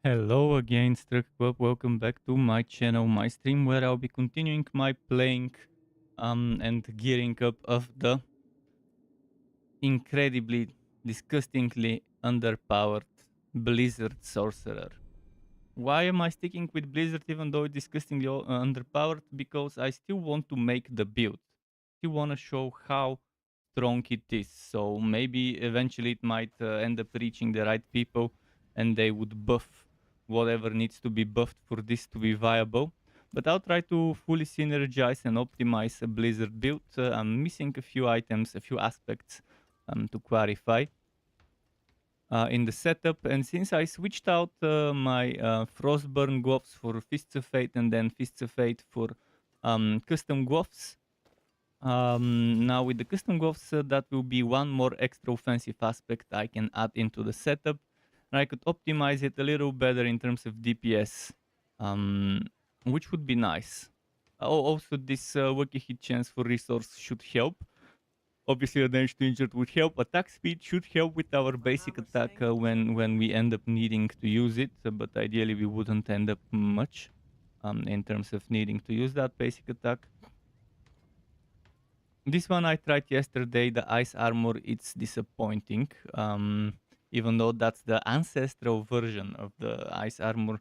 Hello again, Struck. Welcome back to my channel, my stream, where I'll be continuing my playing and gearing up of the incredibly, disgustingly underpowered Blizzard Sorcerer. Why am I sticking with Blizzard even though it's disgustingly underpowered? Because I still want to make the build. Still want to show how strong it is. So maybe eventually it might end up reaching the right people and they would buff whatever needs to be buffed for this to be viable. But I'll try to fully synergize and optimize a Blizzard build. I'm missing a few items, a few aspects to clarify in the setup. And since I switched out my Frostburn gloves for Fists of Fate and then Fists of Fate for custom gloves, now with the custom gloves, that will be one more extra offensive aspect I can add into the setup. And I could optimize it a little better in terms of DPS, which would be nice. Oh, also this Wiki hit chance for resource should help. Obviously, a damage to injured would help. Attack speed should help with our basic attack when we end up needing to use it, but ideally we wouldn't end up much in terms of needing to use that basic attack. This one I tried yesterday, the ice armor, it's disappointing. Even though that's the ancestral version of the ice armor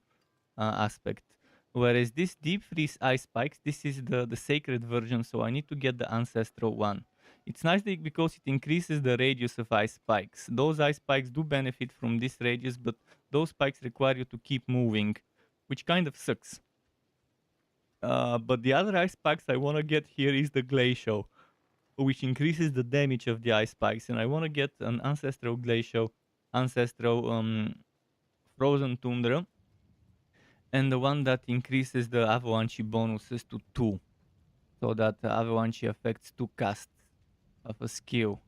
aspect. Whereas this deep freeze ice spikes, this is the sacred version, so I need to get the ancestral one. It's nice because it increases the radius of ice spikes. Those ice spikes do benefit from this radius, but those spikes require you to keep moving, which kind of sucks. But the other ice spikes I want to get here is the glacial, which increases the damage of the ice spikes, and I want to get an ancestral glacial, ancestral frozen tundra, and the one that increases the avalanche bonuses to 2, so that the avalanche affects 2 casts of a skill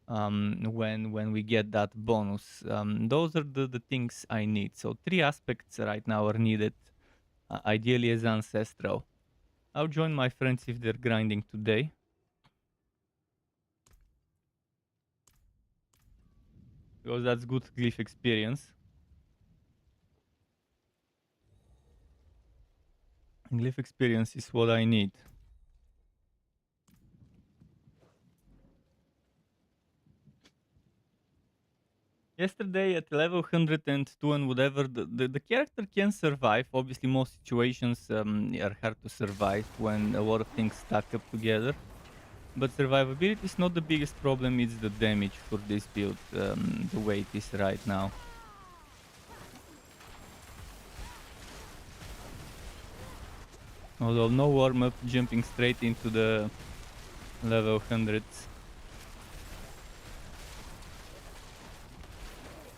when we get that bonus. Those are the things I need. So 3 aspects right now are needed, ideally as ancestral. I'll join my friends if they're grinding today. Because that's good Glyph experience. Glyph experience is what I need. Yesterday at level 102 and whatever, the character can survive. Obviously, most situations are hard to survive when a lot of things stack up together. But survivability is not the biggest problem, it's the damage for this build, the way it is right now. Although no warm-up, jumping straight into the level 100s.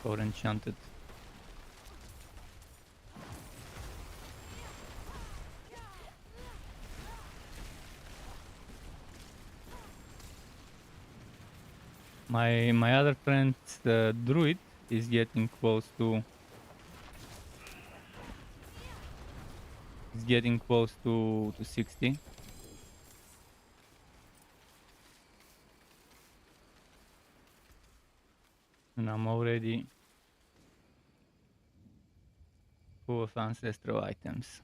Or enchanted. My other friend, the druid, is getting close to... He's getting close to 60. And I'm already full of ancestral items.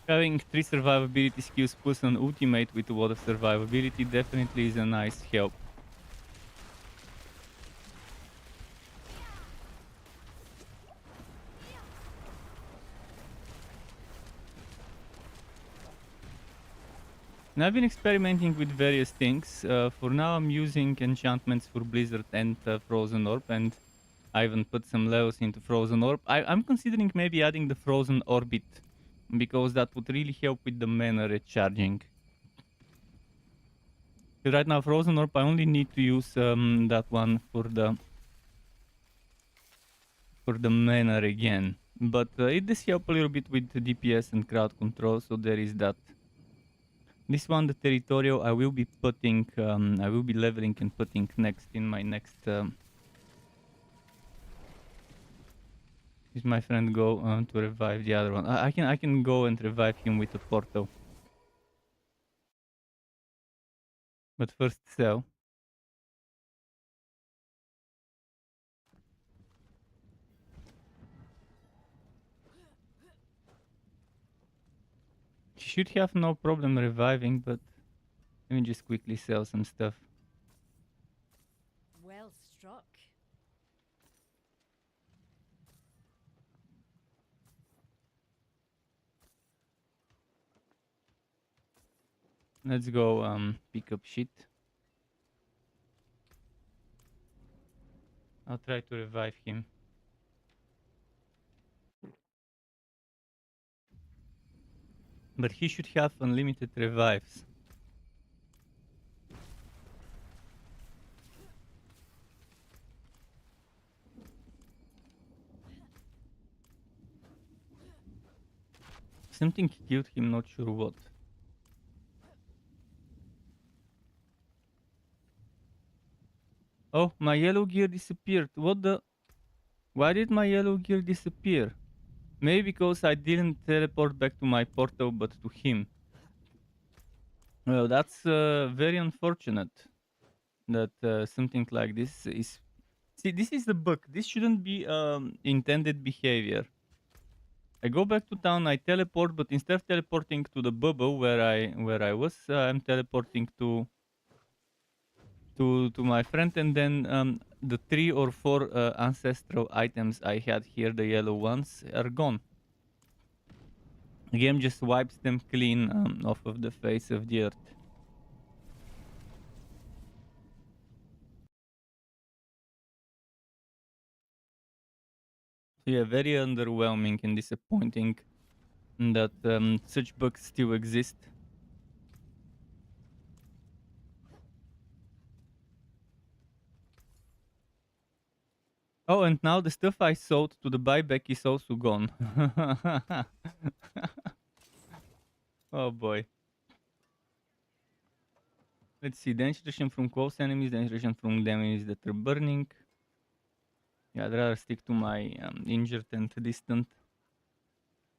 Having 3 survivability skills plus an ultimate with a lot of survivability definitely is a nice help. And I've been experimenting with various things. For now, I'm using enchantments for Blizzard and Frozen Orb, and I even put some levels into Frozen Orb. I'm considering maybe adding the Frozen Orbit, because that would really help with the mana recharging. Right now, Frozen Orb, I only need to use that one for the mana again. But it does help a little bit with the DPS and crowd control, so there is that. This one, the Territorial, I will be putting, I will be leveling and putting next in my next. Is my friend go to revive the other one? I can go and revive him with a portal. But first sell. She should have no problem reviving, but let me just quickly sell some stuff. Well struck. Let's go pick up shit. I'll try to revive him. But he should have unlimited revives. Something killed him, not sure what. Oh, my yellow gear disappeared. What the? Why did my yellow gear disappear? Maybe because I didn't teleport back to my portal, but to him. Well, that's very unfortunate that something like this is... See, this is the bug. This shouldn't be intended behavior. I go back to town, I teleport, but instead of teleporting to the bubble where I was, I'm teleporting to my friend, and then the 3 or 4 ancestral items I had here, the yellow ones, are gone. The game just wipes them clean off of the face of the earth. So yeah, very underwhelming and disappointing that such bugs still exist. Oh, and now the stuff I sold to the buyback is also gone. Oh boy. Let's see, damage reduction from close enemies, damage reduction from enemies that are burning. Yeah, I'd rather stick to my injured and distant.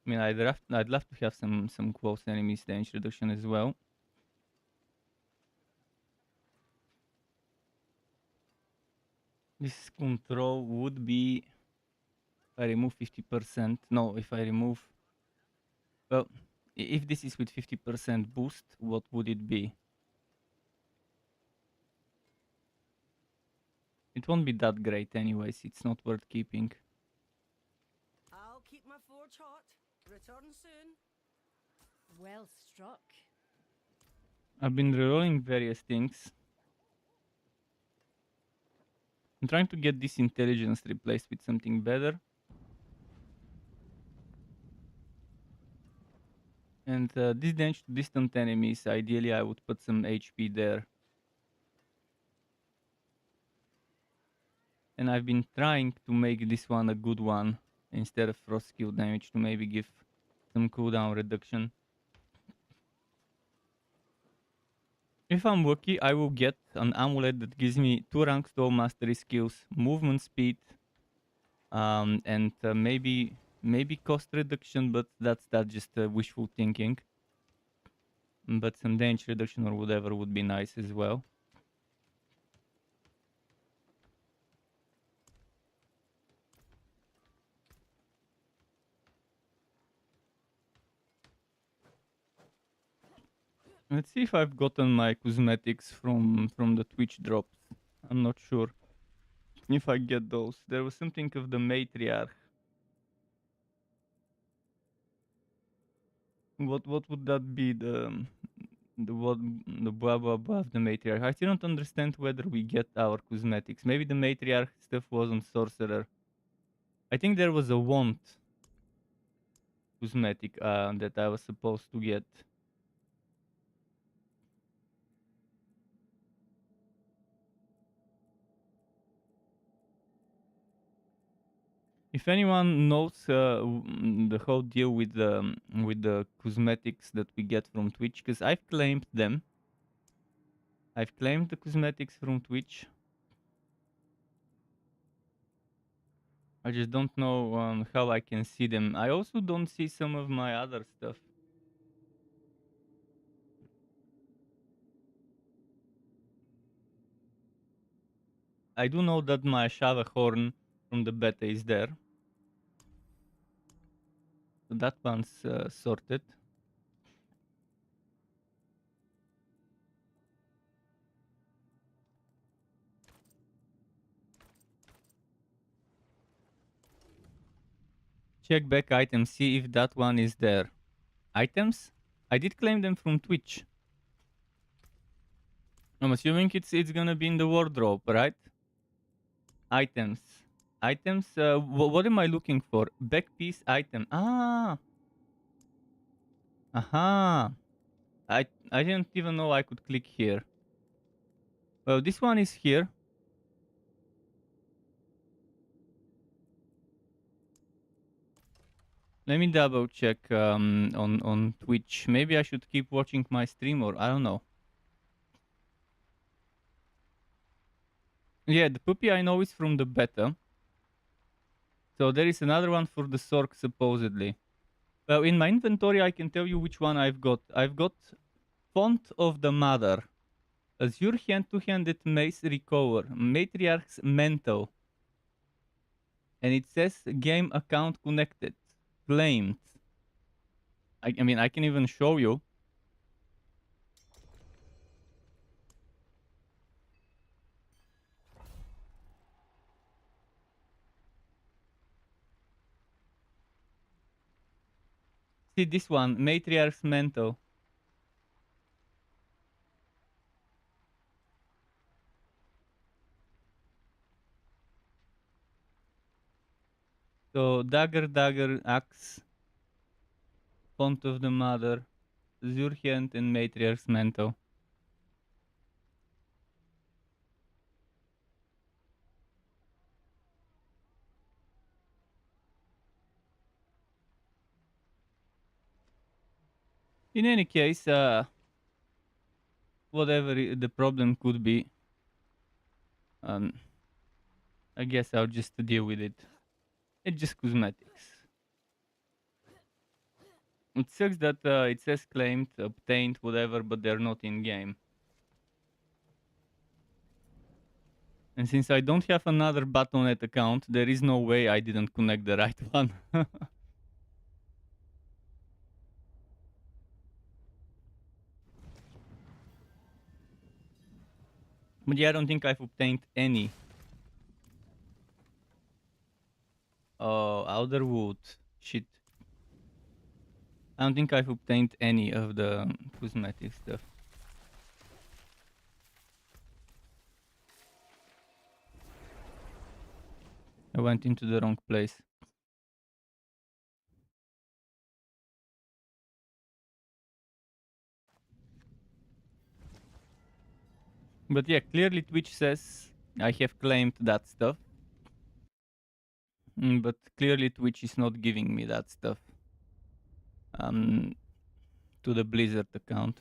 I mean, I'd love to have some close enemies damage reduction as well. This control would be if I remove 50%. No, if I remove... Well, if this is with 50% boost, what would it be? It won't be that great anyways, it's not worth keeping. I'll keep my forge hot. Return soon. Well struck. I've been rerolling various things. I'm trying to get this intelligence replaced with something better. And this damage to distant enemies, ideally I would put some HP there. And I've been trying to make this one a good one, instead of frost skill damage, to maybe give some cooldown reduction. If I'm lucky, I will get an amulet that gives me 2 ranks 12 mastery skills, movement speed, and maybe cost reduction, but that's just wishful thinking. But some damage reduction or whatever would be nice as well. Let's see if I've gotten my cosmetics from the Twitch drops. I'm not sure if I get those. There was something of the matriarch. What would that be? the blah blah blah of the matriarch. I still don't understand whether we get our cosmetics. Maybe the matriarch stuff wasn't sorcerer. I think there was a want cosmetic that I was supposed to get. If anyone knows the whole deal with the cosmetics that we get from Twitch, because I've claimed them. I've claimed the cosmetics from Twitch. I just don't know how I can see them. I also don't see some of my other stuff. I do know that my Shava horn from the beta is there. So that one's sorted. Check back items, see if that one is there. Items? I did claim them from Twitch. I'm assuming it's gonna be in the wardrobe, right? Items. Items, what am I looking for? Back piece item. Ah! Aha! I didn't even know I could click here. Well, this one is here. Let me double check on Twitch. Maybe I should keep watching my stream, or I don't know. Yeah, the puppy I know is from the beta. So there is another one for the Sorc supposedly. Well, in my inventory I can tell you which one I've got. I've got Font of the Mother, Azure Hand Two-Handed Mace Recover, Matriarch's Mantle. And it says game account connected, claimed. I mean, I can even show you. See this one, Matriarch's Mantle. So dagger, axe, Font of the Mother, Azure Hand, and Matriarch's Mantle. In any case, whatever the problem could be, I guess I'll just deal with it. It's just cosmetics. It sucks that it says claimed, obtained, whatever, but they're not in game. And since I don't have another Battle.net account, there is no way I didn't connect the right one. But yeah, I don't think I've obtained any. Oh, Outer Wood. Shit. I don't think I've obtained any of the cosmetic stuff. I went into the wrong place. But yeah, clearly Twitch says I have claimed that stuff. But clearly Twitch is not giving me that stuff. To the Blizzard account.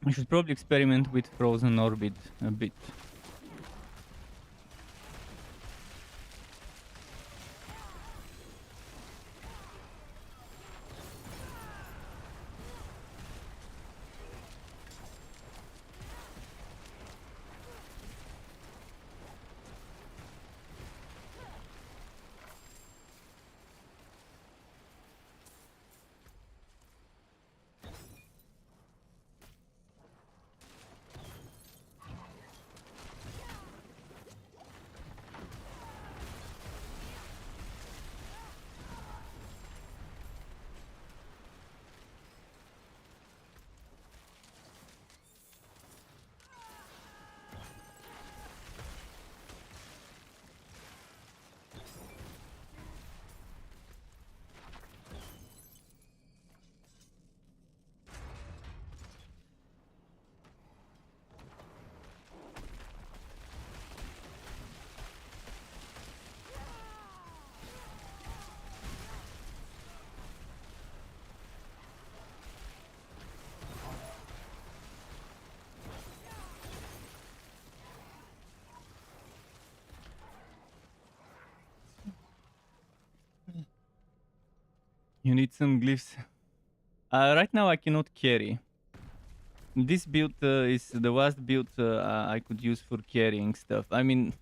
I should probably experiment with frozen orbit a bit. You need some glyphs. Right now I cannot carry. This build is the last build I could use for carrying stuff. I mean,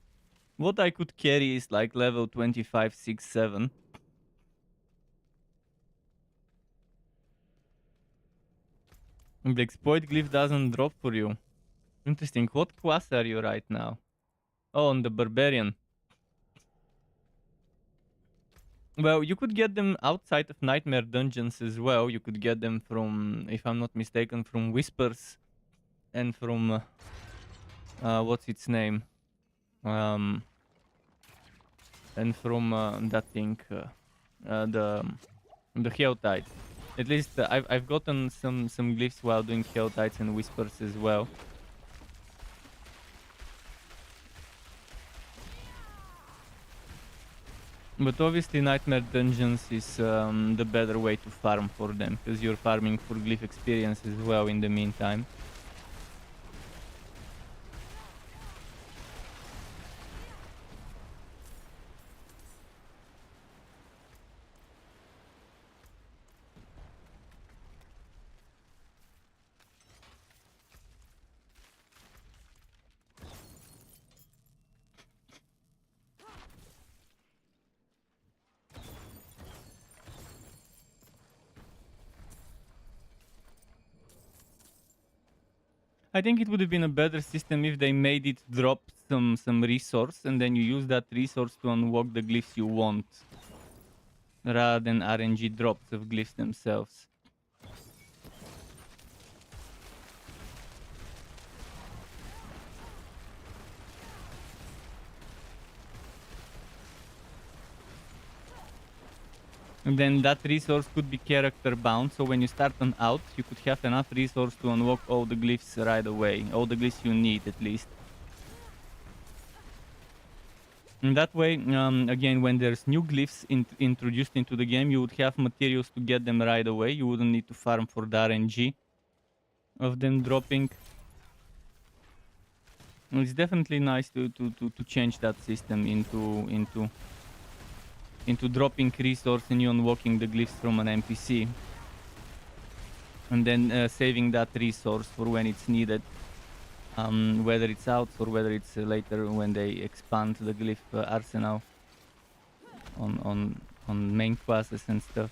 what I could carry is like level 25, 6, 7. And the exploit glyph doesn't drop for you. Interesting. What class are you right now? Oh, on the barbarian. Well, you could get them outside of nightmare dungeons as well. You could get them from, if I'm not mistaken, from whispers and from what's its name? And from that thing, the Hell Tide. At least I've gotten some glyphs while doing Hell Tides and whispers as well. But obviously Nightmare Dungeons is the better way to farm for them, because you're farming for glyph experience as well in the meantime. I think it would have been a better system if they made it drop some resource and then you use that resource to unlock the glyphs you want, rather than RNG drops of glyphs themselves. And then that resource could be character bound, so when you start an out, you could have enough resource to unlock all the glyphs right away, all the glyphs you need at least. And that way, again, when there's new glyphs introduced into the game, you would have materials to get them right away. You wouldn't need to farm for the RNG of them dropping. And it's definitely nice to change that system into dropping resource and you unlocking the glyphs from an NPC. And then saving that resource for when it's needed. Whether it's out or whether it's later when they expand the glyph arsenal on main classes and stuff.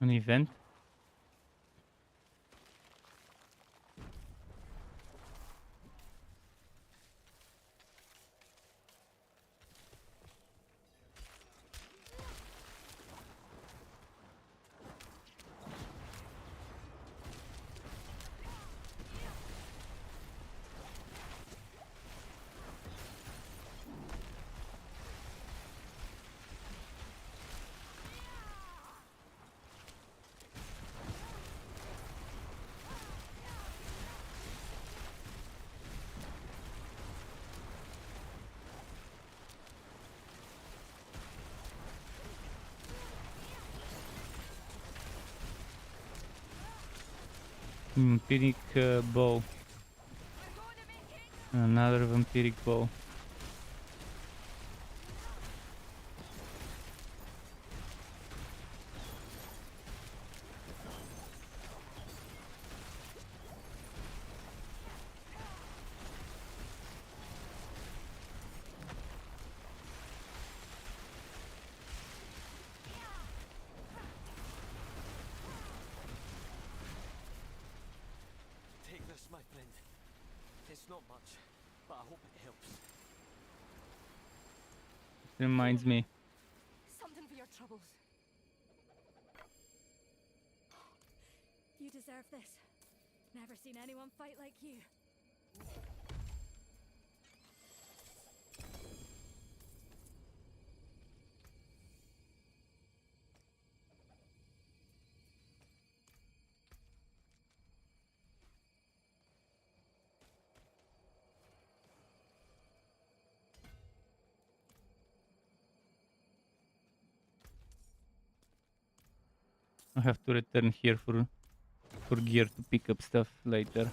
An event? Vampiric bow. Another vampiric bow. Take this, my friend. It's not much, but I hope it helps. Reminds me. Something for your troubles. You deserve this. Never seen anyone fight like you. I have to return here for gear to pick up stuff later.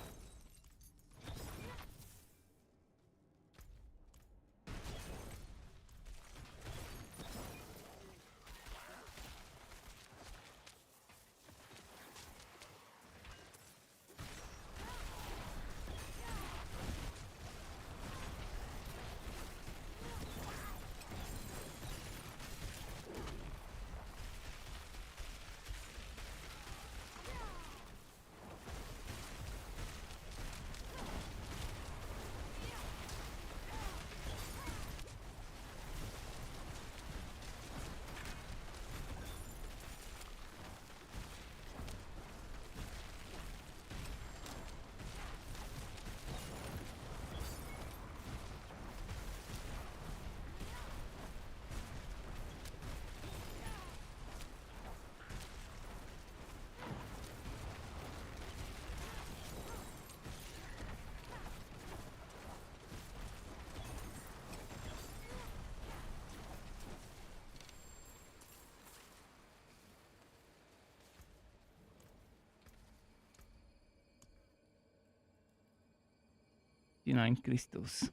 Nine crystals.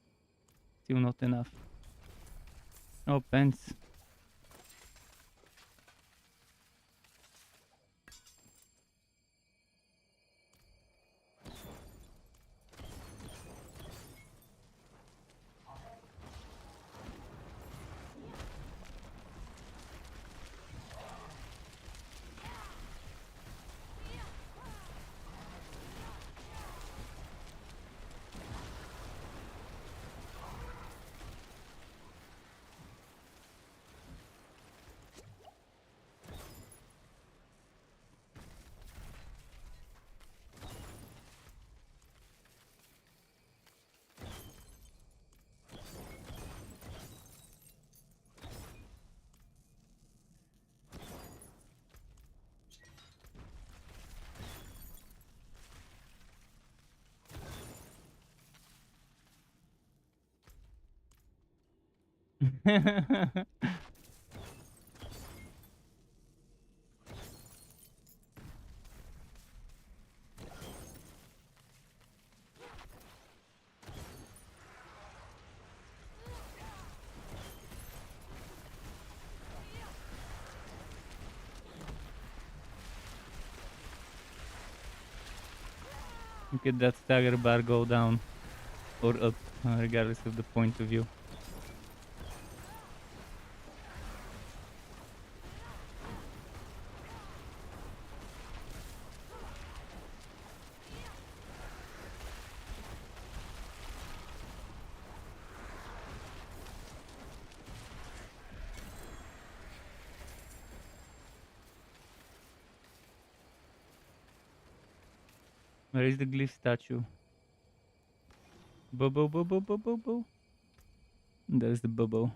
Still not enough. Oh, pens. Look at that stagger bar go down or up, regardless of the point of view. Where is the Glyph statue? Bobo, bobo, bobo, bobo. There's the bobo.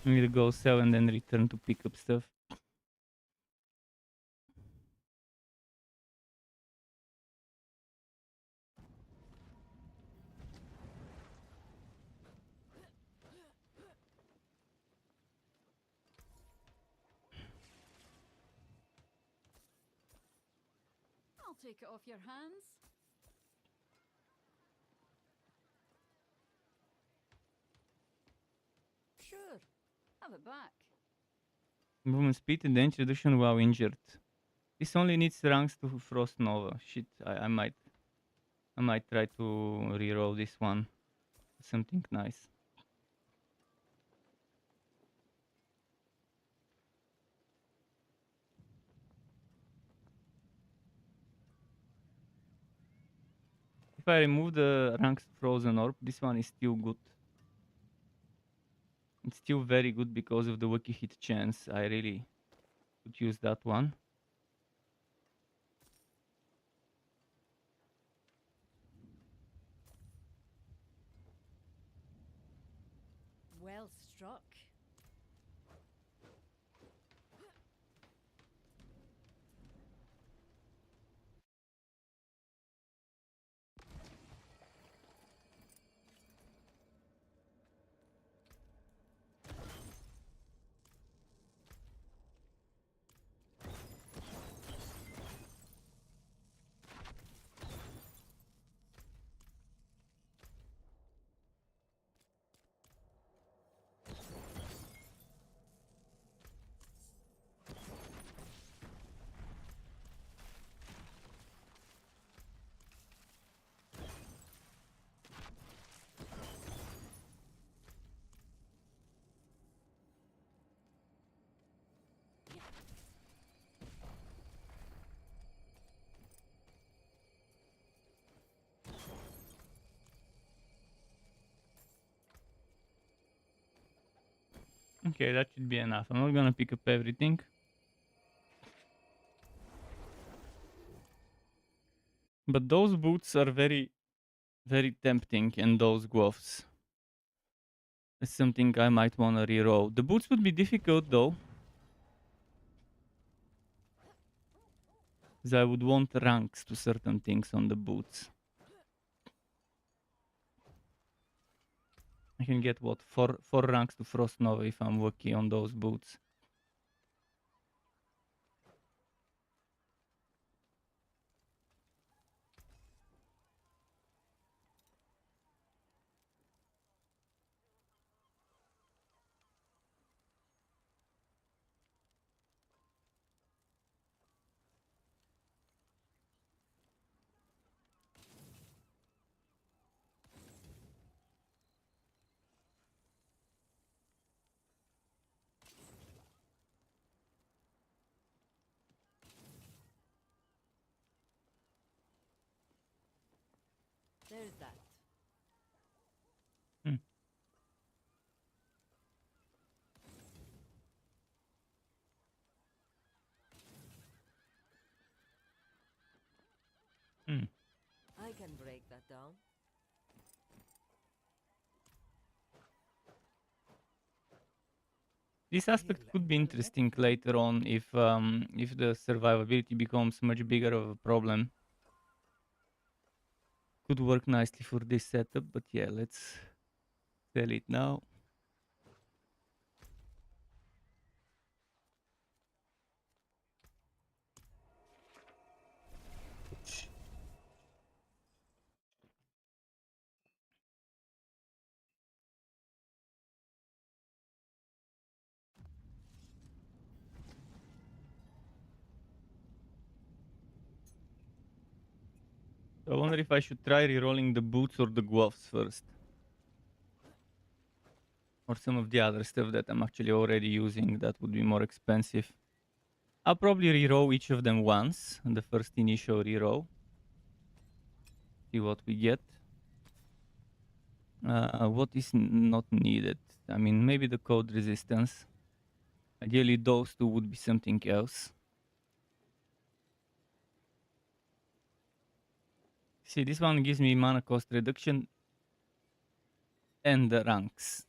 I need to go sell and then return to pick up stuff. I'll take it off your hands. Sure. Have it back. Movement speed and danger reduction while injured. This only needs ranks to Frost Nova. Shit, I might try to reroll this one. Something nice. If I remove the ranks Frozen Orb, this one is still good. It's still very good because of the Wiki hit chance. I really could use that one. Well struck. Okay, that should be enough. I'm not gonna pick up everything. But those boots are very, very tempting, and those gloves. It's something I might wanna reroll. The boots would be difficult though, because I would want ranks to certain things on the boots. I can get what, four ranks to Frost Nova if I'm lucky on those boots. There's that. Hmm. Hmm. I can break that down. This aspect could be interesting later on if the survivability becomes much bigger of a problem. Could work nicely for this setup, but yeah, let's sell it now. So I wonder if I should try rerolling the boots or the gloves first. or some of the other stuff that I'm actually already using that would be more expensive. I'll probably reroll each of them once, the first initial reroll. See what we get. What is not needed? I mean, maybe the code resistance. Ideally, those two would be something else. See, this one gives me mana cost reduction and the ranks.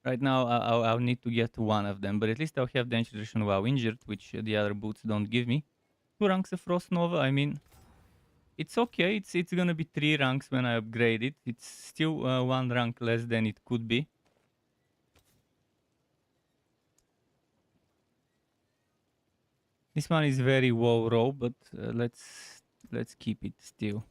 Right now, I'll need to get one of them, but at least I'll have damage reduction while injured, which the other boots don't give me. 2 ranks of Frost Nova, I mean, it's okay. It's gonna be 3 ranks when I upgrade it. It's still 1 rank less than it could be. This one is very low roll, but let's keep it still.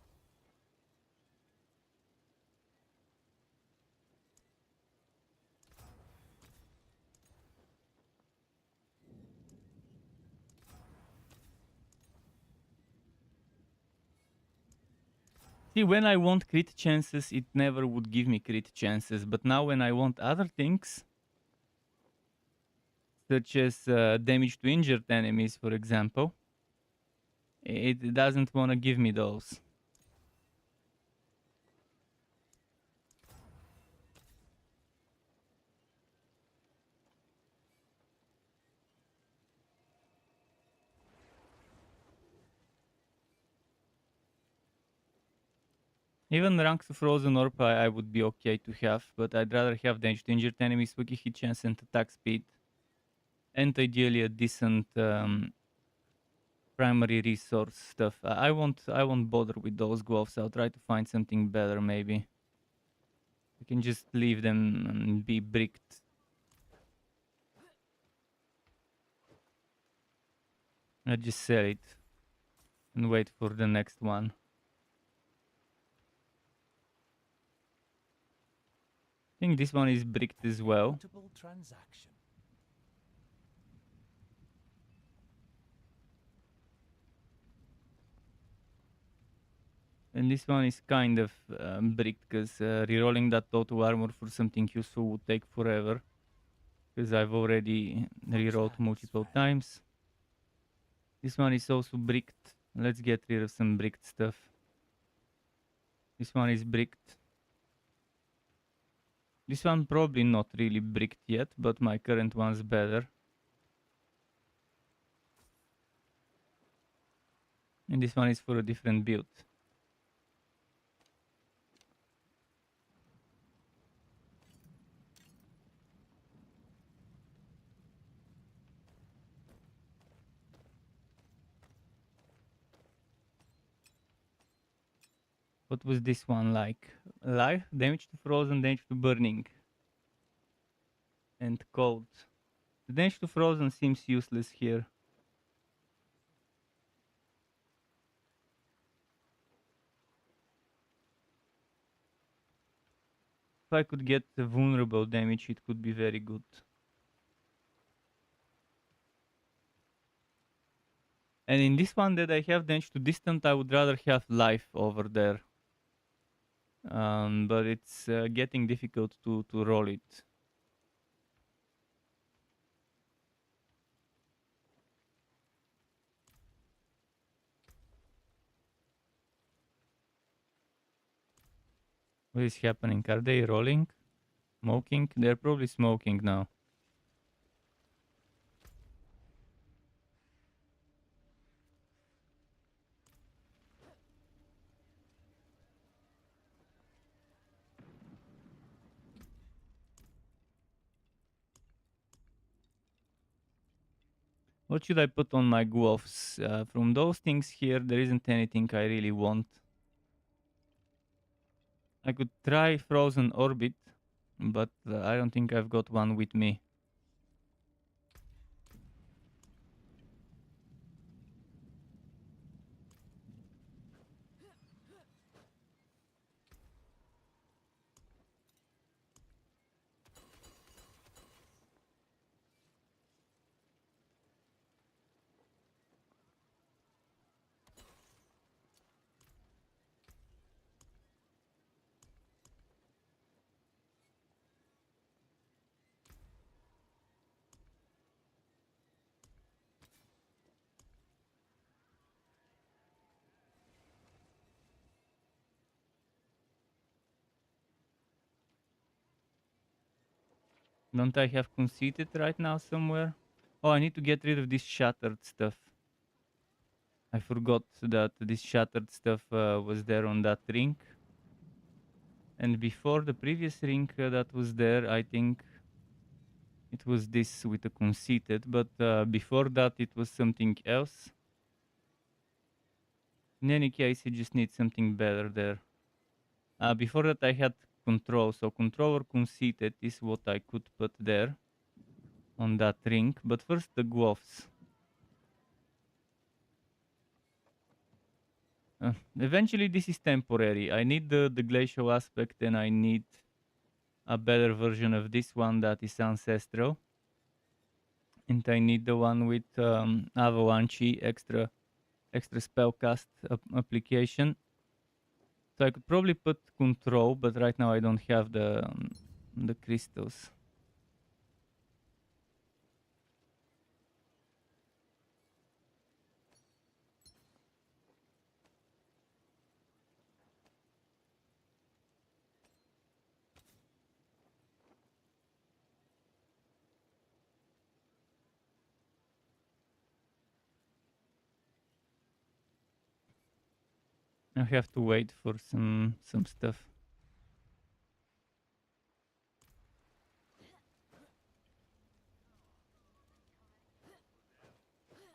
See, when I want crit chances, it never would give me crit chances. But now when I want other things, such as damage to injured enemies, for example, it doesn't want to give me those. Even ranks of Frozen Orb I would be okay to have, but I'd rather have damage to injured enemies, quick hit chance, and attack speed. And ideally a decent primary resource stuff. I won't bother with those gloves. I'll try to find something better maybe. I can just leave them and be bricked. I'll just sell it and wait for the next one. I think this one is bricked as well. Transaction. And this one is kind of bricked because rerolling that auto armor for something useful would take forever. Because I've already rerolled multiple times. This one is also bricked. Let's get rid of some bricked stuff. This one is bricked. This one probably not really bricked yet, but my current one's better. And this one is for a different build. What was this one like? Life, damage to frozen, damage to burning. And cold. The damage to frozen seems useless here. If I could get the vulnerable damage, it could be very good. And in this one that I have damage to distant, I would rather have life over there. But it's getting difficult to roll it. What is happening? Are they rolling? Smoking? They're probably smoking now. What should I put on my gloves? From those things here, there isn't anything I really want. I could try Frozen Orbit, but I don't think I've got one with me. Don't I have conceited right now somewhere? Oh, I need to get rid of this shattered stuff. I forgot that this shattered stuff was there on that ring. And before the previous ring that was there, I think it was this with the conceited. But before that, it was something else. In any case, you just need something better there. Before that, I had control. So control or conceited is what I could put there on that ring. But first, the gloves. Eventually, this is temporary. I need the glacial aspect, and I need a better version of this one that is ancestral. And I need the one with avalanche extra spellcast application. So I could probably put control, but right now I don't have the crystals. I have to wait for some stuff.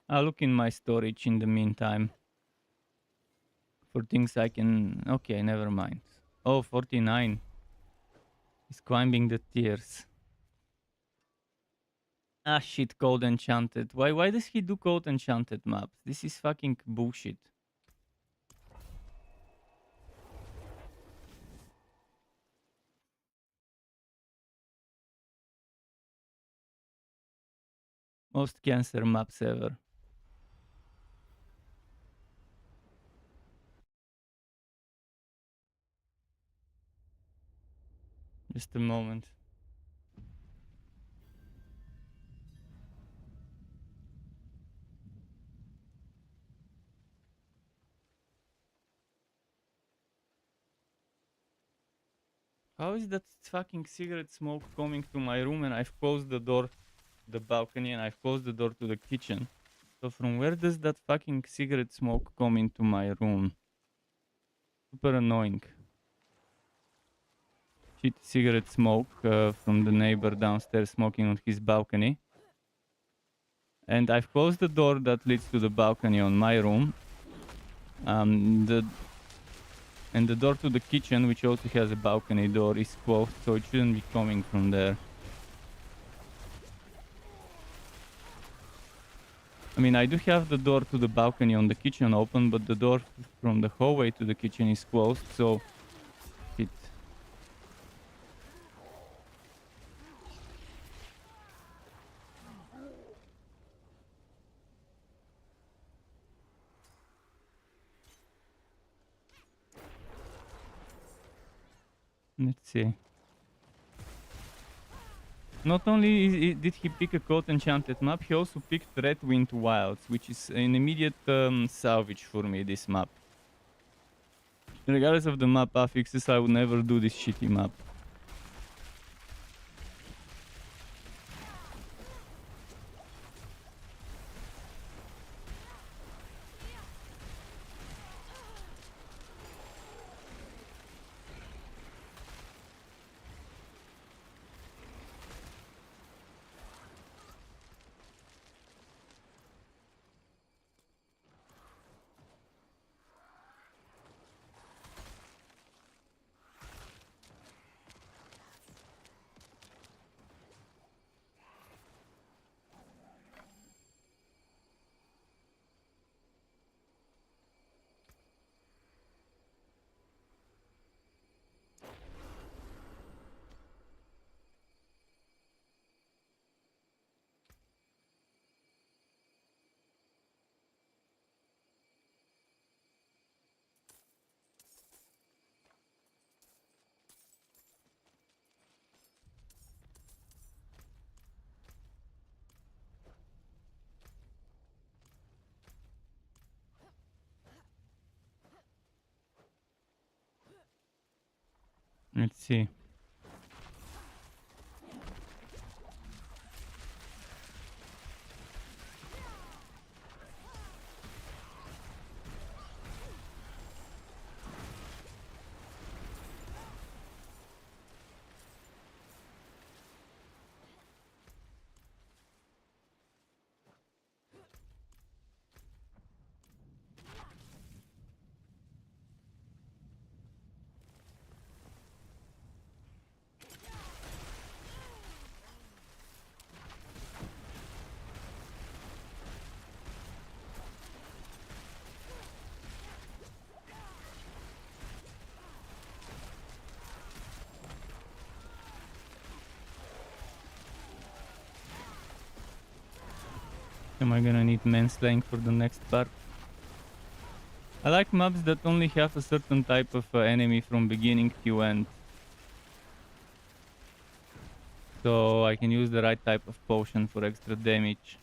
I'll look in my storage in the meantime for things I can... Okay, never mind. Oh, 49. He's climbing the tiers. Ah, shit, Cold Enchanted. Why does he do Cold Enchanted maps? This is fucking bullshit. Most cancer maps ever. Just a moment. How is that fucking cigarette smoke coming to my room and I've closed the door to the balcony and I've closed the door to the kitchen? So from where does that fucking cigarette smoke come into my room? Super annoying. Shit, cigarette smoke from the neighbor downstairs smoking on his balcony. And I've closed the door that leads to the balcony on my room. And the door to the kitchen, which also has a balcony door, is closed, so it shouldn't be coming from there. I mean, I do have the door to the balcony on the kitchen open, but the door from the hallway to the kitchen is closed, so it... Let's see. Not only did he pick a Cold Enchanted map, he also picked Red Wind Wilds, which is an immediate salvage for me, this map. Regardless of the map affixes, I would never do this shitty map. Let's see. Am I gonna need manslaying for the next part? I like maps that only have a certain type of enemy from beginning to end. So I can use the right type of potion for extra damage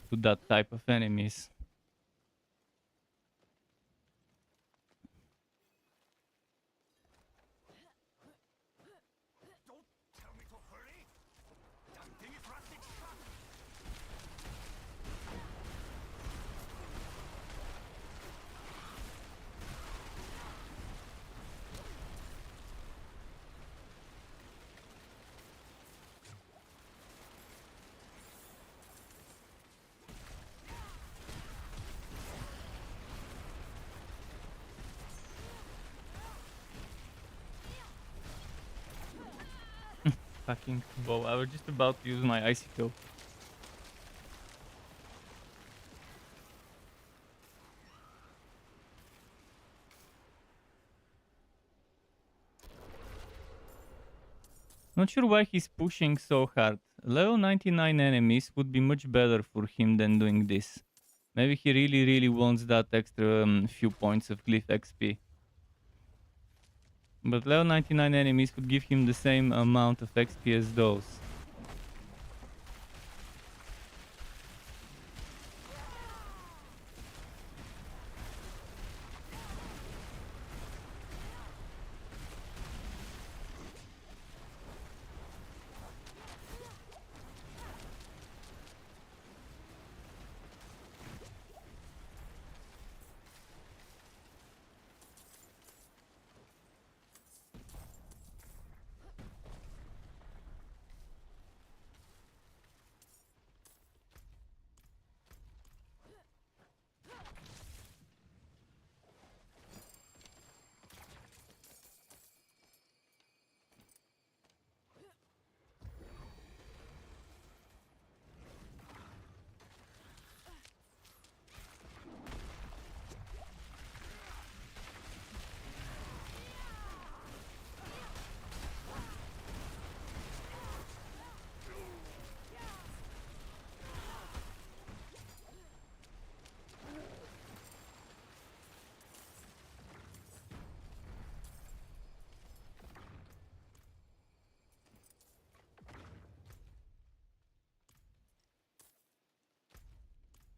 to that type of enemies. Don't tell me to hurry! Damn thing is rusted shut! Fucking bow. I was just about to use my icicle. Not sure why he's pushing so hard. Level 99 enemies would be much better for him than doing this. Maybe he really wants that extra few points of Glyph XP. But level 99 enemies would give him the same amount of XP as those.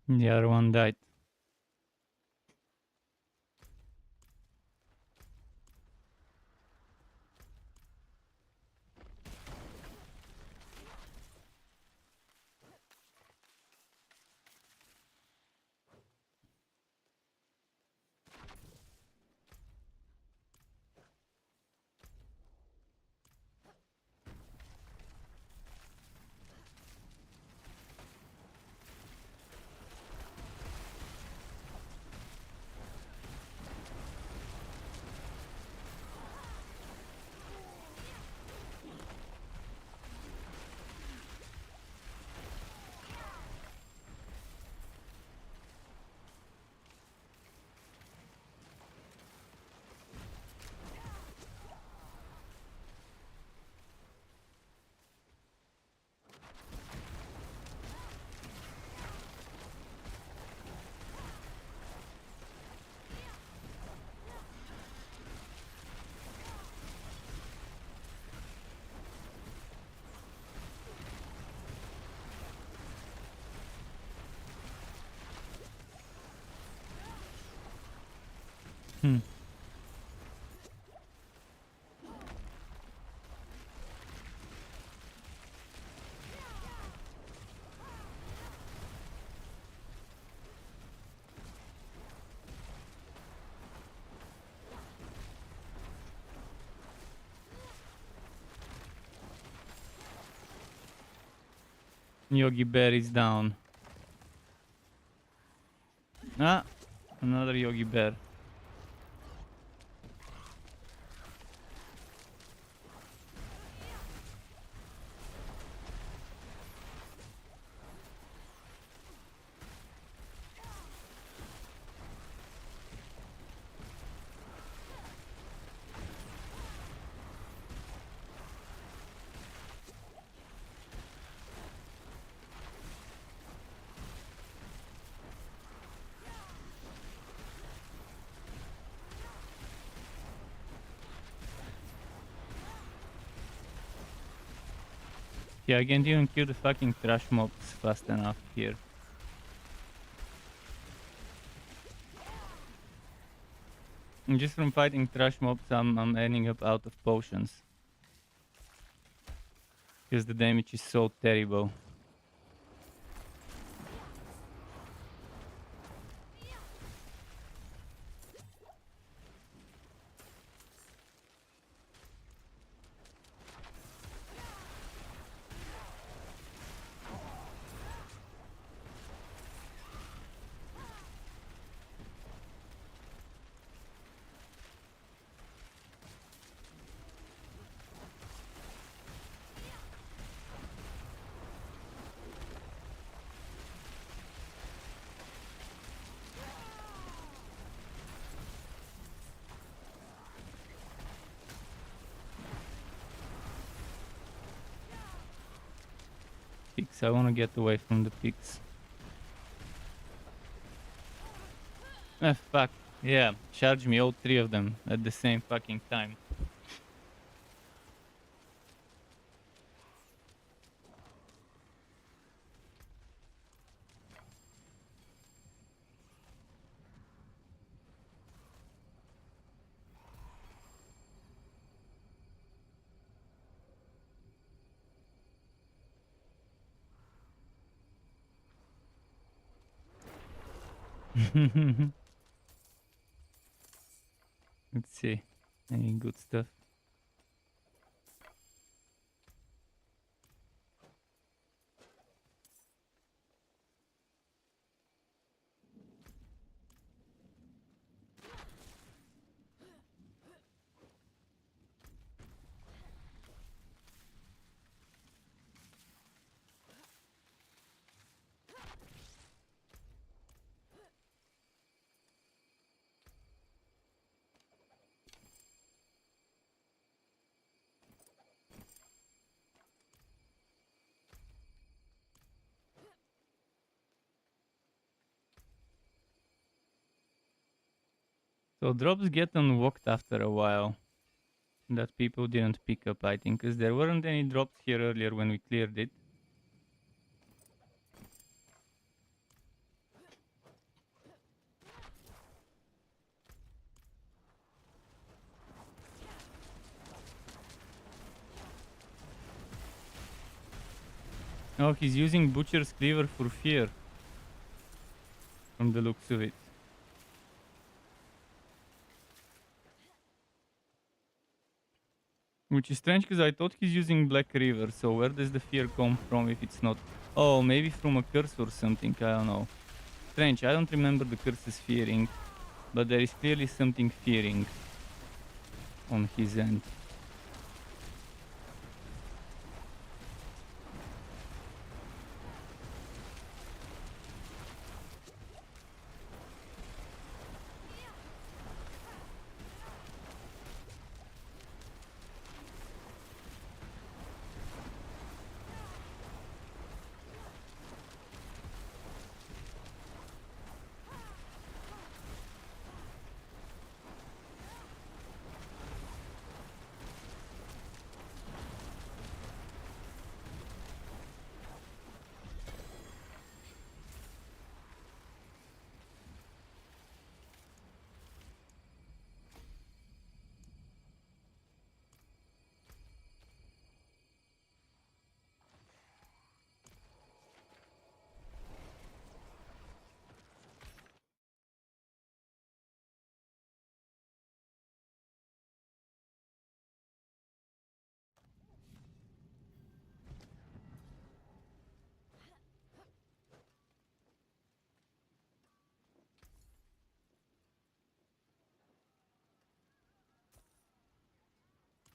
The other one died. Hmm. Yogi Bear is down. Ah, another Yogi Bear. Yeah, I can't even kill the fucking trash mobs fast enough here. And just from fighting trash mobs, I'm ending up out of potions. Because the damage is so terrible. Pigs, I wanna get away from the pigs. Ah, fuck. Yeah, charge me all three of them at the same fucking time. Let's see. Any good stuff? So drops get unlocked after a while. That people didn't pick up, I think, because there weren't any drops here earlier when we cleared it. Oh, he's using Butcher's Cleaver for fear. From the looks of it. Which is strange because I thought he's using Black River, so where does the fear come from if it's not... Oh, maybe from a curse or something, I don't know. Strange, I don't remember the curses fearing, but there is clearly something fearing on his end.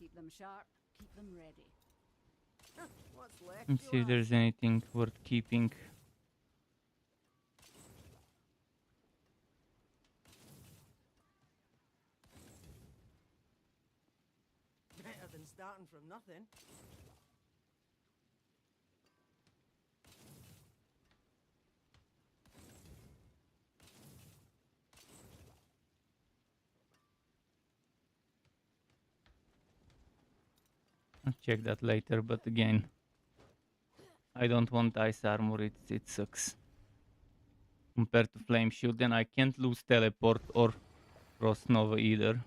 Keep them sharp, keep them ready. What's left, Let's you see if there's ask? anything worth keeping. Better than starting from nothing. I'll check that later, but again, I don't want ice armor, it sucks. Compared to flame shield, then I can't lose teleport or frost nova either.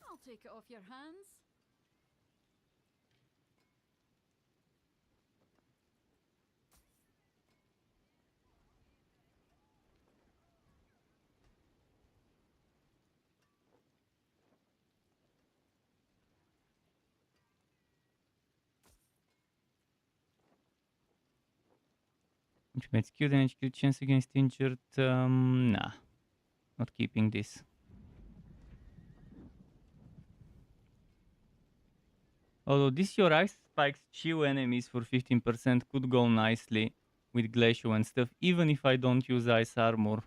I'll take it off your hands. Ultimate skill damage, kill chance against injured. Nah, not keeping this. Although this your ice spikes chill enemies for 15% could go nicely with glacial and stuff, even if I don't use ice armor.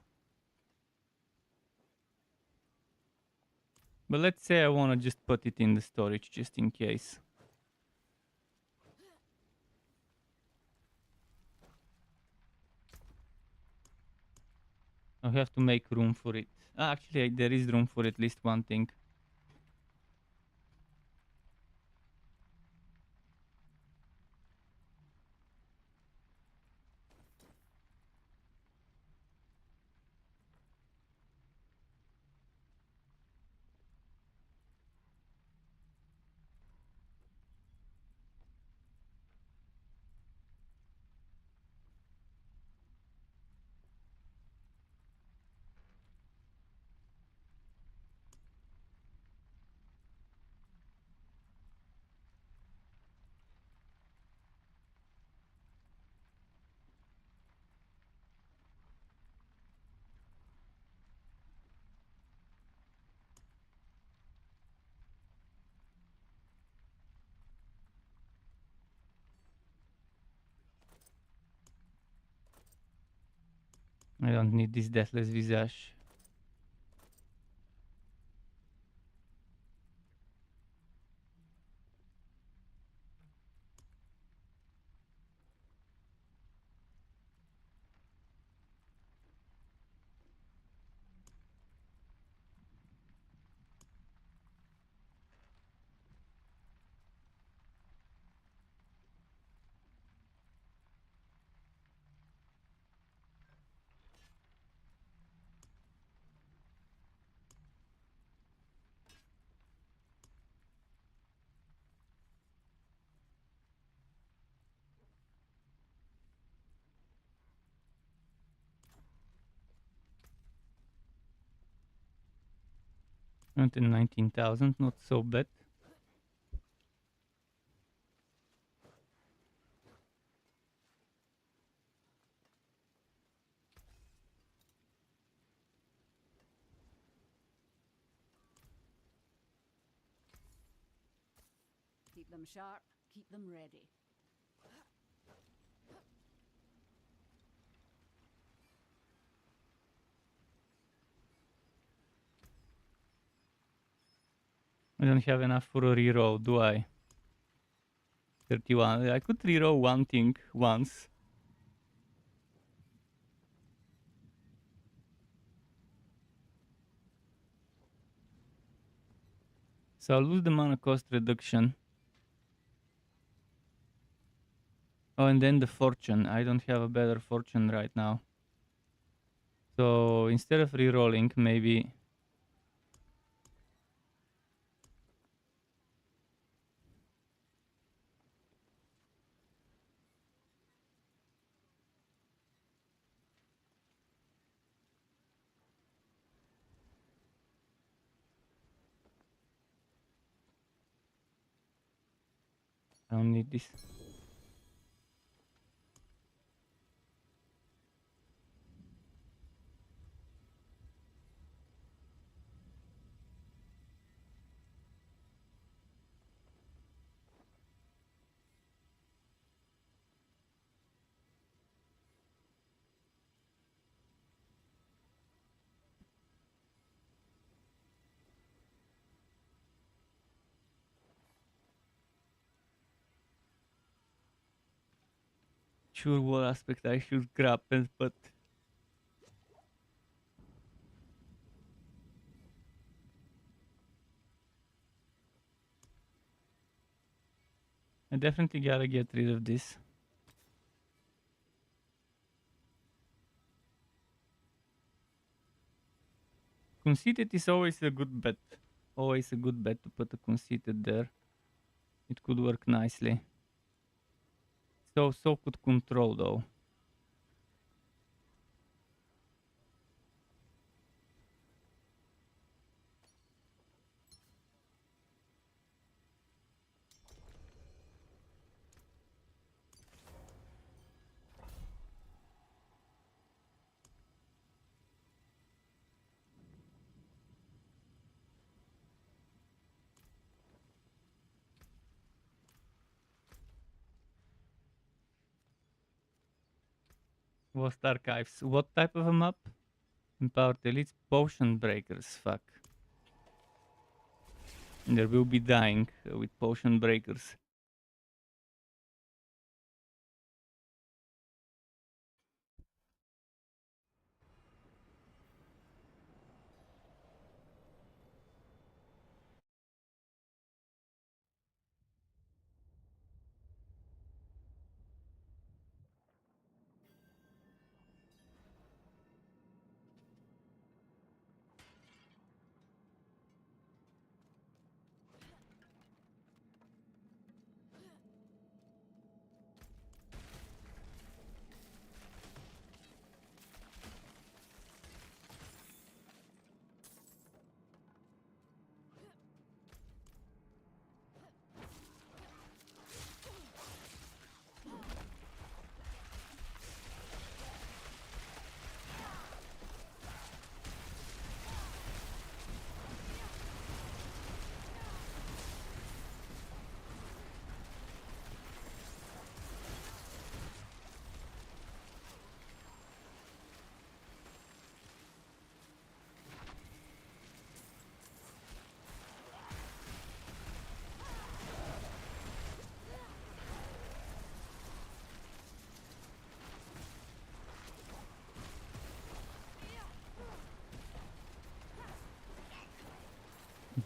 But let's say I wanna just put it in the storage just in case. I have to make room for it. Actually, there is room for at least one thing. I don't need this deathless visage. Until 19,000, not so bad. Keep them sharp, keep them ready. I don't have enough for a reroll, do I? 31. I could reroll one thing once. So I'll lose the mana cost reduction. Oh, and then the fortune. I don't have a better fortune right now. So instead of rerolling, maybe... I don't need this. Sure, what aspect I should grab it, but I definitely gotta get rid of this. Conceited is always a good bet. Always a good bet to put a conceited there. It could work nicely. So could control though. Lost Archives. What type of a map? Empowered elites, potion breakers. Fuck. There will be dying with potion breakers.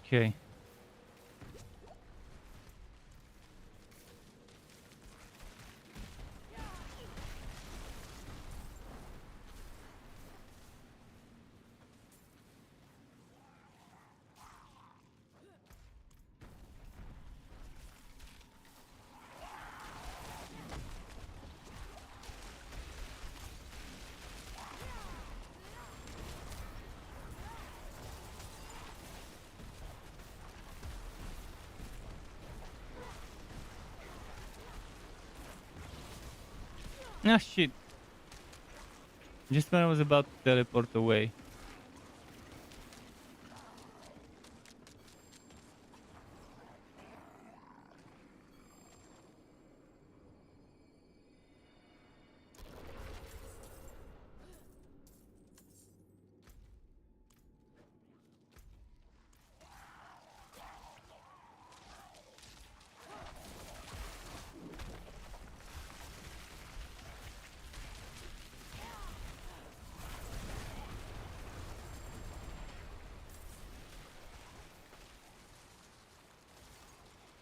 Okay. Ah, shit. Just when I was about to teleport away.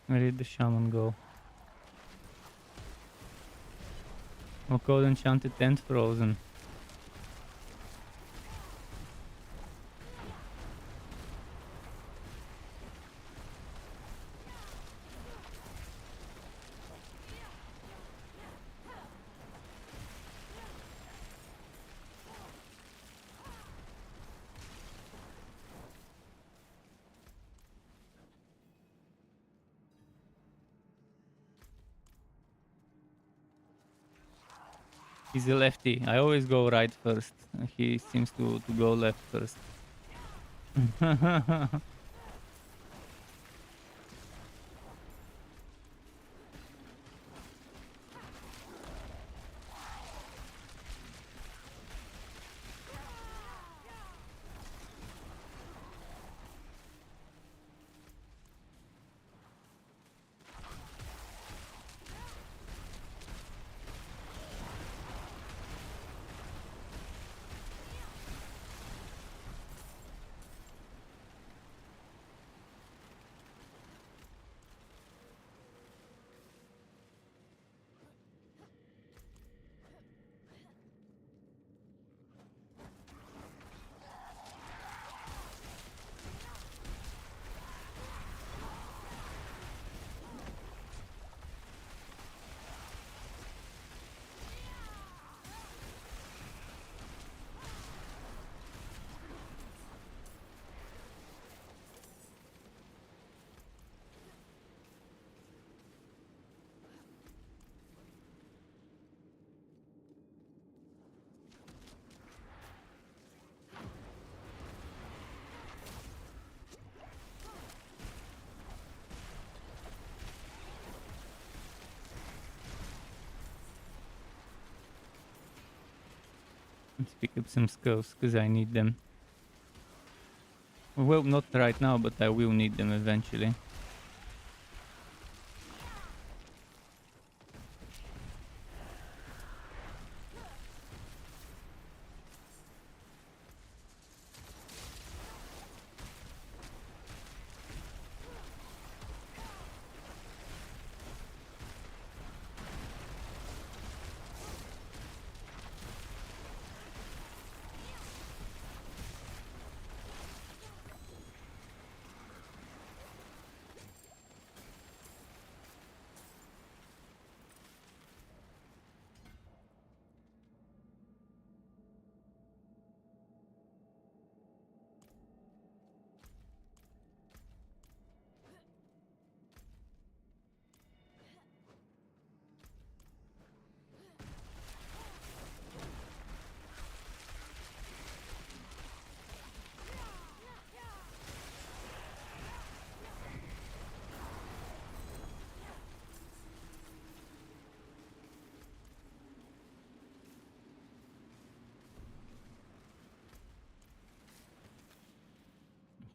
Where did the shaman go? Oh, code enchanted tent frozen. He's a lefty. I always go right first. He seems to go left first. Let's pick up some skulls, because I need them. Well, not right now, but I will need them eventually.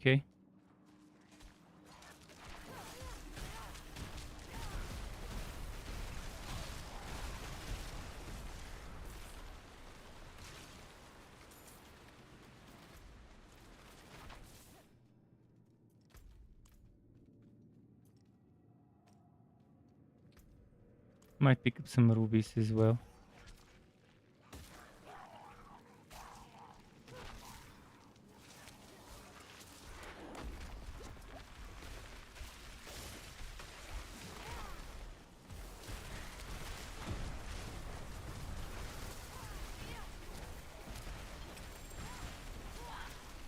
Okay. Might pick up some rubies as well.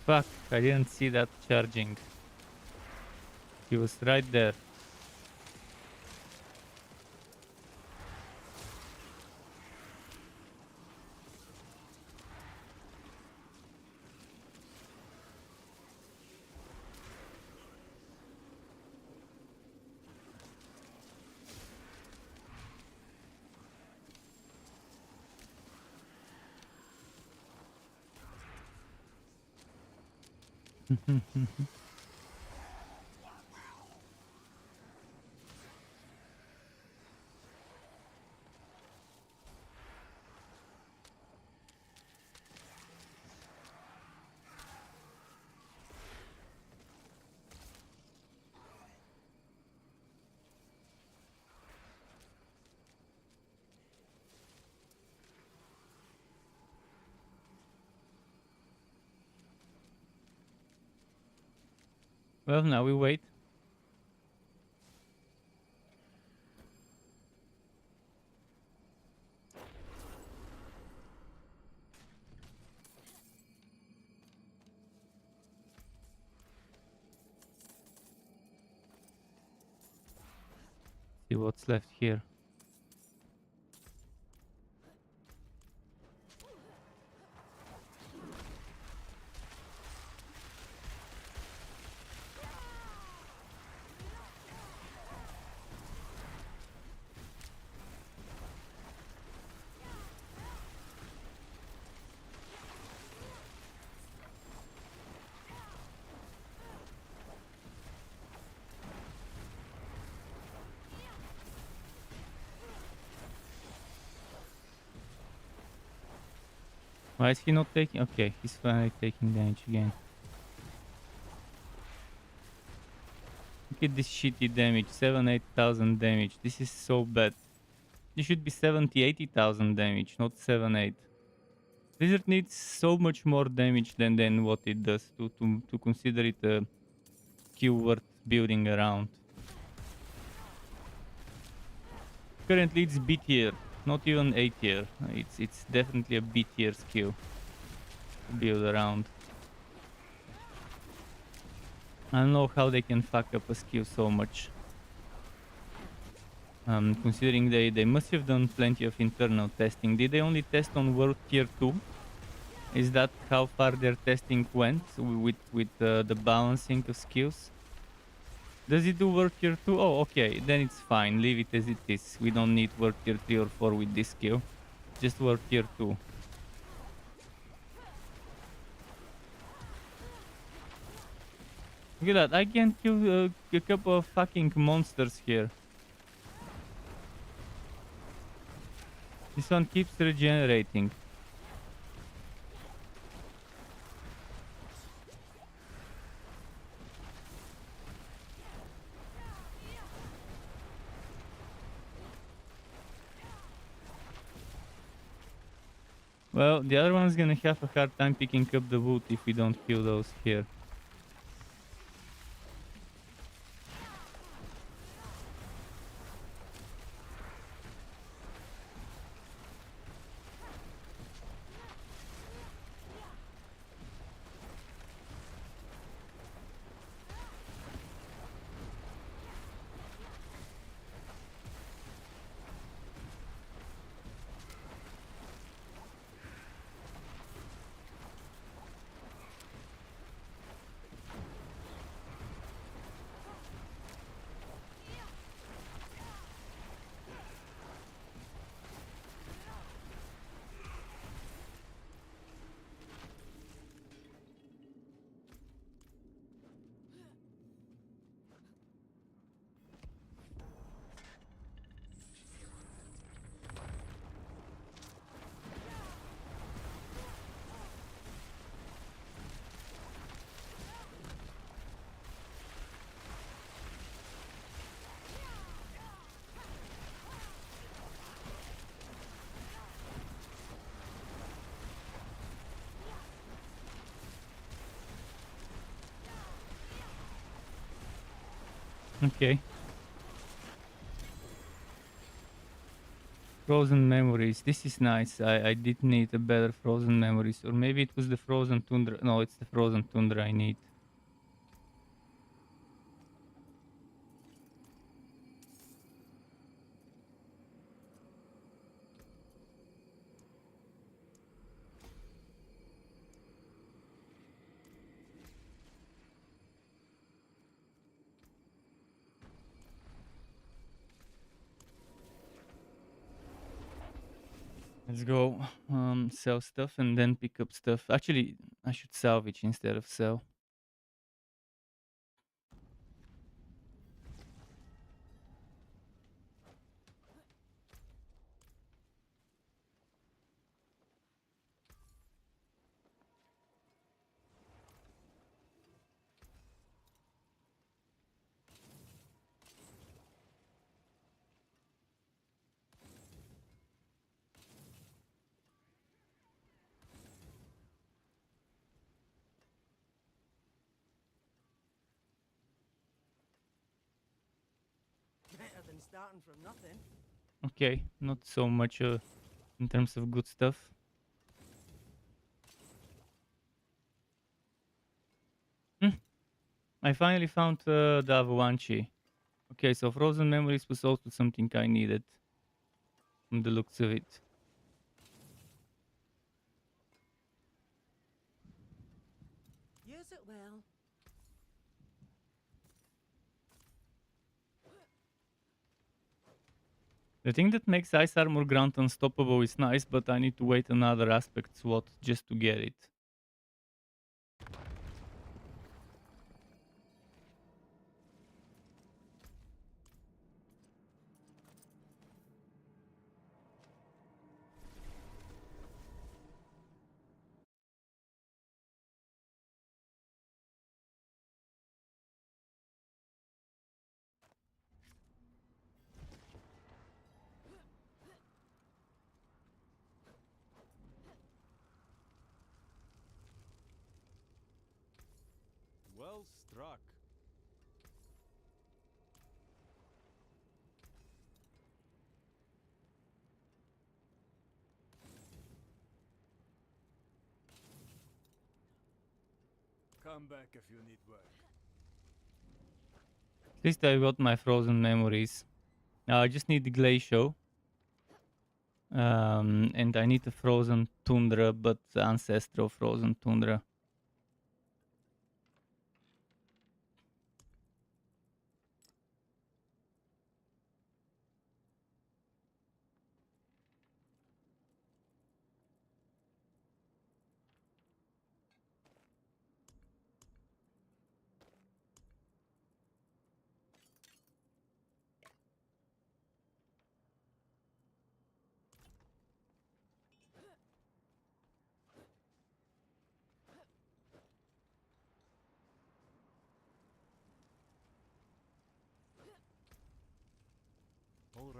Fuck, I didn't see that charging. He was right there. Well, now we wait. See what's left here. Why is he not taking? Okay, he's finally taking damage again. Look at this shitty damage, 7,000-8,000 damage. This is so bad. This should be 70,000-80,000 damage, not 7-8. Blizzard needs so much more damage than what it does to consider it a skill worth building around. Currently it's B tier, not even A tier. It's definitely a B tier skill to build around. I don't know how they can fuck up a skill so much. Considering they must have done plenty of internal testing. Did they only test on World Tier 2? Is that how far their testing went with the balancing of skills? Does it do World Tier 2? Oh, okay, then it's fine. Leave it as it is. We don't need World Tier 3 or 4 with this skill. Just World Tier 2. Look at that, I can kill a couple of fucking monsters here. This one keeps regenerating. Well, the other one's gonna have a hard time picking up the wood if we don't kill those here. Okay. Frozen memories. This is nice. I did need a better frozen memories. Or maybe it was the frozen tundra. No, it's the frozen tundra I need. Let's go sell stuff and then pick up stuff. Actually, I should salvage instead of sell. Better than starting from nothing. Okay, not so much in terms of good stuff. I finally found the Avalanche. Okay, so frozen memories was also something I needed from the looks of it. Use it well. The thing that makes Ice Armor Grant unstoppable is nice, but I need to wait another aspect slot just to get it. Well struck. Come back if you need work. At least I got my frozen memories. Now I just need the glacial. And I need a frozen tundra, but ancestral frozen tundra.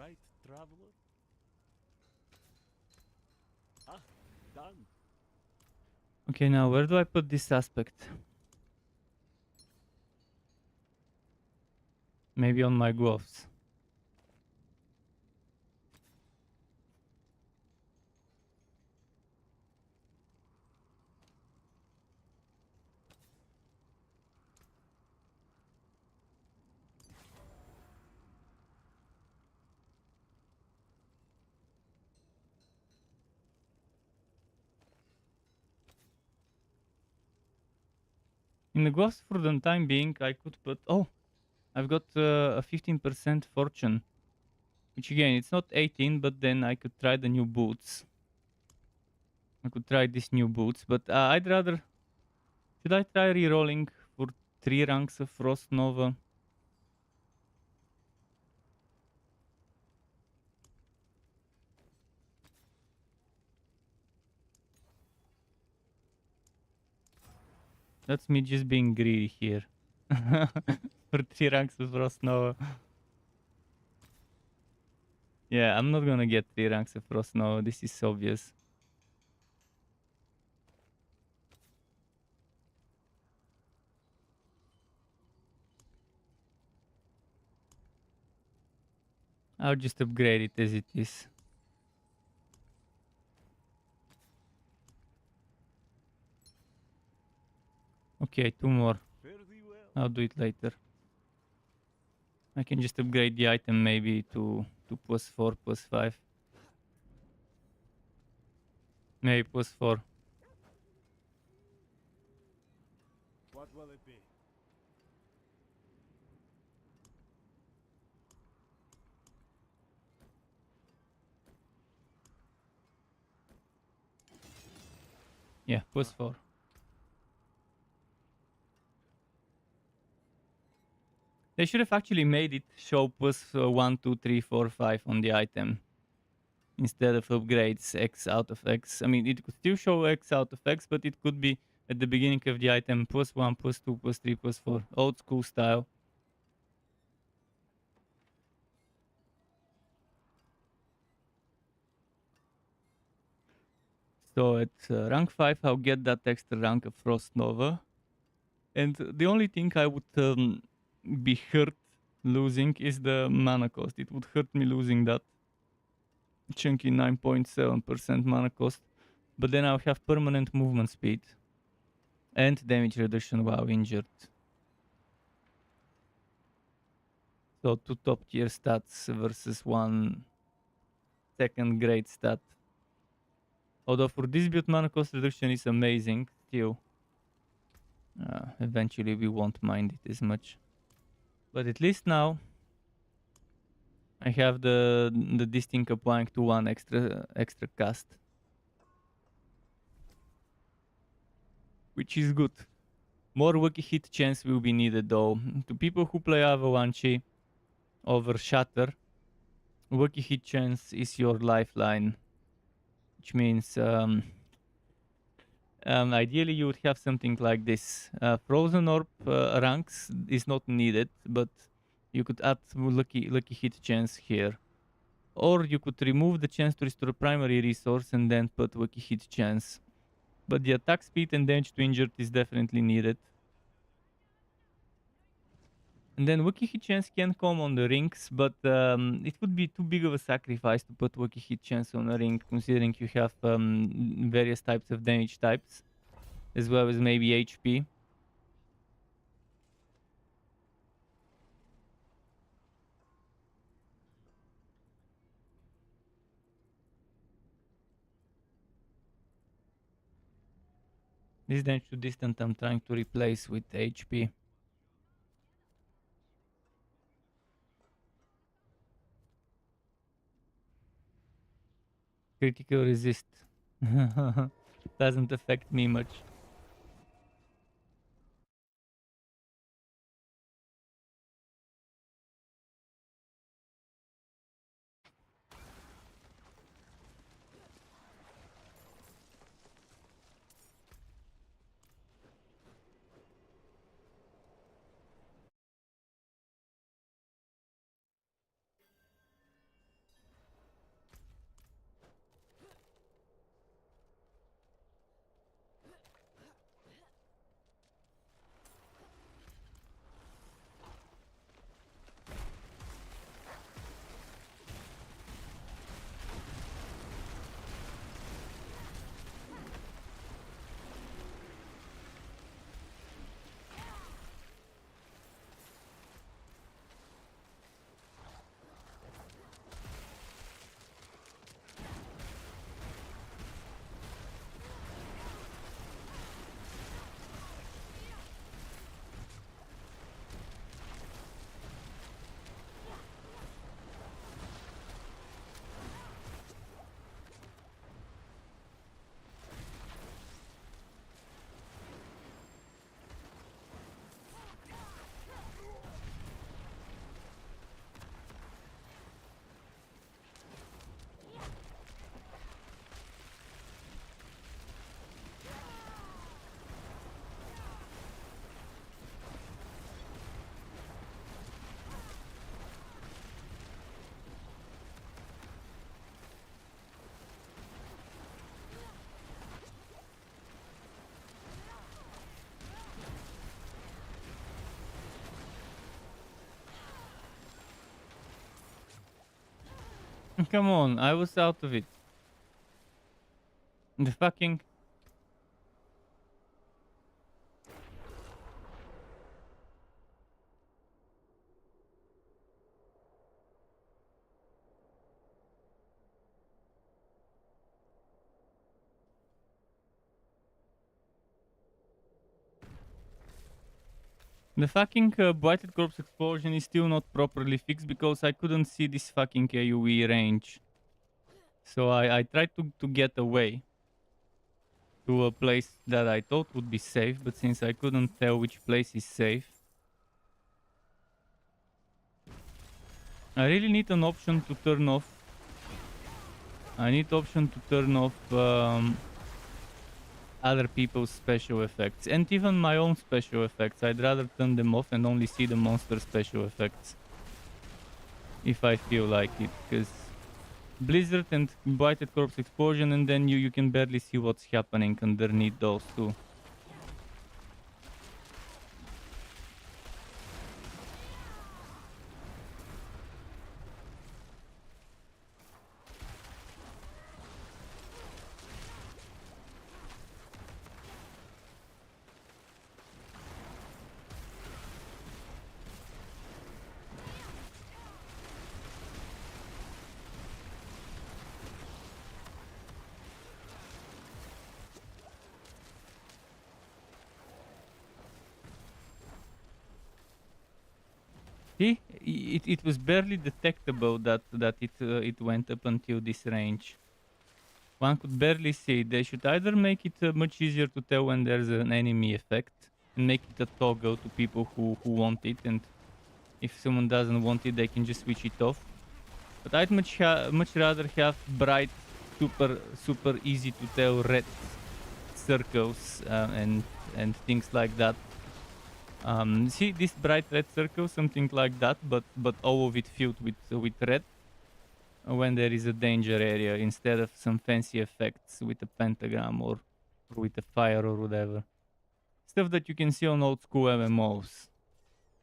right, traveler? Ah, done. Okay, now where do I put this aspect? Maybe on my gloves. In the gloves for the time being, I could put... Oh, I've got a 15% fortune. Which again, it's not 18, but then I could try the new boots. I could try these new boots, but I'd rather... Should I try re-rolling for 3 ranks of Frost Nova? That's me just being greedy here. For 3 ranks of Frost Nova. Yeah, I'm not gonna get 3 ranks of Frost Nova, this is obvious. I'll just upgrade it as it is. Okay, 2 more. Fare thee well. I'll do it later. I can just upgrade the item maybe to +4, +5. Maybe +4. What will it be? Yeah, +4. They should have actually made it show +1, 2, 3, 4, 5 on the item. Instead of upgrades X out of X. I mean, it could still show X out of X, but it could be at the beginning of the item +1, +2, +3, +4. Old school style. So at rank 5, I'll get that extra rank of Frost Nova. And the only thing I would be hurt losing is the mana cost. It would hurt me losing that chunky 9.7% mana cost. But then I'll have permanent movement speed and damage reduction while injured. So 2 top tier stats versus 1 second grade stat. Although for this build mana cost reduction is amazing, still. Eventually we won't mind it as much. But at least now I have this thing applying to 1 extra cast. Which is good. More Wiki hit chance will be needed though. To people who play Avalanche over Shatter, Wiki hit chance is your lifeline. Which means ideally you would have something like this. Frozen Orb ranks is not needed, but you could add lucky hit chance here. Or you could remove the chance to restore primary resource and then put Wiki hit chance. But the attack speed and damage to injured is definitely needed. And then Wiki hit chance can come on the rings, but it would be too big of a sacrifice to put Wiki hit chance on a ring, considering you have various types of damage types, as well as maybe HP. This damage to distant I'm trying to replace with HP. Critical resist. Doesn't affect me much. Come on, I was out of it. The fucking... The fucking Blighted Corpse explosion is still not properly fixed because I couldn't see this fucking AoE range. So I tried to get away to a place that I thought would be safe, but since I couldn't tell which place is safe, I really need an option to turn off. I need option to turn off other people's special effects and even my own special effects. I'd rather turn them off and only see the monster special effects if I feel like it, because Blizzard and Blighted Corpse explosion, and then you can barely see what's happening underneath those two. See, it was barely detectable that it went up until this range. One could barely see it. They should either make it much easier to tell when there's an enemy effect and make it a toggle to people who want it, and if someone doesn't want it, they can just switch it off. But I'd much rather have bright, super easy to tell red circles and things like that. See this bright red circle, something like that, but all of it filled with red when there is a danger area instead of some fancy effects with a pentagram or with a fire or whatever. Stuff that you can see on old school MMOs.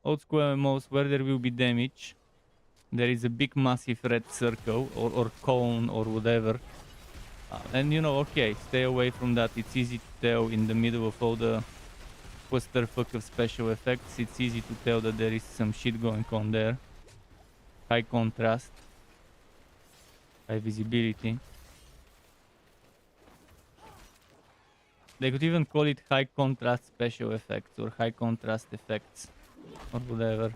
Old school MMOs where there will be damage. There is a big massive red circle or cone or whatever. And you know, okay, stay away from that. It's easy to tell in the middle of all the clusterfuck of special effects. It's easy to tell that there is some shit going on there. High contrast. High visibility. They could even call it high contrast special effects or high contrast effects or whatever.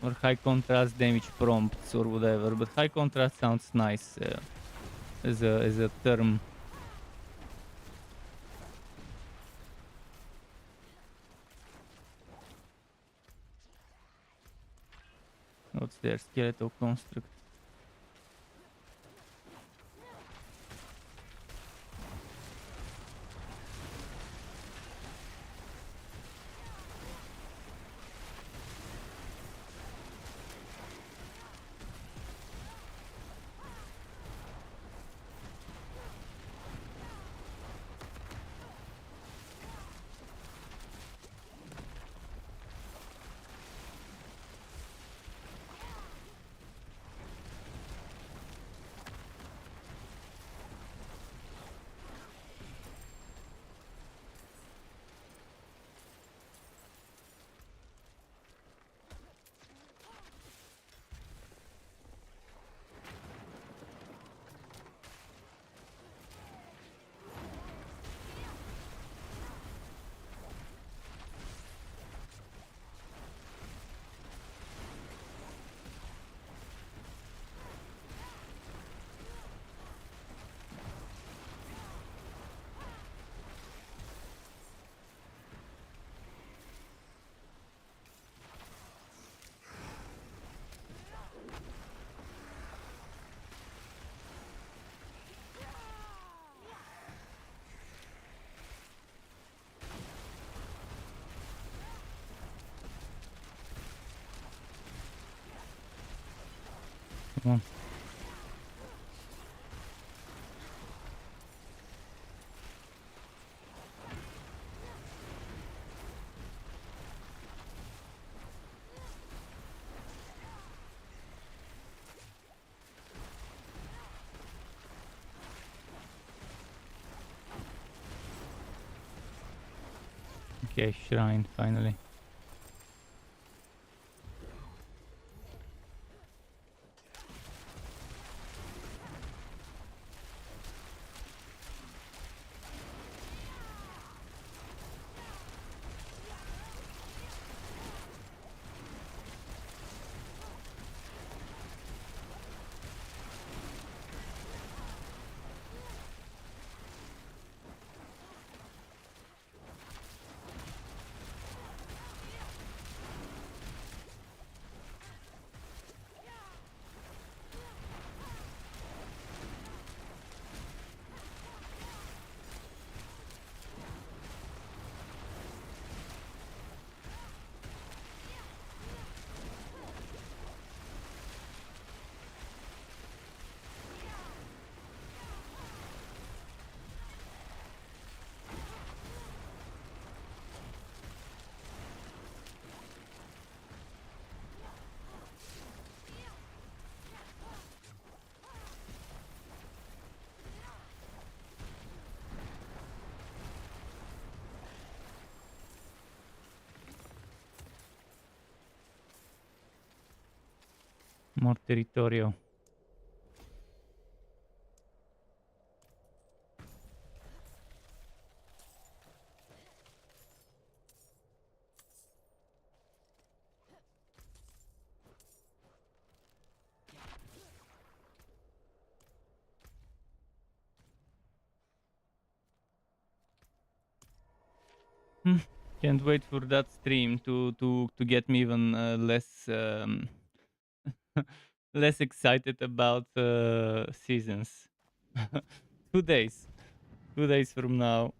Or high contrast damage prompts or whatever, but high contrast sounds nice as a term. What's there? Skeletal construct. Come on. Okay, shrine, finally. More territorio. Can't wait for that stream to get me even less less excited about seasons. 2 days, 2 days from now.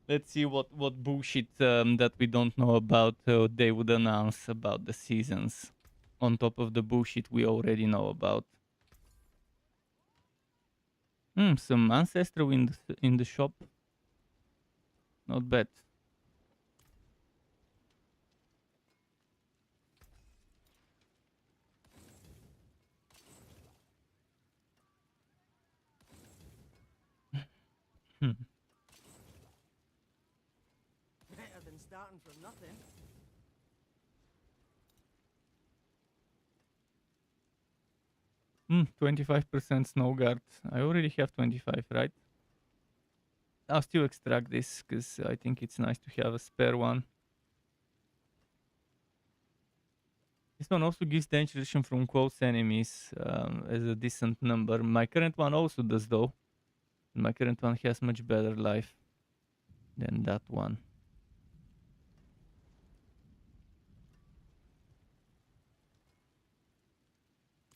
Let's see what bullshit that we don't know about they would announce about the seasons, on top of the bullshit we already know about. Some ancestral in the shop. Not bad. Hmm. Better than starting from nothing. 25% snow guard. I already have 25, right? I'll still extract this because I think it's nice to have a spare one. This one also gives danger reduction from close enemies as a decent number. My current one also does though. My current one has much better life than that one.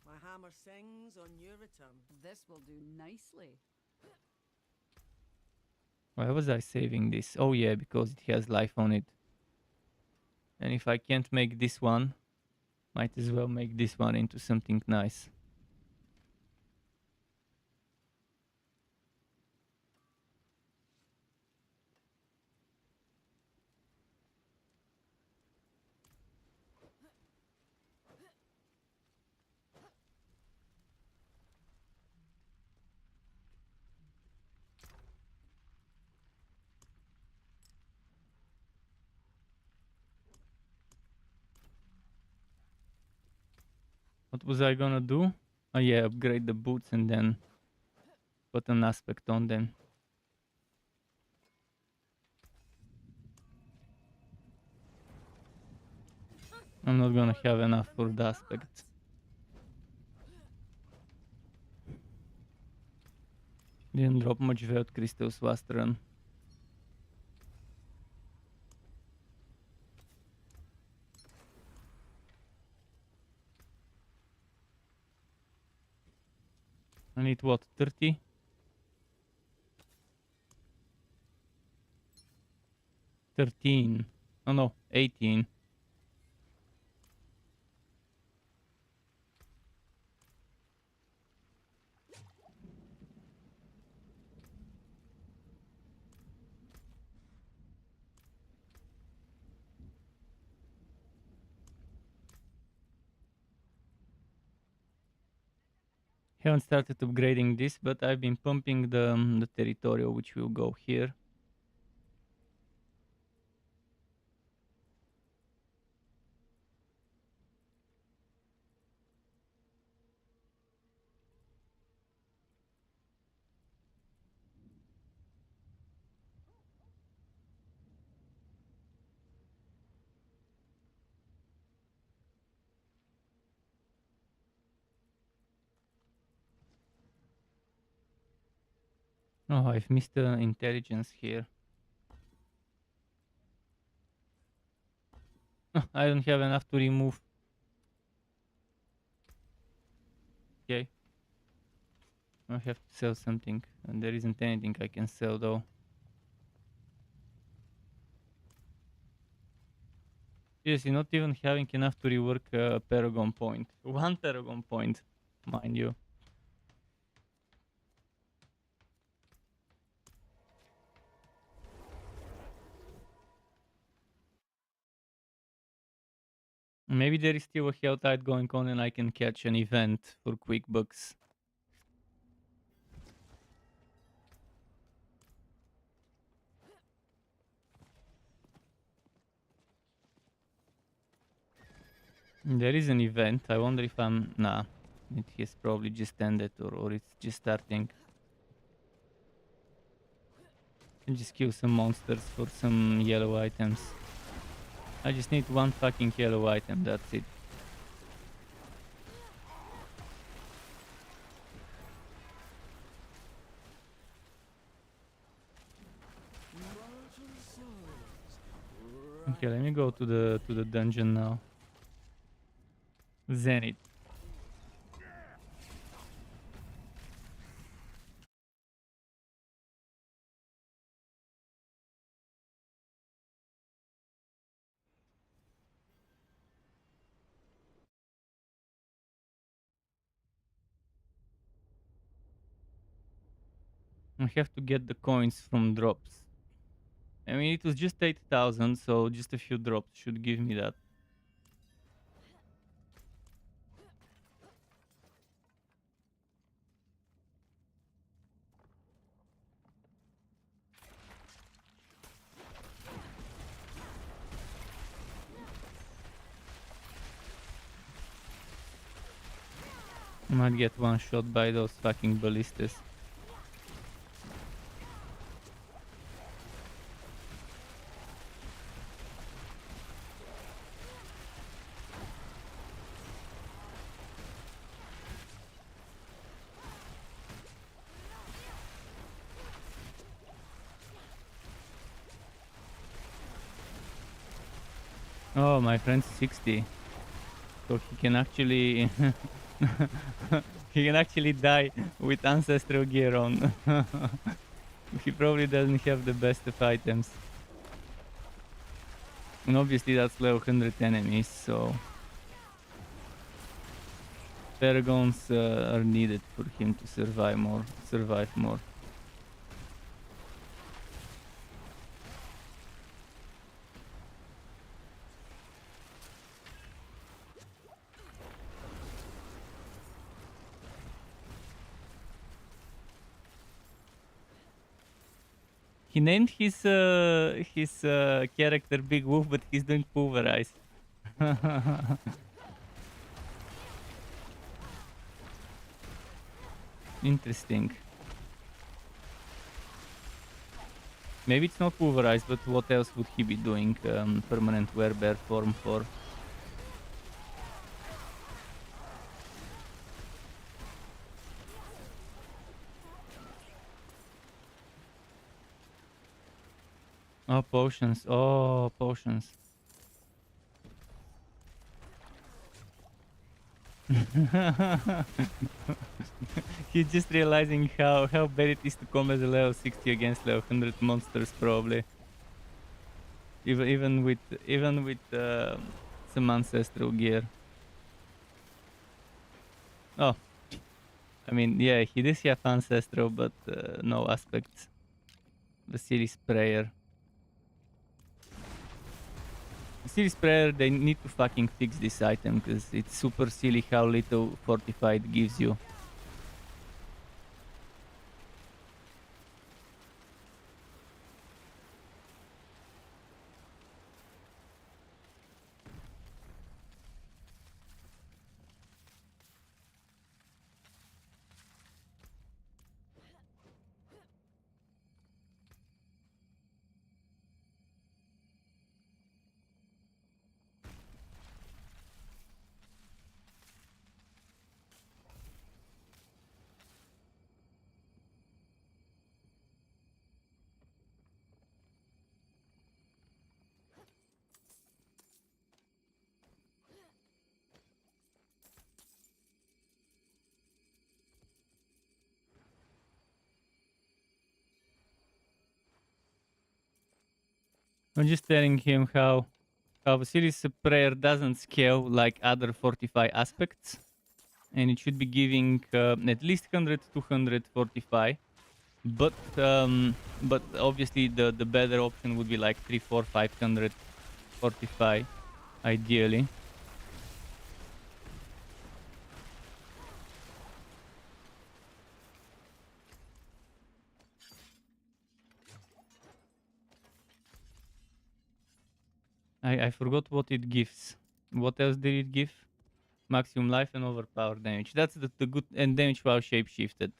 My hammer sings on your return. This will do nicely. Why was I saving this? Oh yeah, because it has life on it. And if I can't make this one, might as well make this one into something nice. What was I gonna do? Oh yeah, upgrade the boots and then put an aspect on them. I'm not gonna have enough for the aspect. Didn't drop much Veld crystals last run. I need what, 30? 13. Oh no, 18. Haven't started upgrading this, but I've been pumping the territorial, which will go here. Oh, I've missed the intelligence here. I don't have enough to remove. Okay. I have to sell something. And there isn't anything I can sell though. Yes, you're not even having enough to rework a Paragon point. One Paragon point, mind you. Maybe there is still a hell tide going on and I can catch an event for quick bucks. There is an event. I wonder if I'm... Nah. It has probably just ended or it's just starting. And just kill some monsters for some yellow items. I just need one fucking yellow item, that's it. Okay, let me go to the dungeon now. Zenith. I have to get the coins from drops. I mean, it was just 8,000, so just a few drops should give me that. I might get one shot by those fucking ballistas. Oh, my friend's 60. So he can actually... he can actually die with ancestral gear on. He probably doesn't have the best of items. And obviously that's level 100 enemies, so... Paragons are needed for him to survive more. He named his character Big Wolf, but he's doing pulverize. Interesting. Maybe it's not pulverized, but what else would he be doing permanent werebear form for? Oh, potions. Oh, potions. He's just realizing how bad it is to come as a level 60 against level 100 monsters, probably. Even with some ancestral gear. Oh, I mean, yeah, he does have ancestral, but no aspects. The series prayer. The series prayer, they need to fucking fix this item because it's super silly how little fortified gives you. I'm just telling him how a series of prayer doesn't scale like other fortify aspects, and it should be giving at least 100 to 145. But obviously the better option would be like 3, 4, 545 ideally. I forgot what it gives. What else did it give? Maximum life and overpowered damage. That's the good, and damage while shapeshifted.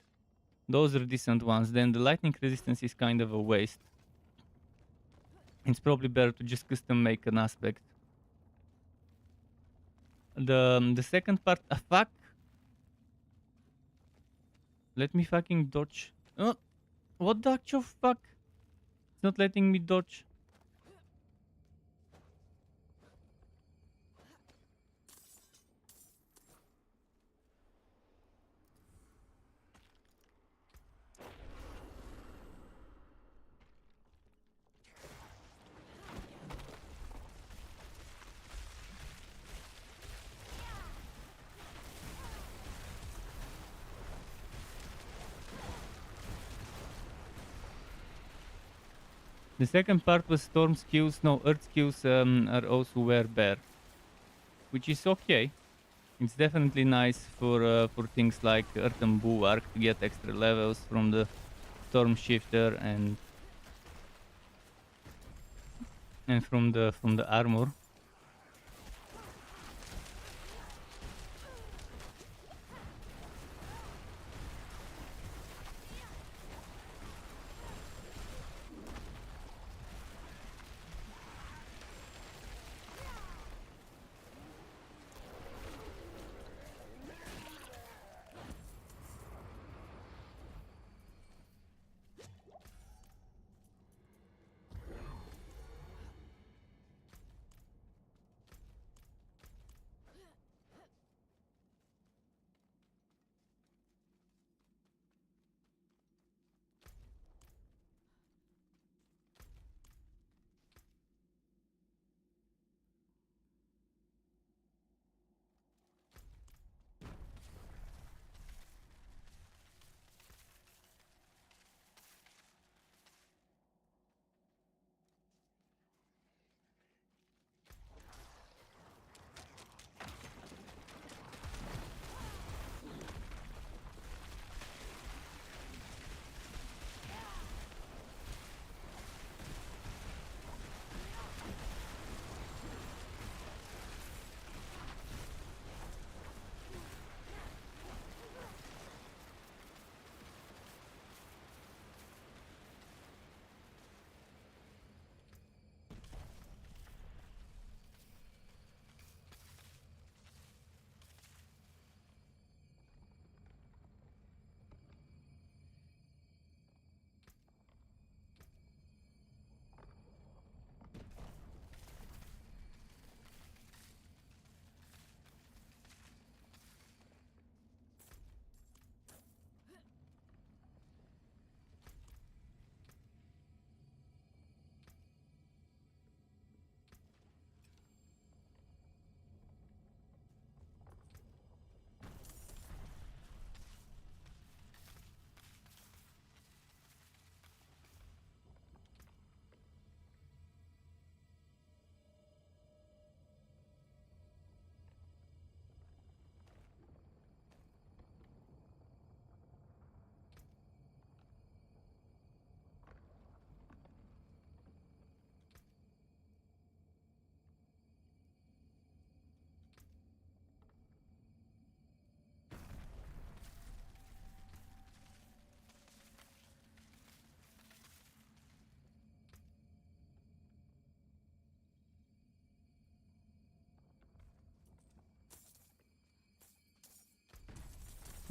Those are decent ones. Then the lightning resistance is kind of a waste. It's probably better to just custom make an aspect. The second part, fuck. Let me fucking dodge. Oh, what the actual fuck? It's not letting me dodge. The second part was storm skills. No, earth skills are also wear bear, which is okay. It's definitely nice for things like Earthen Bulwark to get extra levels from the Storm Shifter and from the armor.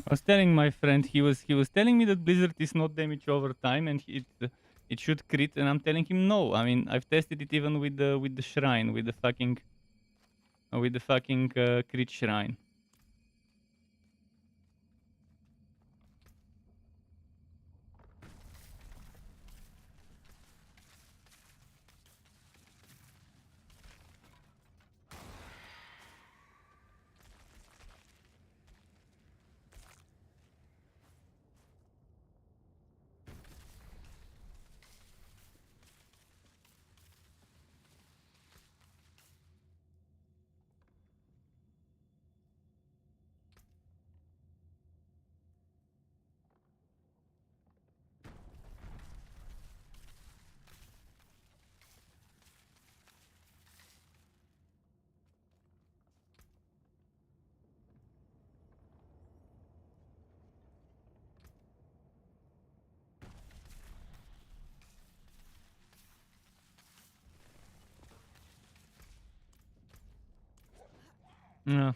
I was telling my friend, he was telling me that Blizzard is not damage over time and it should crit, and I'm telling him no. I mean, I've tested it even with the shrine, with the fucking crit shrine. Yeah.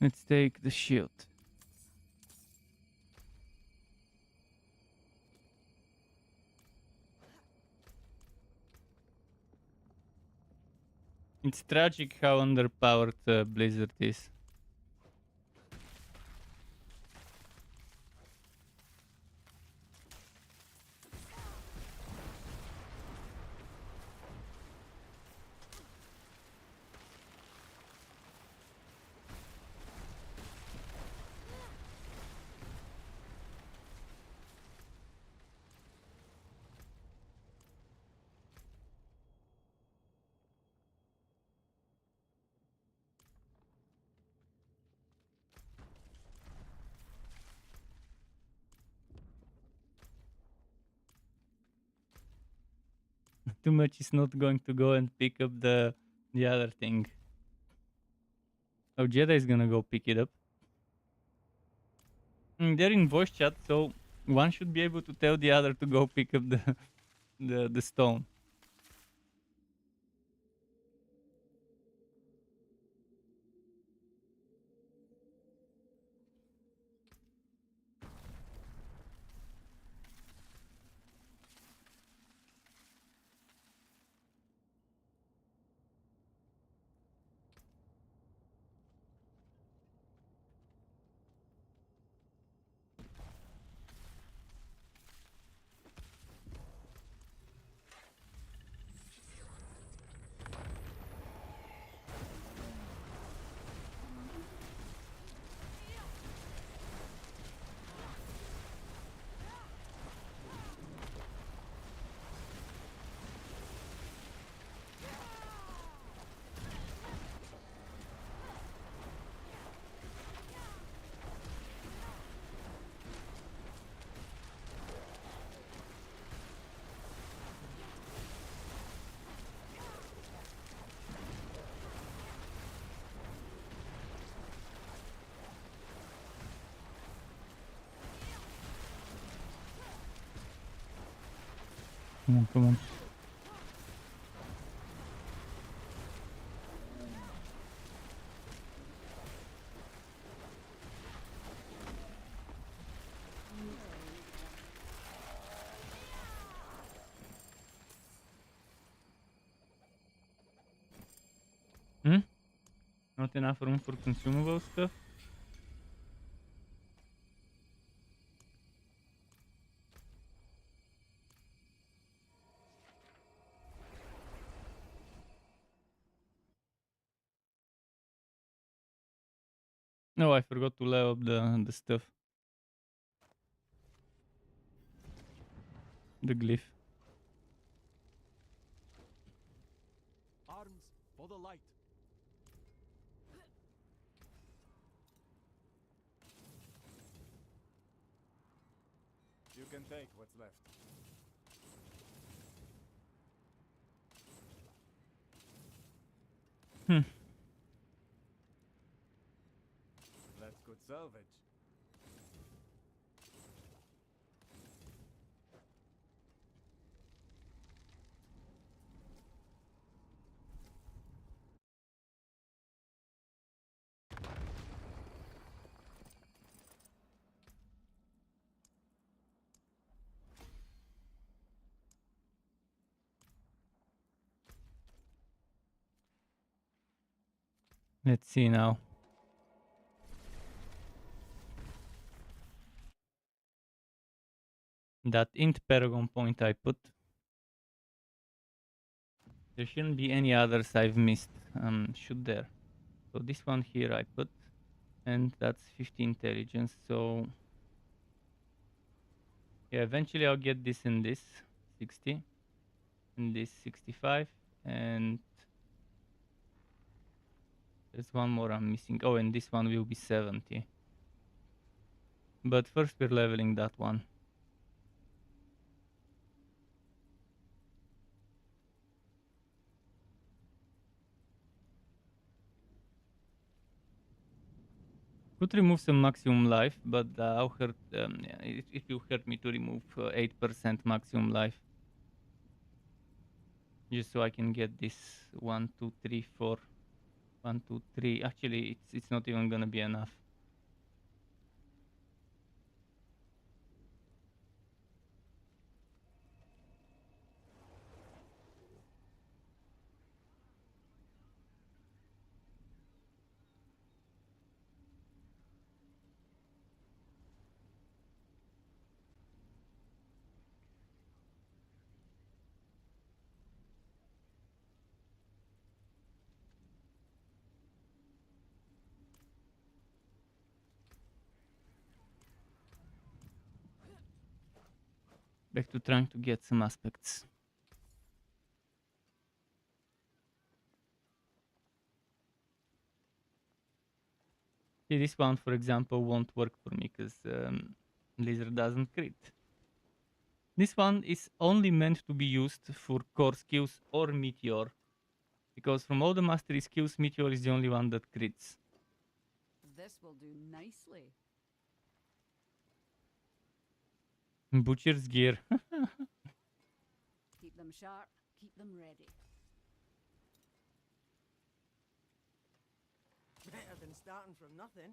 Let's take the shield. It's tragic how underpowered Blizzard is. Too much is not going to go and pick up the other thing. Oh, Jedi is gonna go pick it up. They're in voice chat, so one should be able to tell the other to go pick up the stone. Come on, come on. Not enough room for consumable stuff? No, I forgot to level up the stuff. The glyph. Arms for the light. You can take what's left. That's good salvage. Let's see now. That int Paragon point I put. There shouldn't be any others I've missed. Should there? So this one here I put, and that's 50 intelligence. So yeah, eventually I'll get this and this 60, and this 65, and there's one more I'm missing. Oh, and this one will be 70. But first we're leveling that one. Could remove some maximum life, but I'll hurt. Yeah, it will hurt me to remove 8% maximum life. Just so I can get this 1, 2, 3, 4. 1, 2, 3. Actually, it's not even gonna be enough. Back to trying to get some aspects. See, this one, for example, won't work for me because Lizard doesn't crit. This one is only meant to be used for core skills or Meteor. Because from all the mastery skills, Meteor is the only one that crits. This will do nicely. Butcher's gear. Keep them sharp, keep them ready. Better than starting from nothing.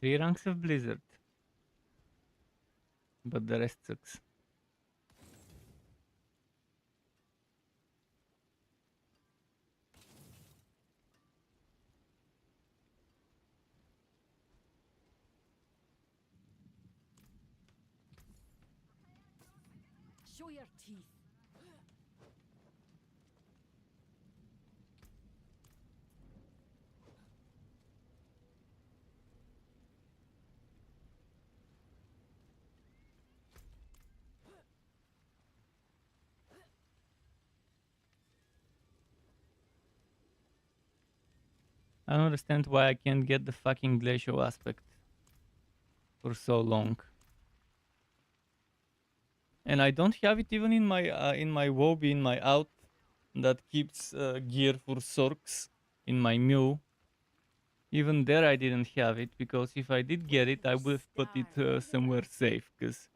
3 ranks of Blizzard. But the rest sucks. Show your teeth. I don't understand why I can't get the fucking glacial aspect for so long. And I don't have it even in my Wobby, in my out that keeps gear for Sorcs in my mule. Even there I didn't have it because if I did get it, I would have put it somewhere safe because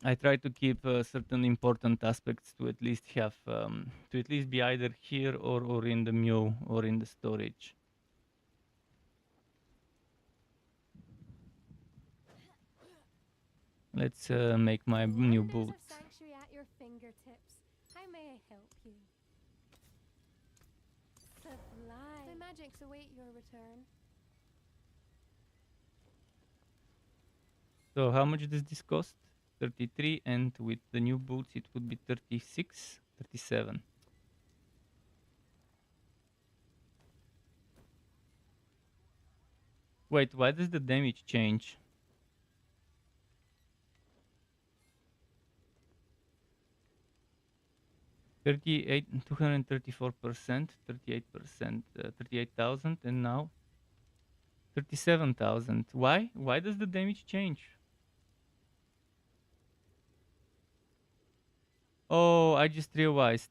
I try to keep certain important aspects to at least have to at least be either here or in the mule or in the storage. Let's make my new Wonders of boots. sanctuary at your fingertips. How may I help you? Sublime. My magics await your return. So how much does this cost? 33, and with the new boots it would be 36, 37. Wait, why does the damage change? 38, 234%, 38%, 38,000, and now 37,000. Why? Why does the damage change? Oh, I just realized.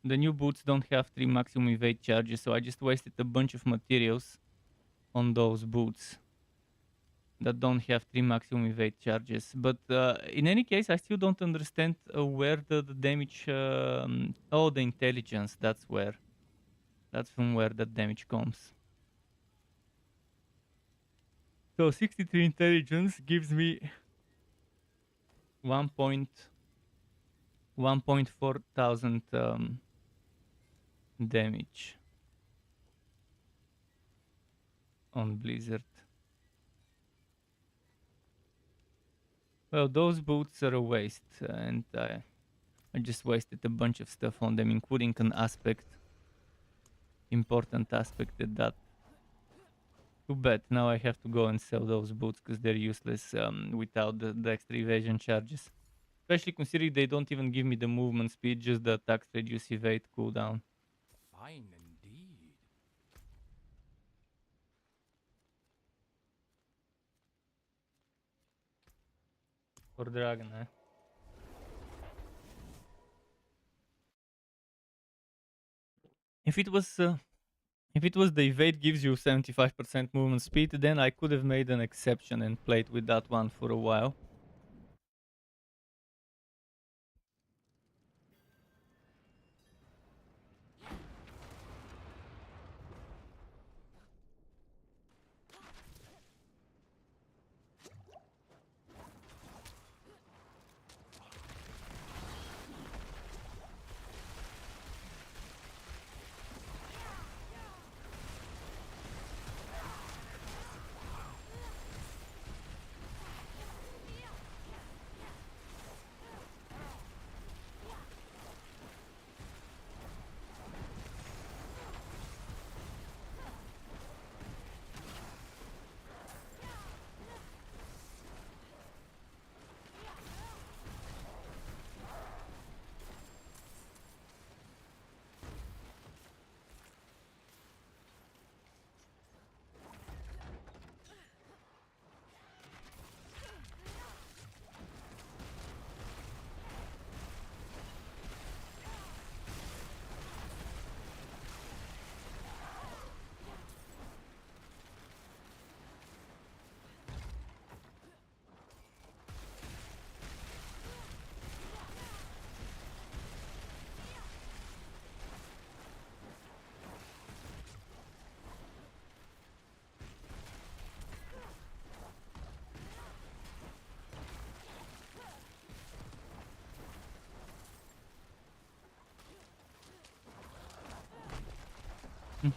The new boots don't have 3 maximum evade charges, so I just wasted a bunch of materials on those boots that don't have 3 maximum evade charges. But in any case, I still don't understand where the damage... oh, the intelligence, that's where. That's from where that damage comes. So 63 intelligence gives me 1.4 thousand damage on Blizzard. Well, those boots are a waste, and I just wasted a bunch of stuff on them, including an important aspect at that. Too bad, now I have to go and sell those boots because they're useless without the extra evasion charges. Especially considering they don't even give me the movement speed, just the attacks reduce evade cooldown. Fine indeed. For dragon, eh? If it was the evade gives you 75% movement speed, then I could have made an exception and played with that one for a while.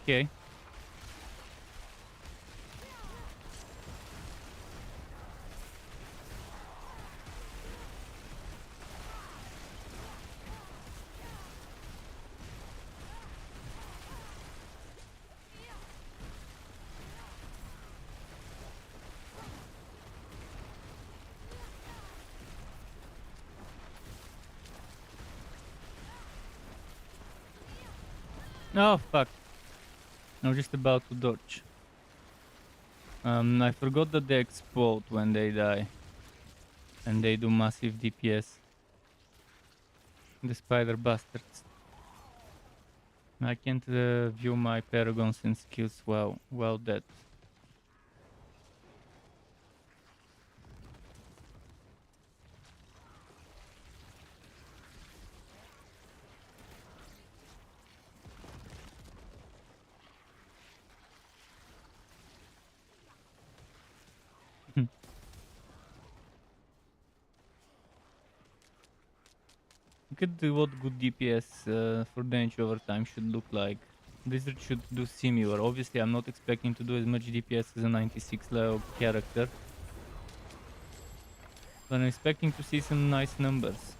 Okay. Oh fuck. I was just about to dodge. I forgot that they explode when they die. And they do massive DPS. The spider bastards. I can't view my paragons and skills well dead. Look at what good DPS for damage over time should look like. Blizzard should do similar. Obviously, I'm not expecting to do as much DPS as a 96 level character, but I'm expecting to see some nice numbers.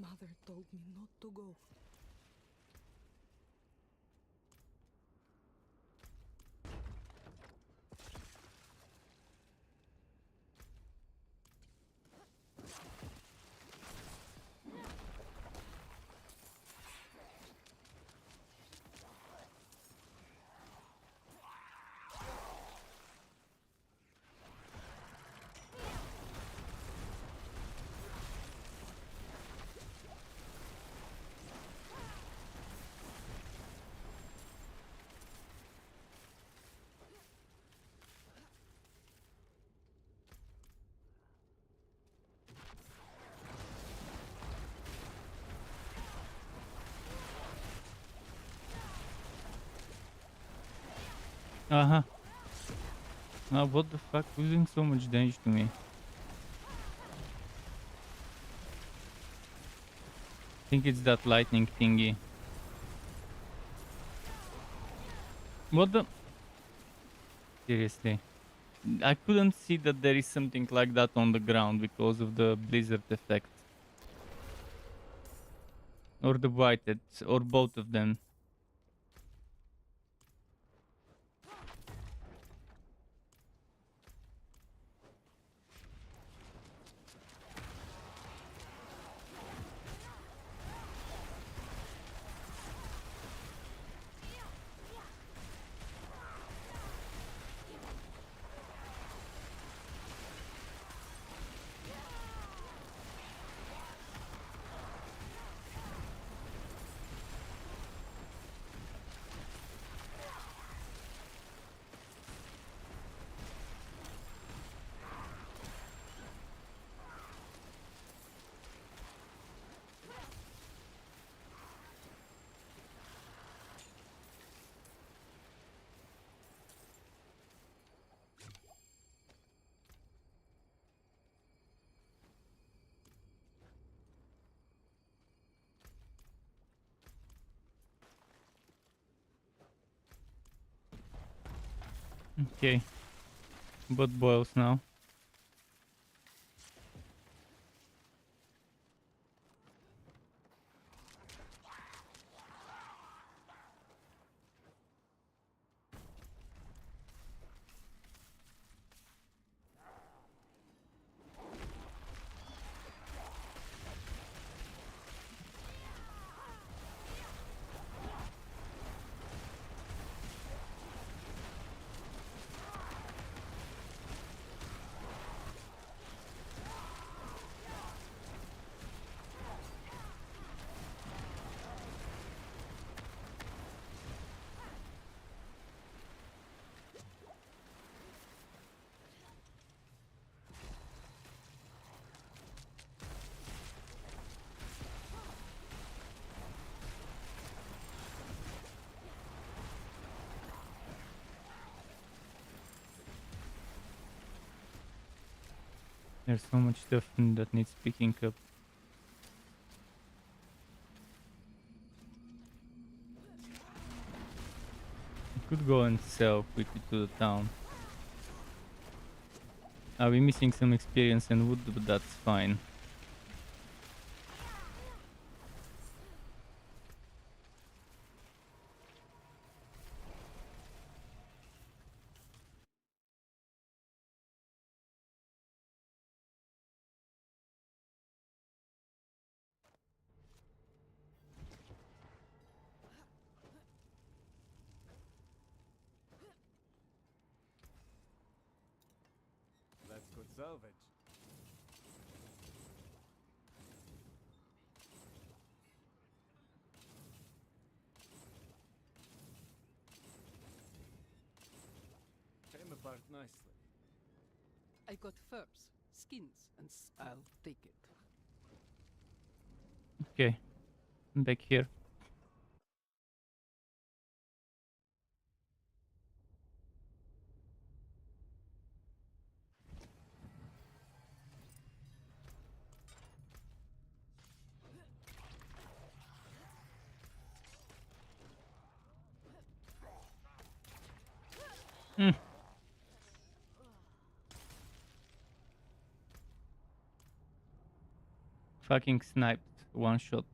Mother told me not to go. Uh-huh. Now what the fuck? Who's doing so much damage to me? I think it's that lightning thingy. What the? Seriously. I couldn't see that there is something like that on the ground because of the blizzard effect. Or the whited, or both of them. Okay. What boils now? There's so much stuff that needs picking up. I could go and sell quickly to the town. I'll be missing some experience and wood, but that's fine. That's good salvage. Came apart nicely. I got furs, skins, and I'll take it. Okay. I'm back here. Fucking sniped. One shot.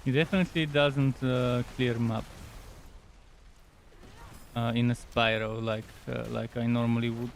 It definitely doesn't clear map in a Spyro like I normally would.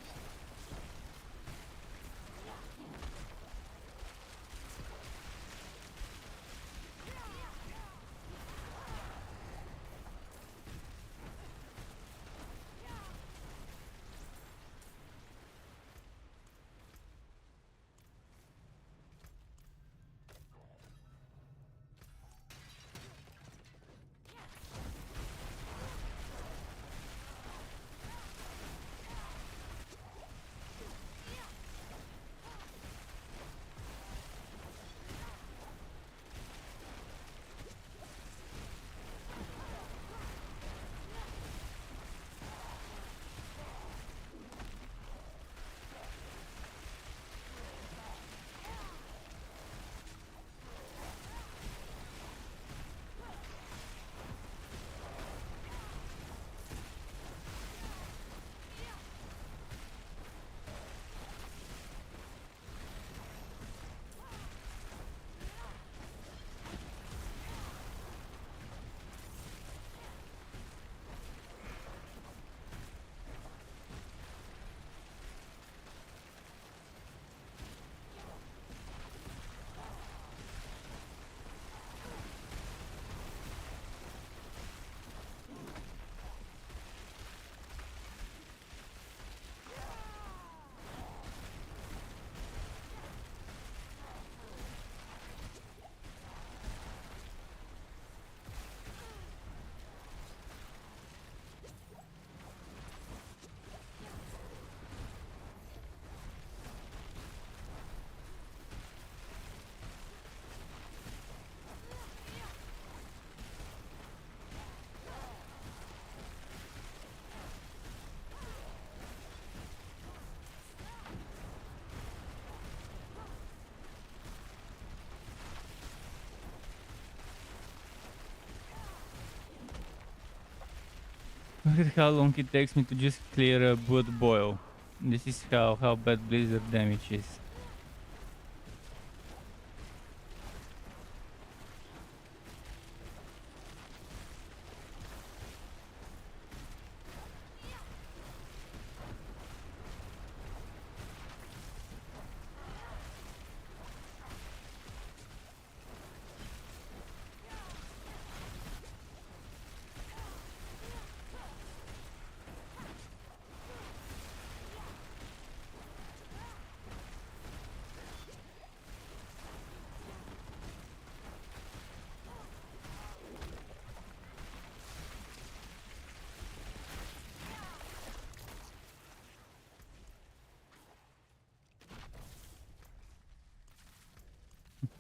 Look at how long it takes me to just clear a wood boil. This is how bad blizzard damage is.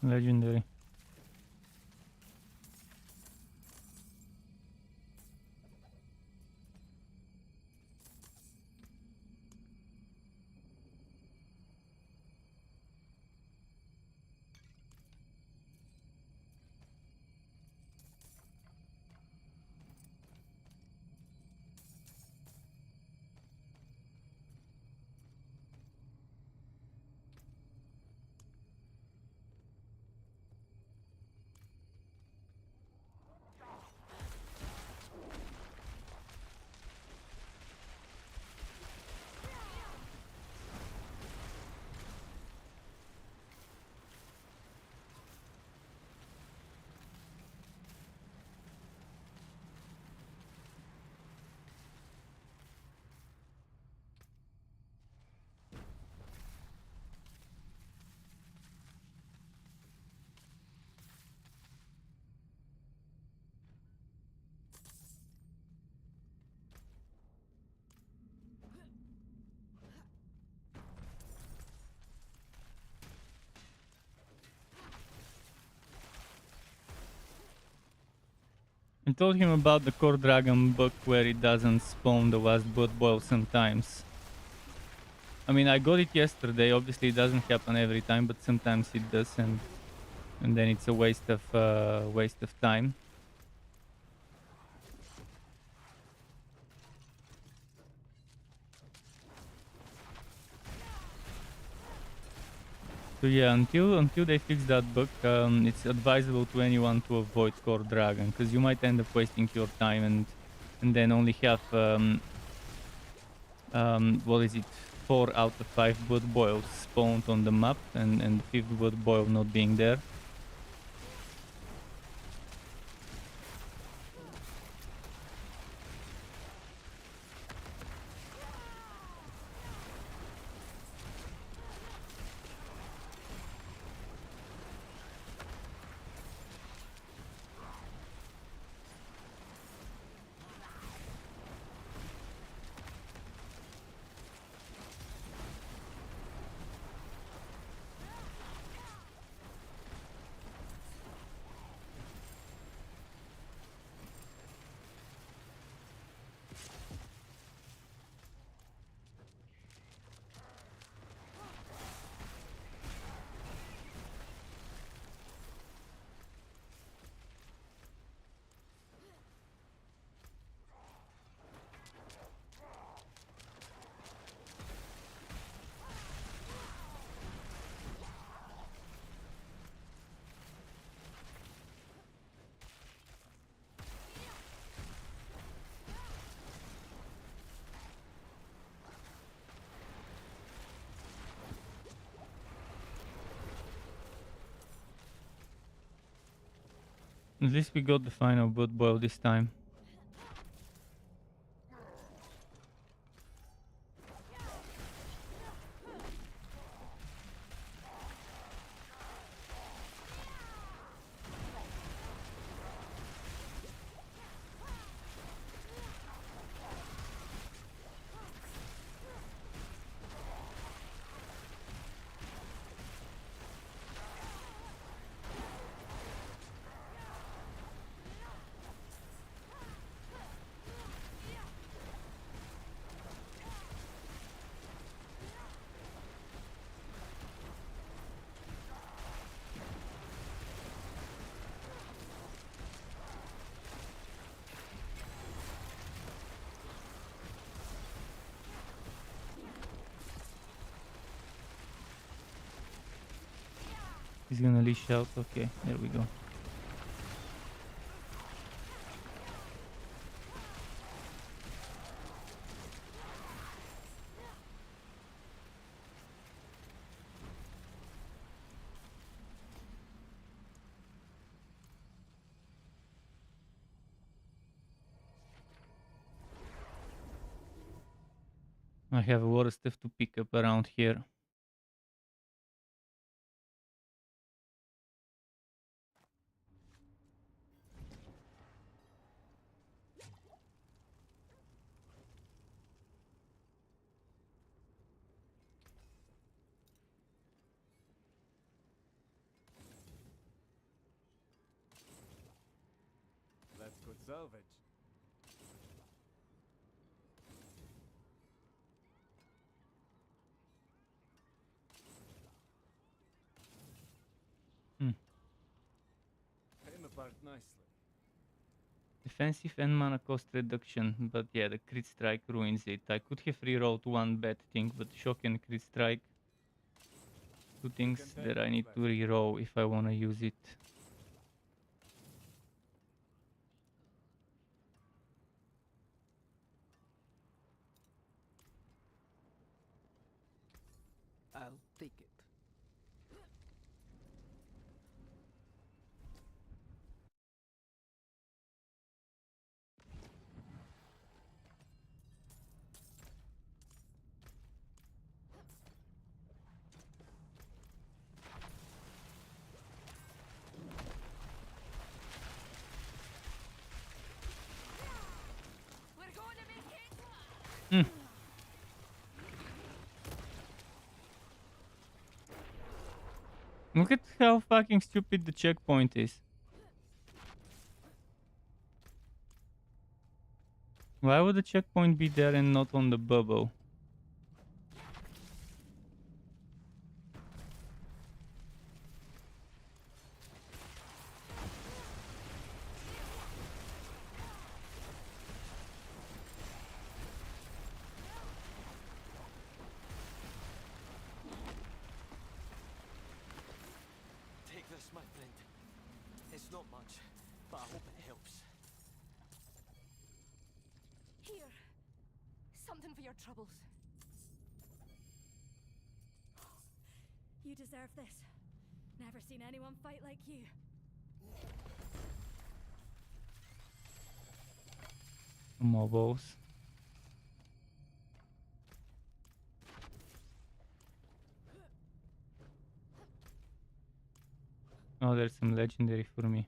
Legendary. I told him about the core dragon bug where it doesn't spawn the last blood boil sometimes. I mean, I got it yesterday. Obviously, it doesn't happen every time, but sometimes it does, and then it's a waste of time. So yeah, until they fix that bug, it's advisable to anyone to avoid core dragon, because you might end up wasting your time and then only have what is it, 4 out of 5 blood boils spawned on the map, and the fifth blood boil not being there. At least we got the final blood boil this time. He's gonna leash out. Okay, there we go. I have a lot of stuff to pick up around here. That's good salvage. Hmm. Came apart nicely. Defensive and mana cost reduction, but yeah, the crit strike ruins it. I could have rerolled one bad thing, but shock and crit strike, two things can take that I what's need to left. reroll if I wanna use it. I'll take it. We're going to make it! Look at how fucking stupid the checkpoint is. Why would the checkpoint be there and not on the bubble? It's not much, but I hope it helps. Here. Something for your troubles. You deserve this. Never seen anyone fight like you. More bows. Oh, there's some legendary for me.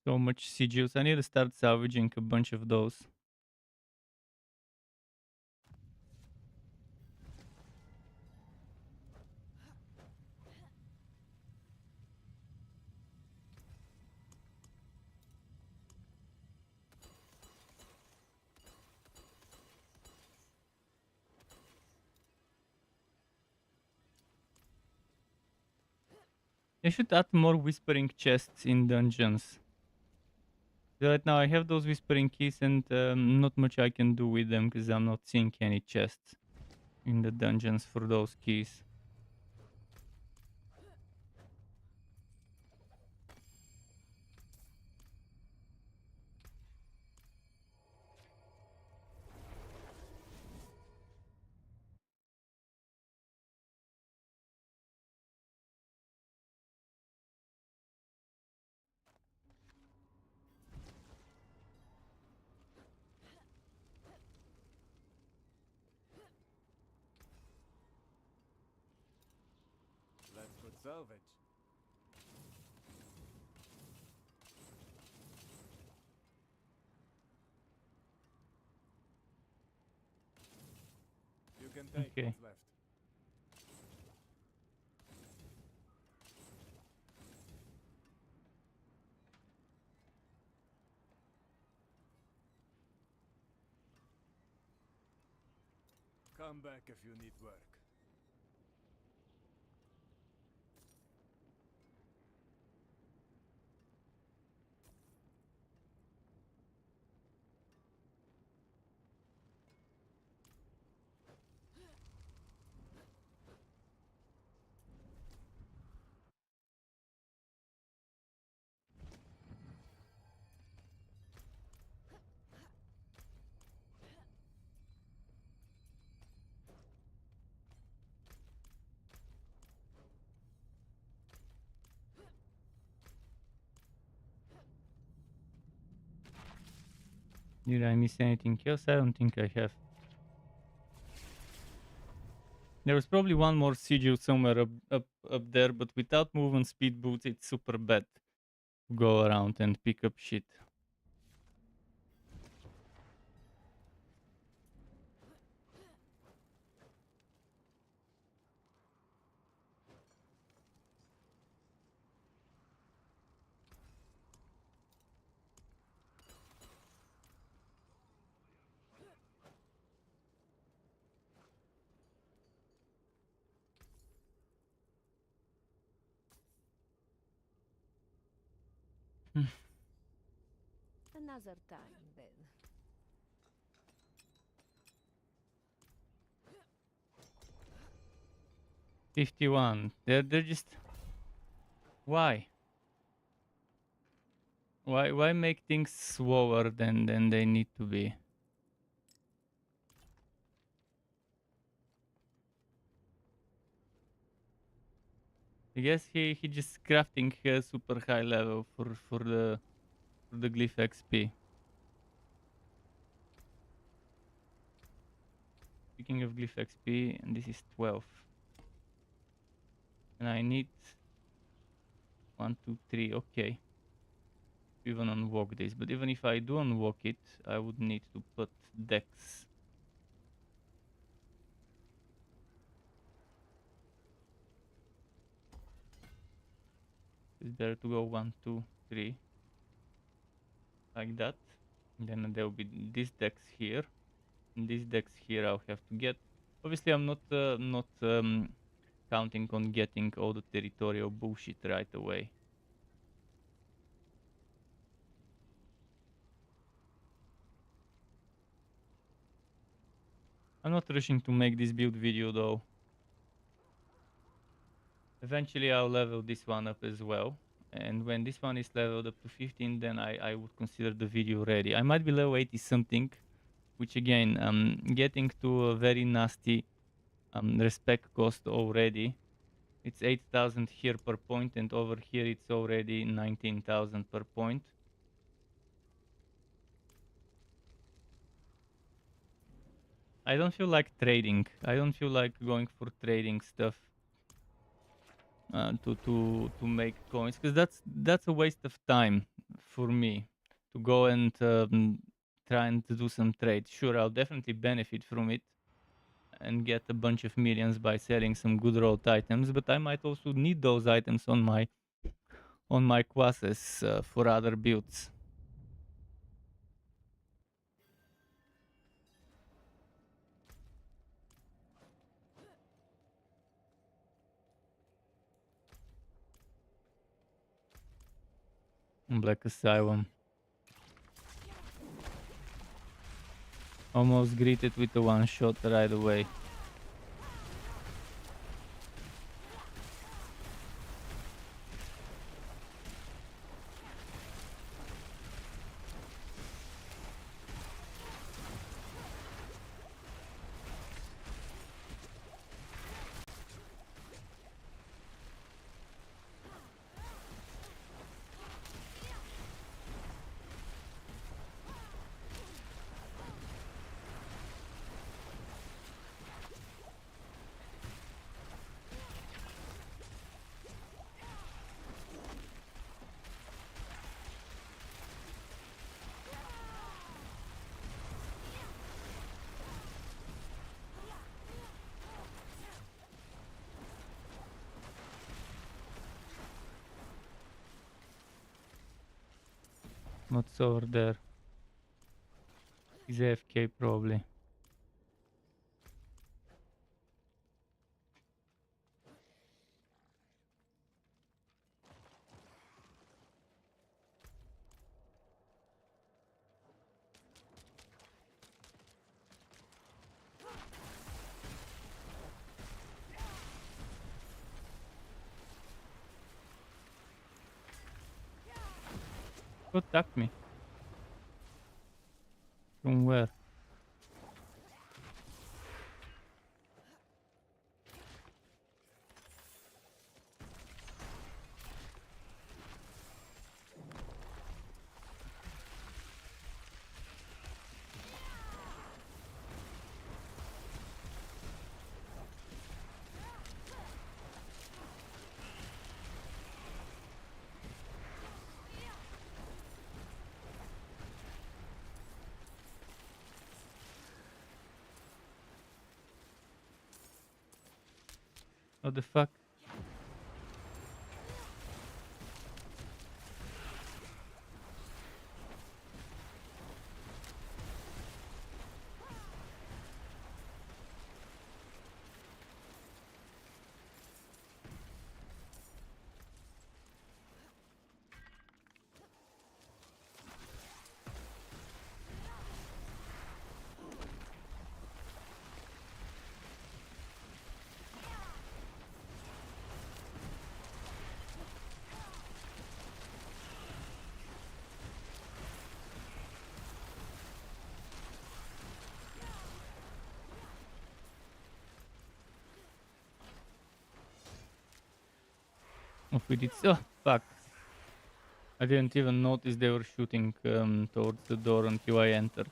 So much sigils. I need to start salvaging a bunch of those. I should add more whispering chests in dungeons. Right now I have those whispering keys and not much I can do with them because I'm not seeing any chests in the dungeons for those keys. That's good salvage. You can take Okay. what's left. Come back if you need work. Did I miss anything else? I don't think I have. There was probably one more sigil somewhere up there, but without movement speed boots, it's super bad to go around and pick up shit. Another time, then. 51. They're just... Why? Why make things slower than they need to be? I guess he just crafting a super high level for the Glyph XP. Speaking of Glyph XP, and this is 12. And I need 1, 2, 3. Okay. even unwalk this. But even if I do unwalk it, I would need to put decks. It's better to go 1, 2, 3 like that. And then there will be these decks here. And these decks here I'll have to get. Obviously, I'm not counting on getting all the territorial bullshit right away. I'm not rushing to make this build video though. Eventually I'll level this one up as well. And when this one is leveled up to 15, then I would consider the video ready. I might be level 80 something, which again, getting to a very nasty respec cost already. It's 8,000 here per point, and over here it's already 19,000 per point. I don't feel like trading. I don't feel like going for trading stuff to make coins, because that's a waste of time for me to go and try and do some trade. Sure, I'll definitely benefit from it and get a bunch of millions by selling some good rolled items, but I might also need those items on my classes for other builds. Black Asylum. Almost greeted with a one shot right away. What's over there? He's AFK probably. Who attacked me? From where? What the fuck? Off with it. Oh, fuck. I didn't even notice they were shooting towards the door until I entered.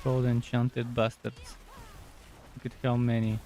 Cold enchanted bastards. Look at how many.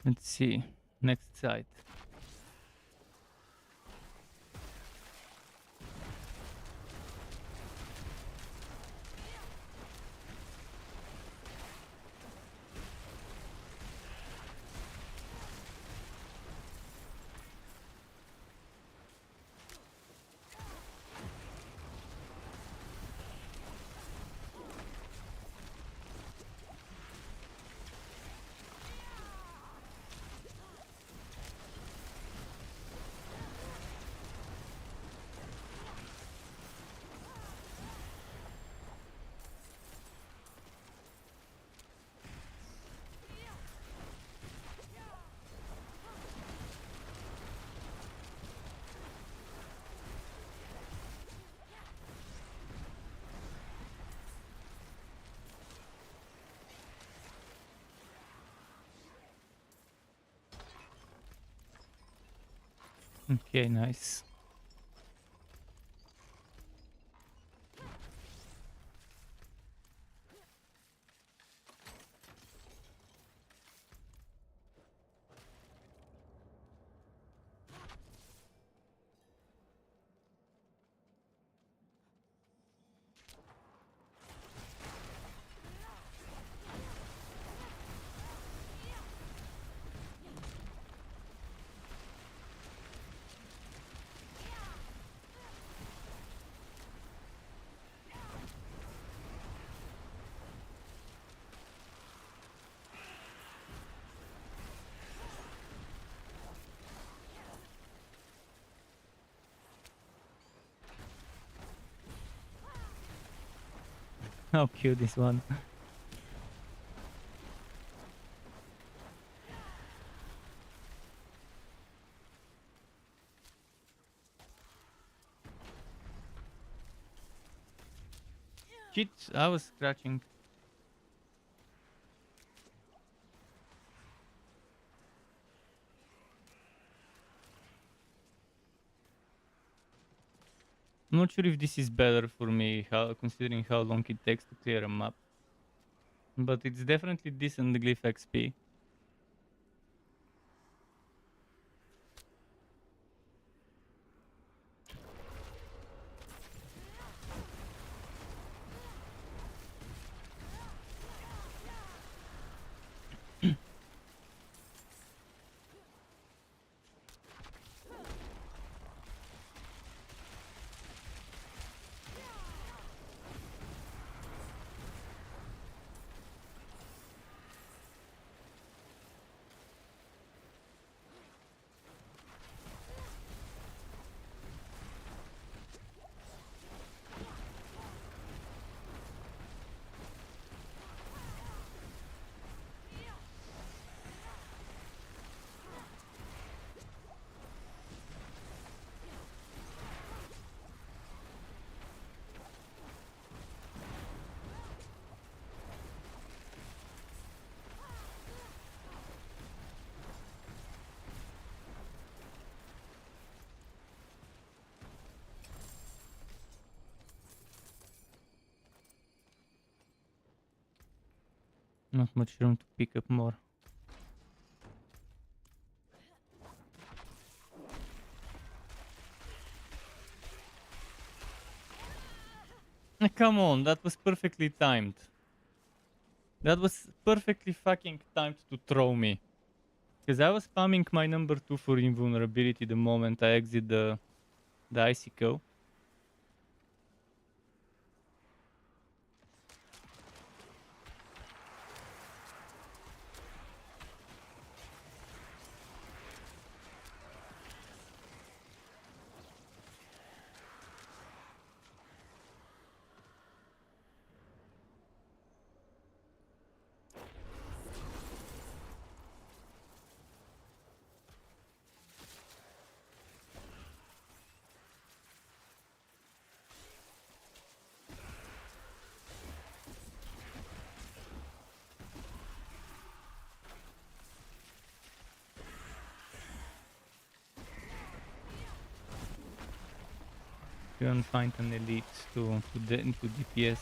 Let's see. Next site. Okay, nice. How cute this one. Shit, I was scratching. I'm not sure if this is better for me, considering how long it takes to clear a map. But it's definitely decent Glyph XP. Not much room to pick up more. Come on, that was perfectly timed. That was perfectly fucking timed to throw me. Because I was spamming my number 2 for invulnerability the moment I exit the Icicle. You can find an elite to DPS.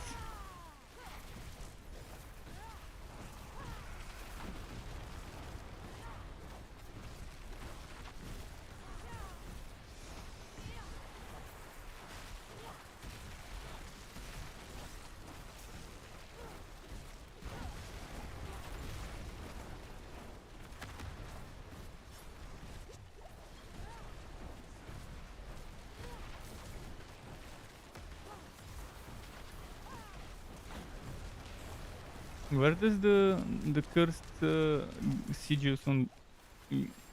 Where does the cursed sigils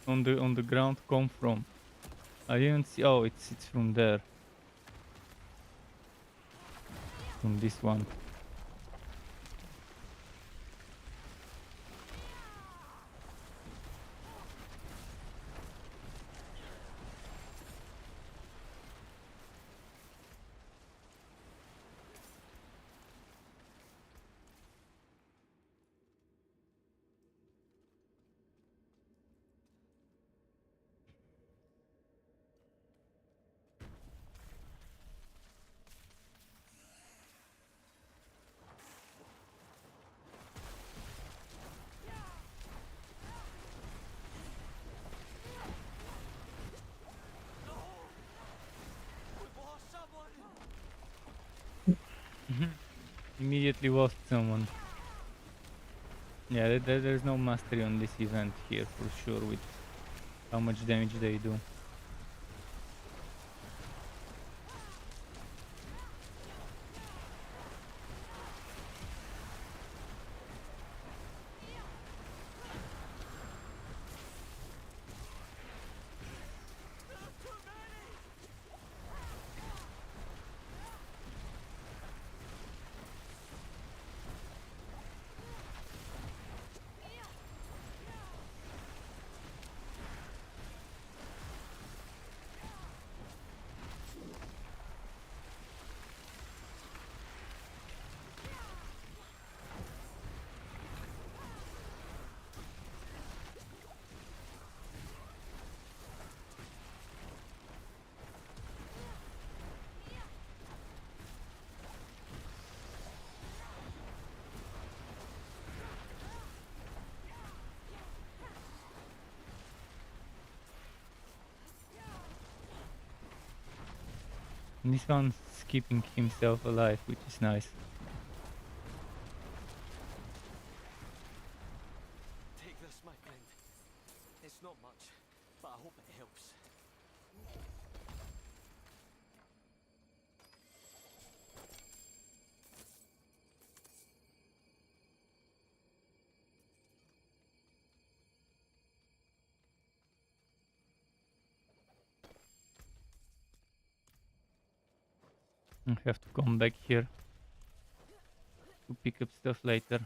on the ground come from? I didn't see. Oh, it's from there. From this one. Immediately lost someone. Yeah, there's no mastery on this event here for sure with how much damage they do. And this one's keeping himself alive, which is nice. Take this, my friend. It's not much, but I hope it helps. I have to come back here to pick up stuff later.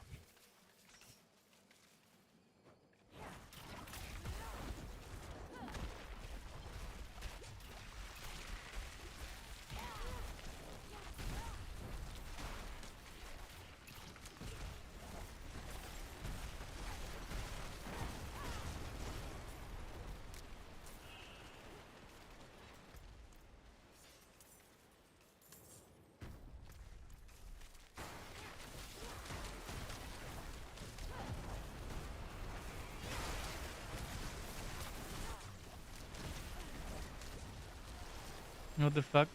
What the fuck?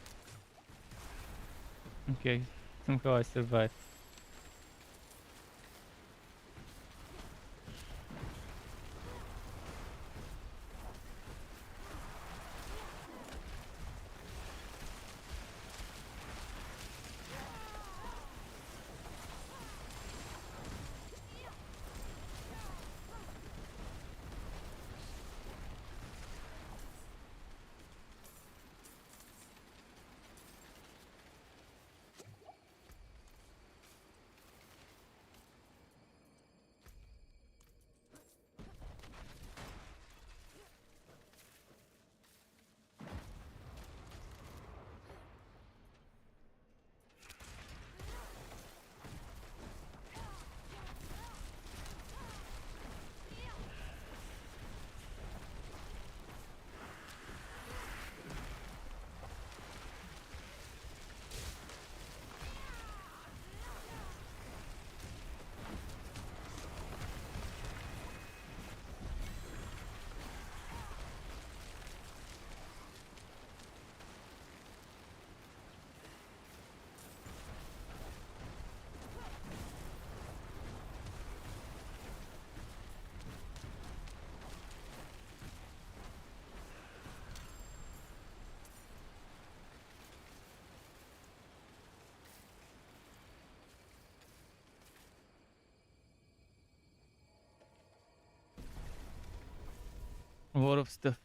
Okay, somehow I survived. A lot of stuff.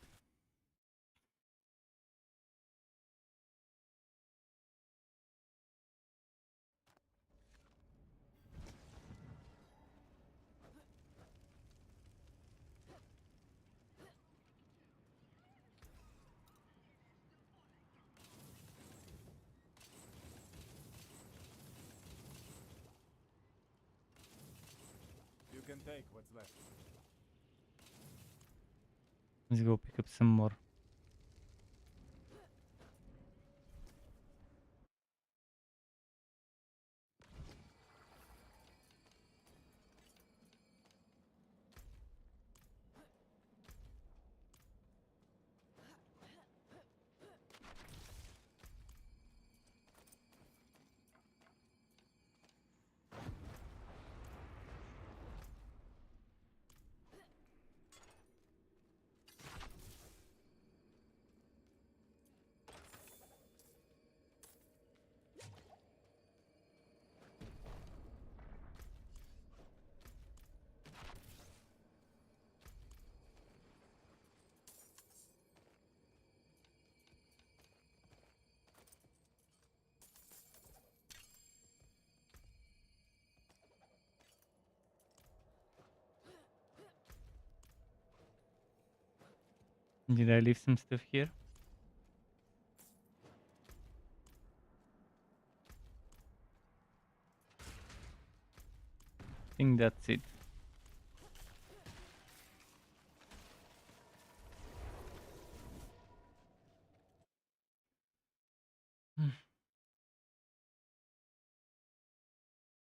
You can take what's left. Let's go pick up some more. Did I leave some stuff here? I think that's it.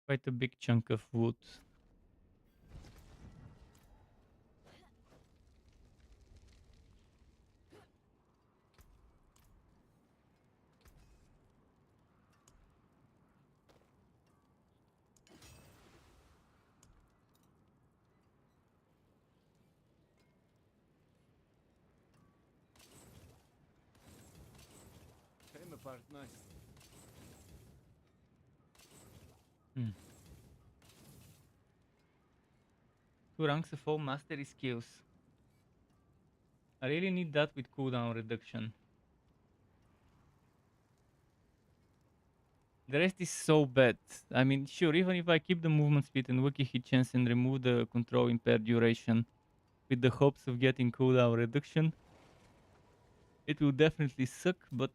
Quite a big chunk of wood. Came apart nicely. Hmm. 2 ranks of all mastery skills. I really need that with cooldown reduction. The rest is so bad. I mean, sure, even if I keep the movement speed and wiki hit chance and remove the control impaired duration with the hopes of getting cooldown reduction, it will definitely suck, but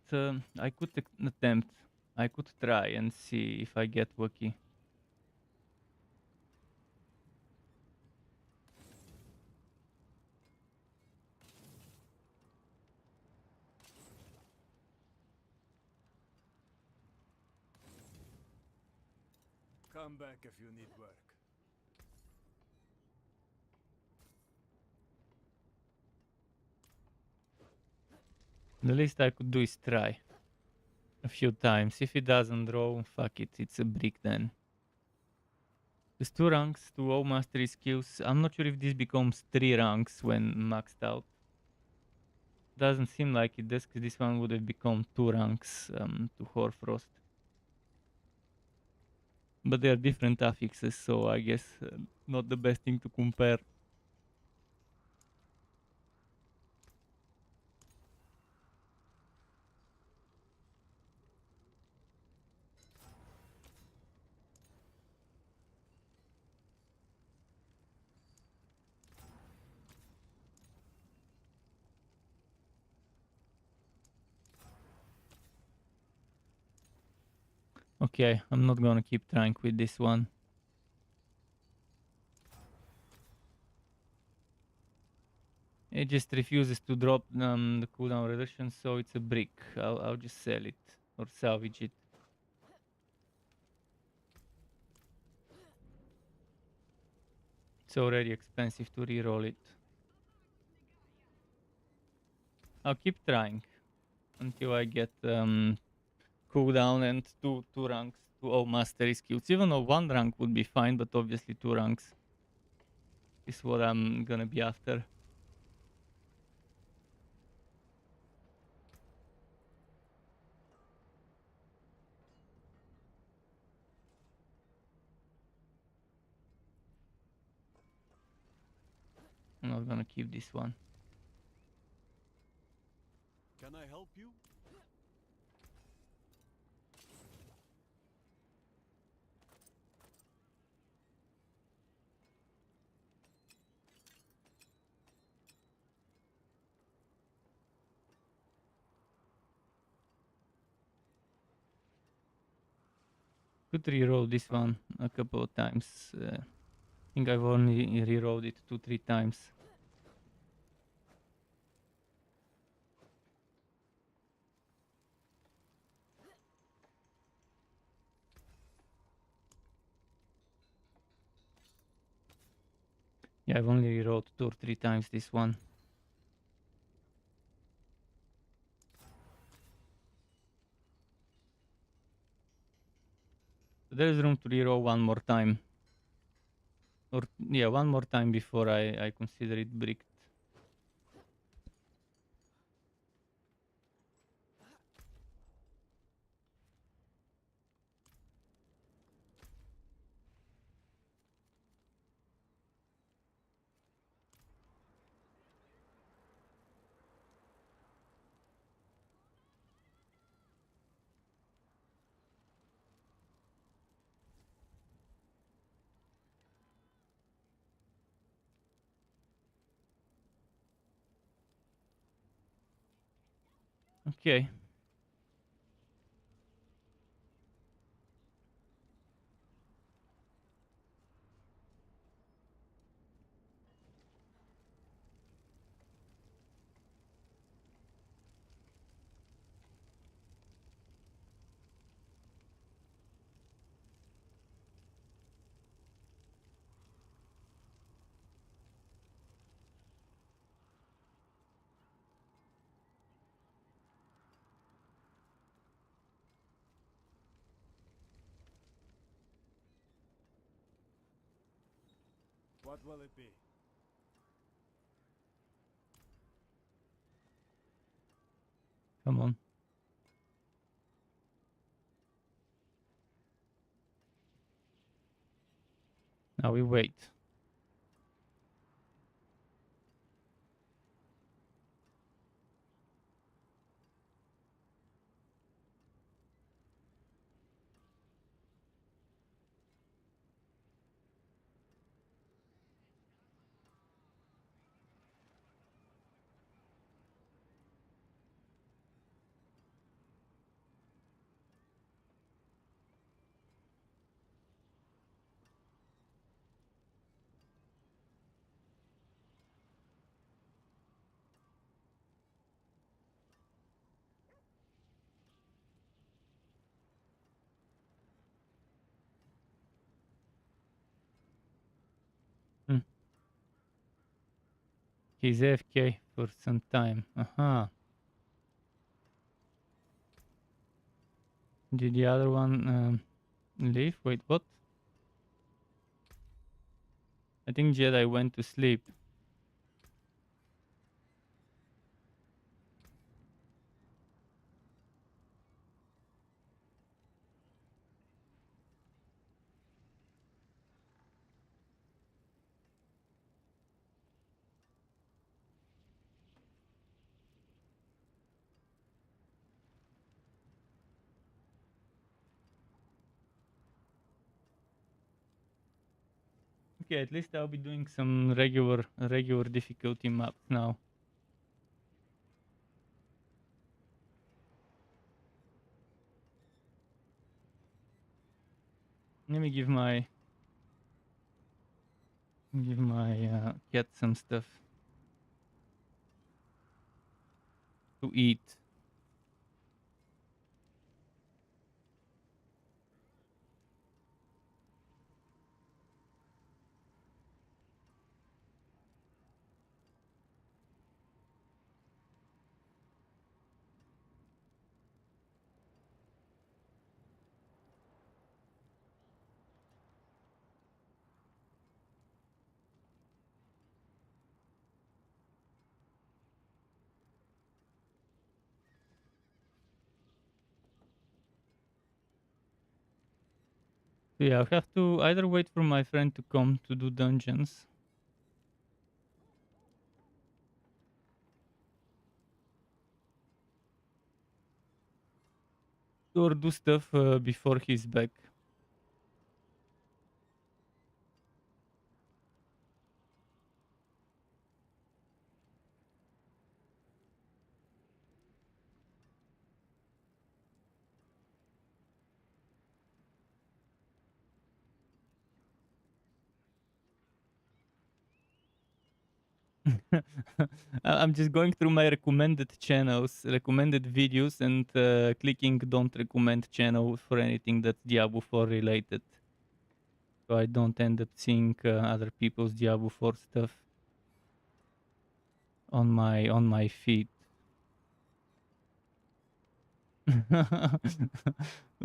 I could attempt. I could try and see if I get wiki. Come back if you need work. The least I could do is try a few times. If it doesn't draw, fuck it, it's a brick then. There's 2 ranks, 2 all mastery skills. I'm not sure if this becomes 3 ranks when maxed out. Doesn't seem like it does, because this one would have become 2 ranks to Hoarfrost. But they are different affixes, so I guess not the best thing to compare. Okay, I'm not gonna keep trying with this one. It just refuses to drop the cooldown reduction, so it's a brick. I'll just sell it or salvage it. It's already expensive to reroll it. I'll keep trying until I get cooldown and two ranks, 2 all mastery skills. Even though 1 rank would be fine, but obviously 2 ranks is what I'm gonna be after. I'm not gonna keep this one. Can I help you? Could reroll this one a couple of times. I think I've only rerolled it 2-3 times. Yeah, I've only rerolled 2 or 3 times this one. So there is room to reroll 1 more time. Or, yeah, 1 more time before I consider it bricked. Okay. What will it be? Come on. Now we wait. Hmm. He's AFK for some time. Aha. Did the other one leave? Wait, what? I think Jedi went to sleep. Okay, at least I'll be doing some regular difficulty maps now. Let me give my cat some stuff to eat. So yeah, I have to either wait for my friend to come to do dungeons, or do stuff before he's back. I'm just going through my recommended channels, recommended videos, and clicking don't recommend channel for anything that's Diablo 4 related. So I don't end up seeing other people's Diablo 4 stuff on my feed. But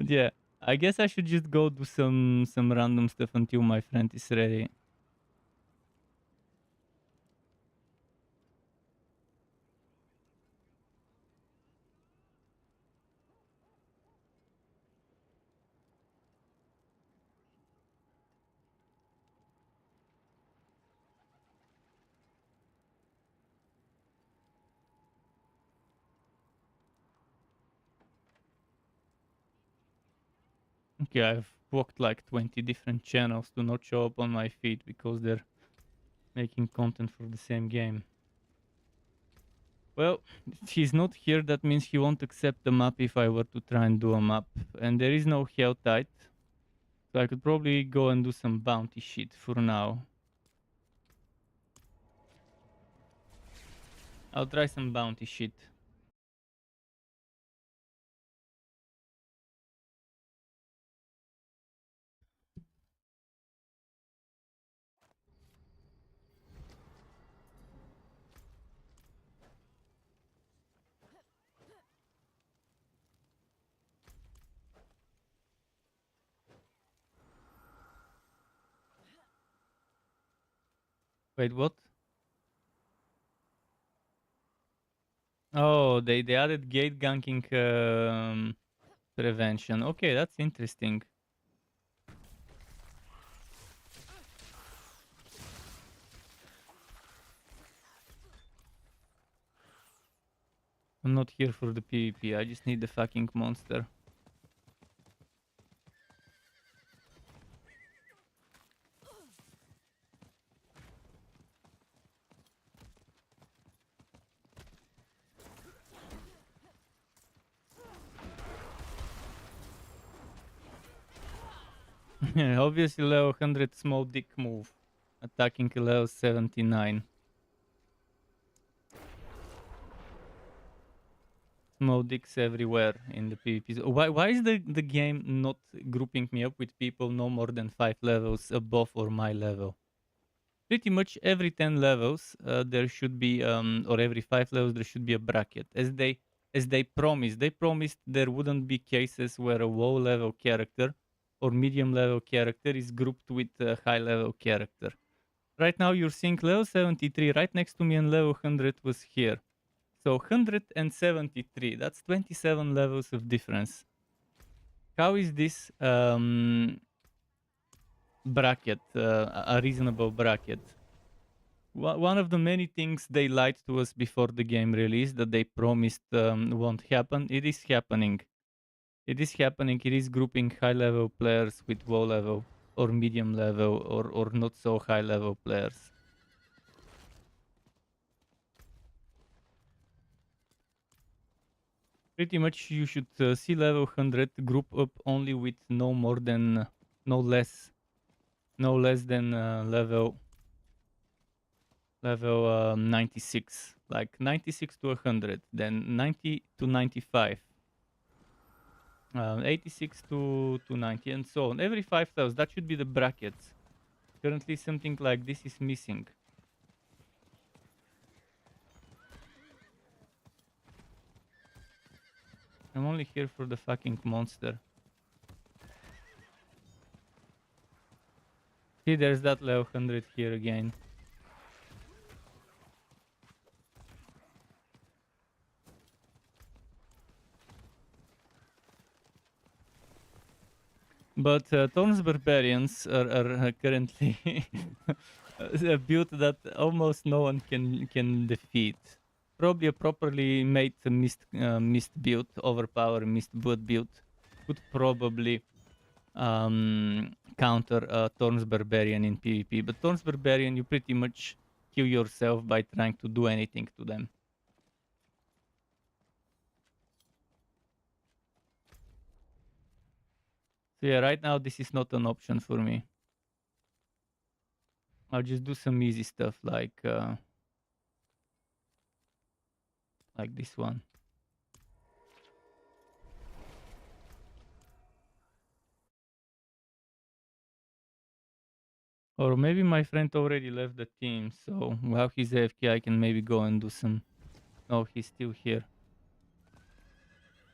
yeah, I guess I should just go do some random stuff until my friend is ready. Okay, I've blocked like 20 different channels to not show up on my feed because they're making content for the same game. Well, if he's not here, that means he won't accept the map if I were to try and do a map. And there is no Helltide, so I could probably go and do some bounty shit for now. I'll try some bounty shit. Wait, what? Oh, they added gate ganking prevention. Okay, that's interesting. I'm not here for the PvP. I just need the fucking monster. Obviously, level 100 small dick move. Attacking level 79. Small dicks everywhere in the PvP. Why is the game not grouping me up with people no more than 5 levels above or my level? Pretty much every 10 levels there should be, or every 5 levels there should be a bracket. As they as they promised. They promised there wouldn't be cases where a low level character or medium level character is grouped with a high level character. Right now you're seeing level 73 right next to me, and level 100 was here. So 173, that's 27 levels of difference. How is this bracket a reasonable bracket? One of the many things they lied to us before the game release that they promised won't happen, it is happening. It is happening. It is grouping high level players with low level or medium level or not so high level players. Pretty much you should see level 100 group up only with no less than level 96, like 96 to 100, then 90 to 95, 86 to 90, and so on. Every 5,000, that should be the brackets. Currently something like this is missing. I'm only here for the fucking monster. See, there's that level 100 here again. But Thorn's Barbarians are currently a build that almost no one can defeat. Probably a properly made mist build, overpowered mist build could probably counter Thorn's Barbarian in PvP. But Thorn's Barbarian, you pretty much kill yourself by trying to do anything to them. So yeah, right now this is not an option for me. I'll just do some easy stuff like this one. Or maybe my friend already left the team, so while he's AFK I can maybe go and do some... No, he's still here.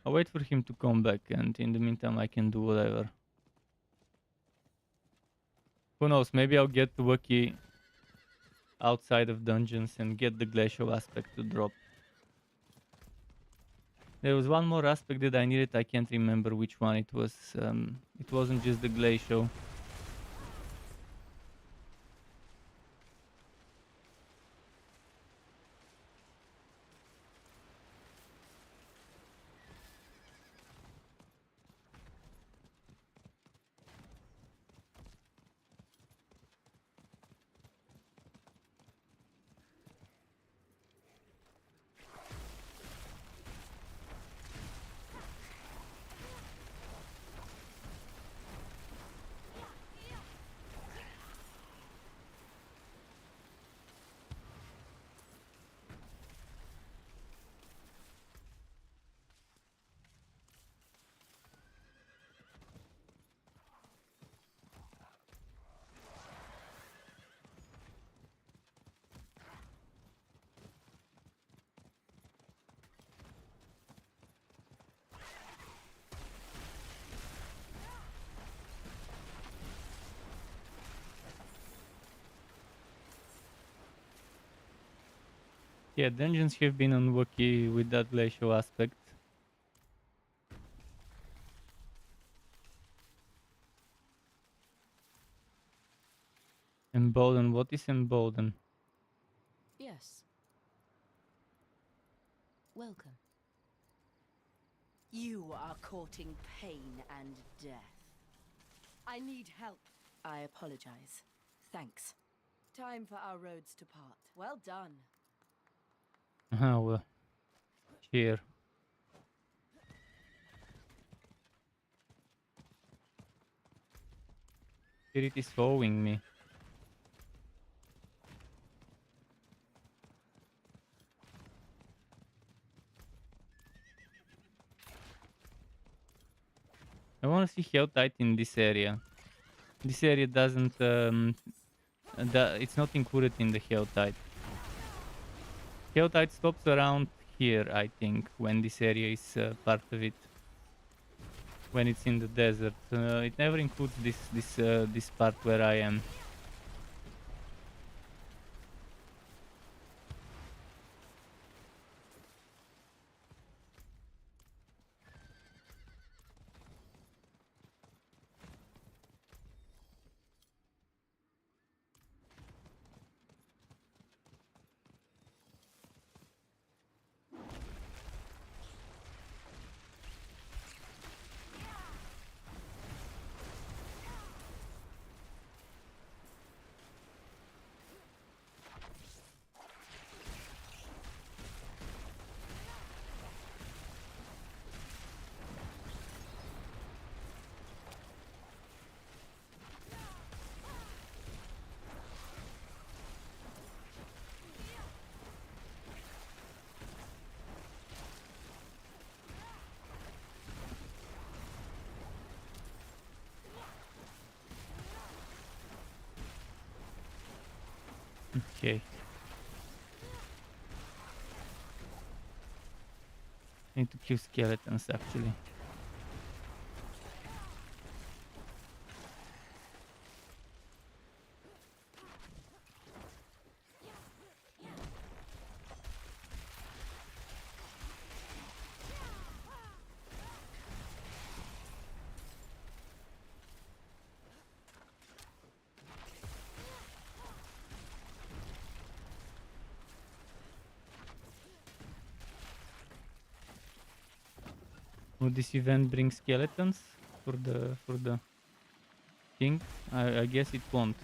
I'll wait for him to come back, and in the meantime I can do whatever. Who knows, maybe I'll get lucky outside of dungeons and get the glacial aspect to drop. There was one more aspect that I needed, I can't remember which one it was. It wasn't just the glacial. Yeah, dungeons have been unlucky with that glacial aspect. Embolden, what is embolden? Yes. Welcome. You are courting pain and death. I need help. I apologize. Thanks. Time for our roads to part. Well done. Well, here. Spirit is following me. I want to see how tight in this area. This area doesn't... it's not included in the hell tide. Hell tide stops around here, I think, when this area is part of it. When it's in the desert. It never includes this part where I am. Okay. Need to kill skeletons actually. Would this event bring skeletons for the thing? I guess it won't.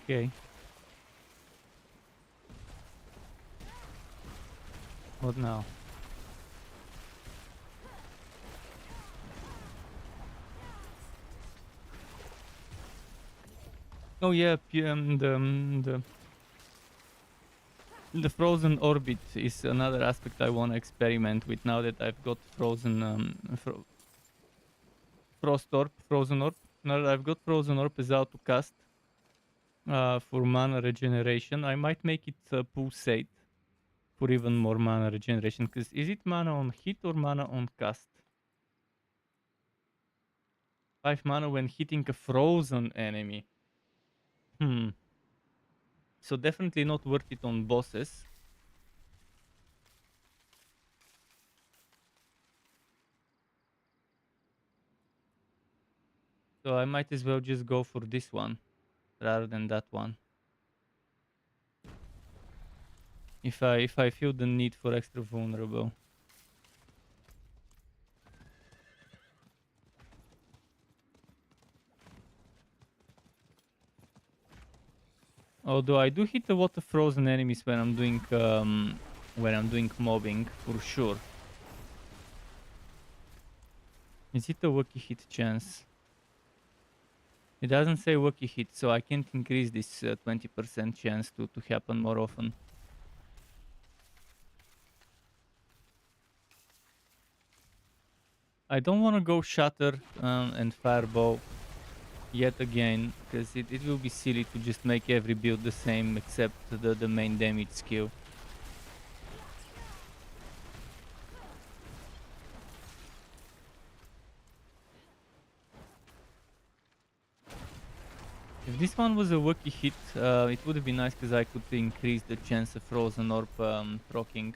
Okay. What now? Oh yeah, the frozen orbit is another aspect I want to experiment with now that I've got frozen frozen orb. Now that I've got frozen orb is out to cast for mana regeneration. I might make it pulsate for even more mana regeneration. Because is it mana on hit or mana on cast? 5 mana when hitting a frozen enemy. So definitely not worth it on bosses. So I might as well just go for this one rather than that one. If I feel the need for extra vulnerable. Although I do hit a lot of frozen enemies when I'm doing mobbing for sure. Is it a wacky hit chance? It doesn't say wacky hit, so I can't increase this 20% chance to happen more often. I don't want to go Shatter and Fireball yet again, because it will be silly to just make every build the same except the main damage skill. If this one was a Wookiee hit, it would have been nice because I could increase the chance of frozen orb proccing.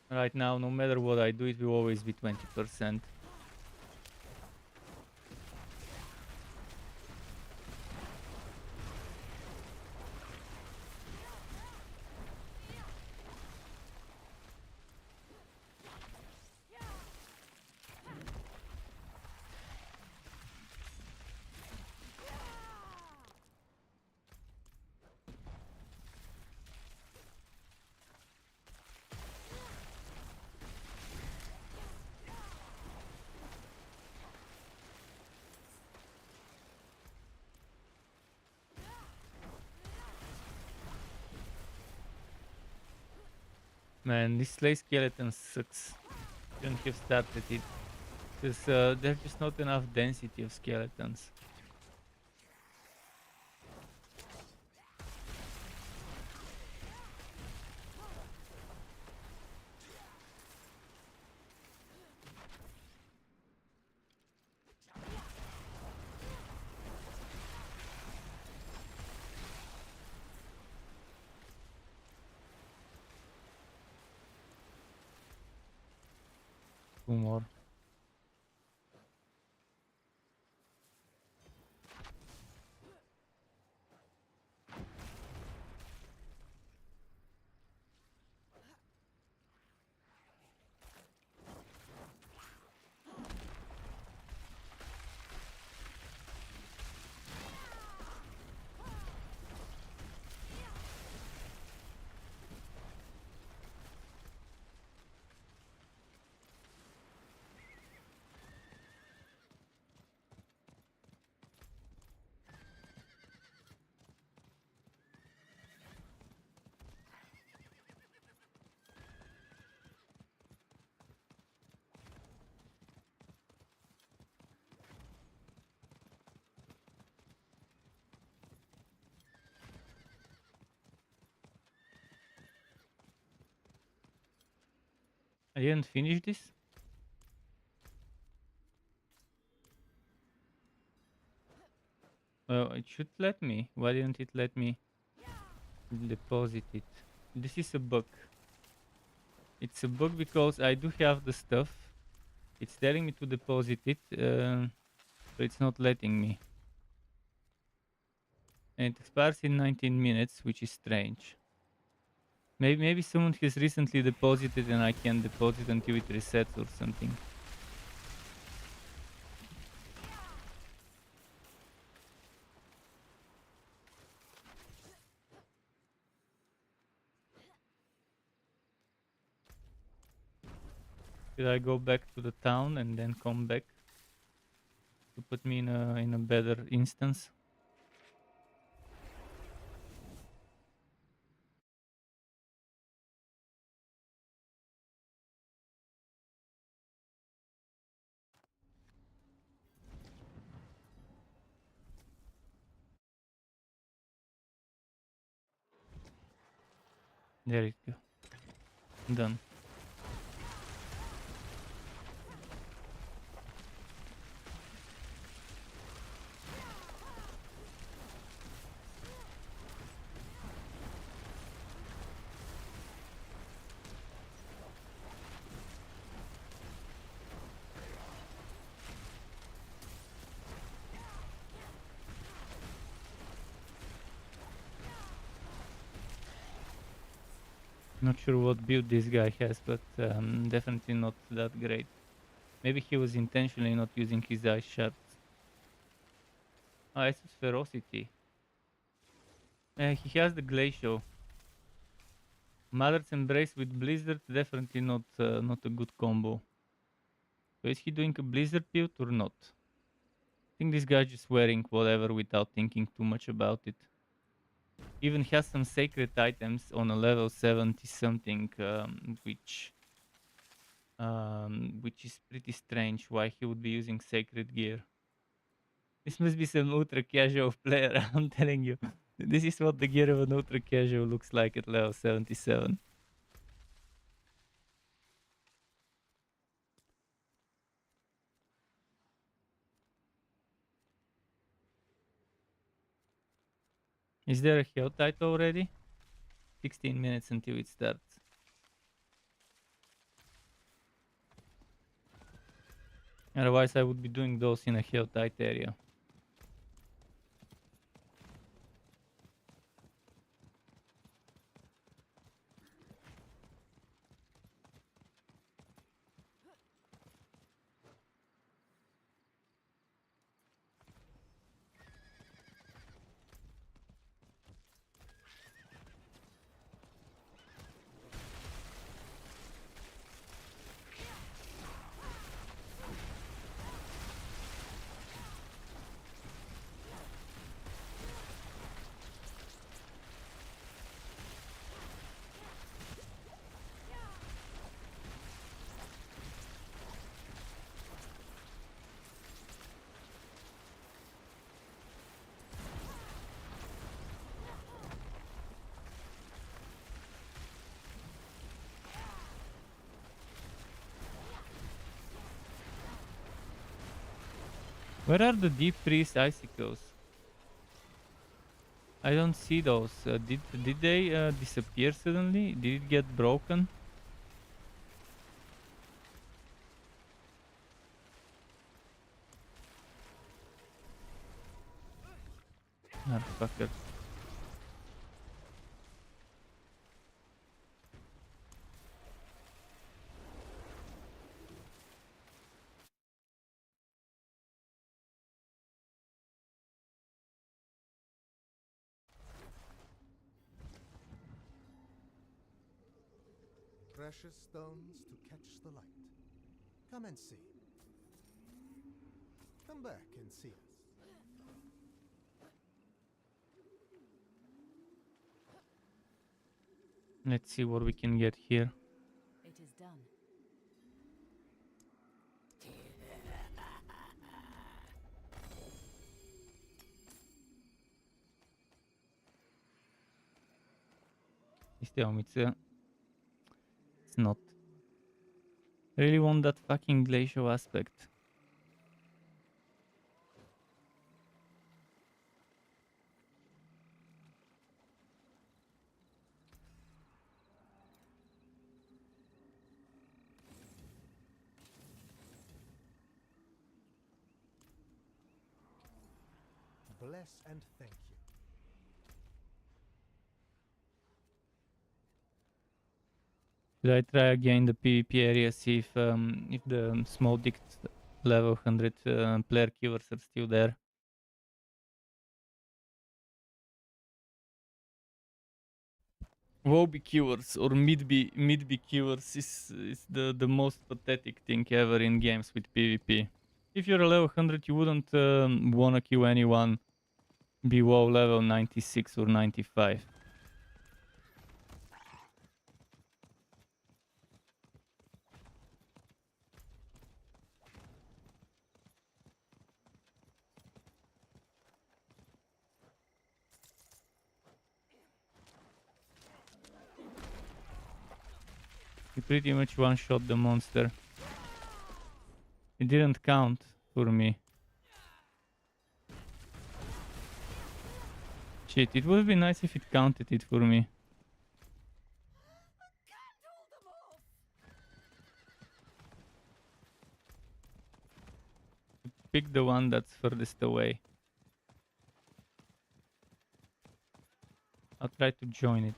Right now, no matter what I do, it will always be 20%. Man, this slay skeleton sucks. Shouldn't have started it. Because there's just not enough density of skeletons. Two more. I didn't finish this. Well, it should let me. Why didn't it let me deposit it? This is a bug. It's a bug because I do have the stuff. It's telling me to deposit it, but it's not letting me. And it expires in 19 minutes, which is strange. Maybe someone has recently deposited and I can deposit until it resets or something. Should I go back to the town and then come back to put me in a better instance? There it go. Done. Not sure what build this guy has, but definitely not that great. Maybe he was intentionally not using his ice shards. Ah, it's ferocity. He has the glacial. Mother's Embrace with Blizzard, definitely not a good combo. So is he doing a Blizzard build or not? I think this guy just wearing whatever without thinking too much about it. Even has some sacred items on a level 70 something, which is pretty strange why he would be using sacred gear. This must be some ultra casual player, I'm telling you. This is what the gear of an ultra casual looks like at level 77. Is there a Helltide already? 16 minutes until it starts. Otherwise I would be doing those in a Helltide area. Where are the deep freeze icicles? I don't see those. Did they disappear suddenly? Did it get broken? Motherfucker. Precious stones to catch the light. Come and see. Come back and see us. Let's see what we can get here. It is done. It's not. Really want that fucking glacial aspect. Bless and thank you. Should I try again the PvP area, see if the small dick level 100 player killers are still there? Woby killers or mid-B killers is the most pathetic thing ever in games with PvP. If you're a level 100, you wouldn't wanna kill anyone below level 96 or 95. You pretty much one-shot the monster. It didn't count for me. Shit, it would be nice if it counted it for me. Pick the one that's furthest away. I'll try to join it.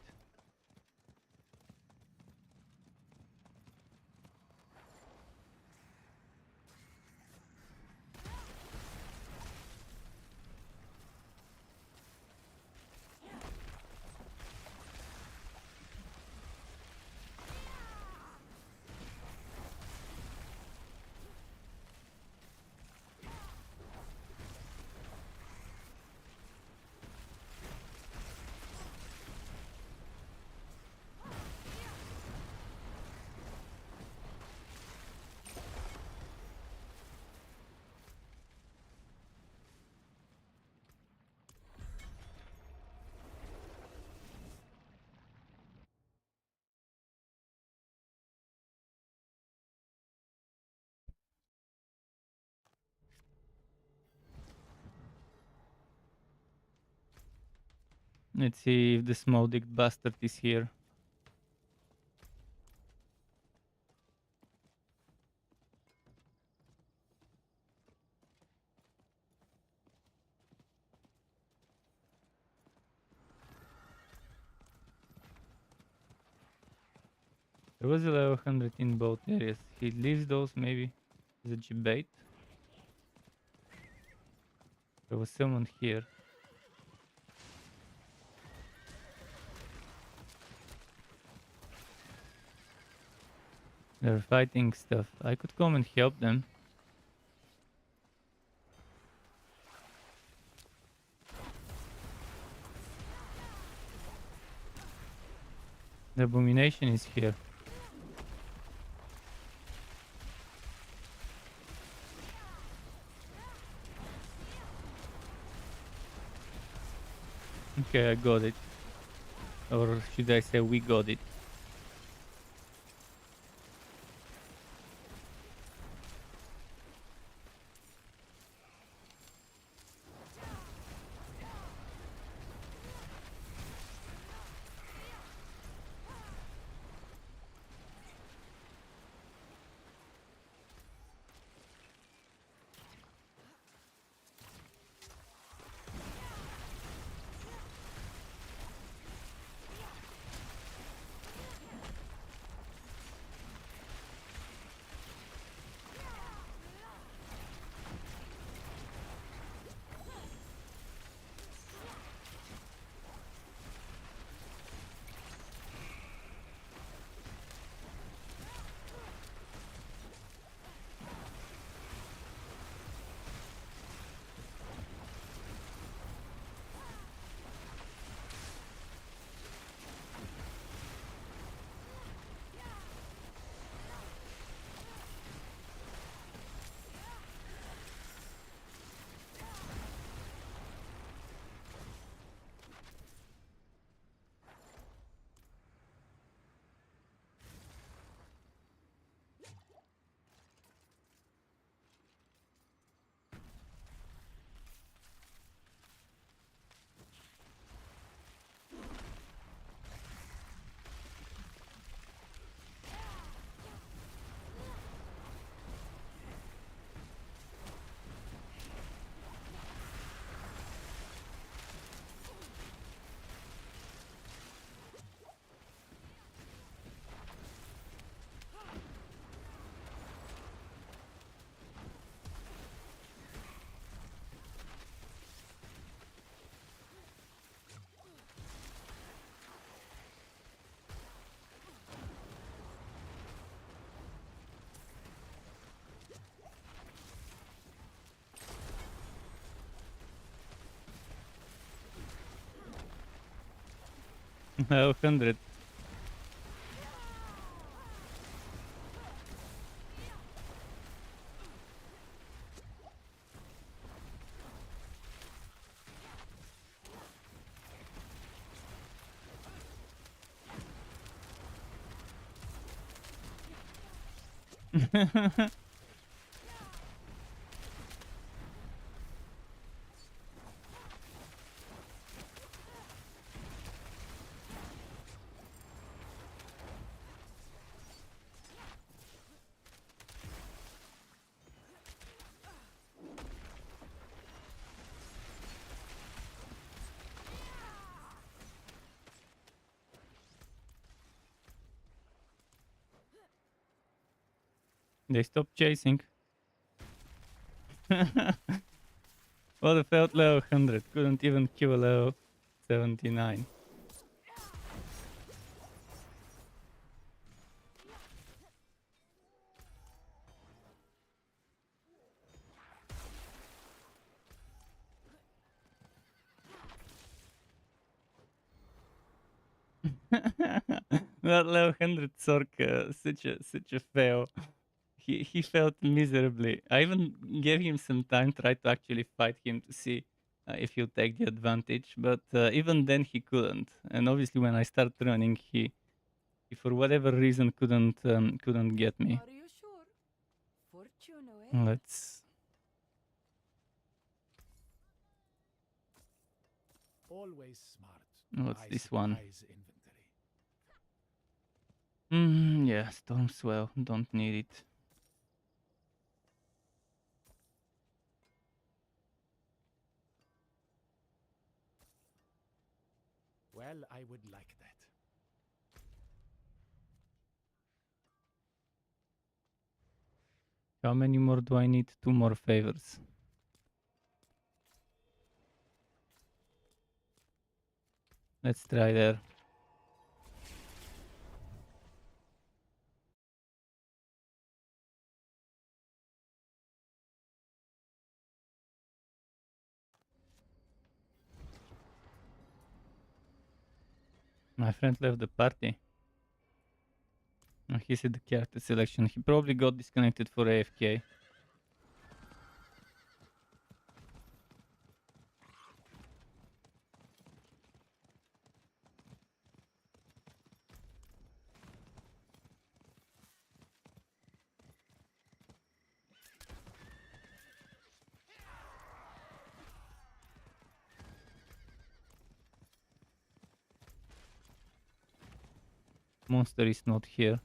Let's see if the small-dicked bastard is here. There was a level 100 in both areas. He leaves those maybe as a debate. There was someone here. They're fighting stuff. I could come and help them. The abomination is here. Okay, I got it. Or should I say we got it? Level 100. They stopped chasing. What a felt level 100. Couldn't even kill a level 79. That level 100 Sorc, such a fail. He felt miserably. I even gave him some time, tried to actually fight him to see if he'll take the advantage, but even then he couldn't. And obviously, when I started running, he for whatever reason couldn't get me. Are you sure? Fortune away. Let's. Always smart What's I this one? surprise inventory. Yeah, Storm Swell. Don't need it. Well, I would like that. How many more do I need? 2 more favors. Let's try there. My friend left the party. He said the character selection. He probably got disconnected for AFK. Monster is not here.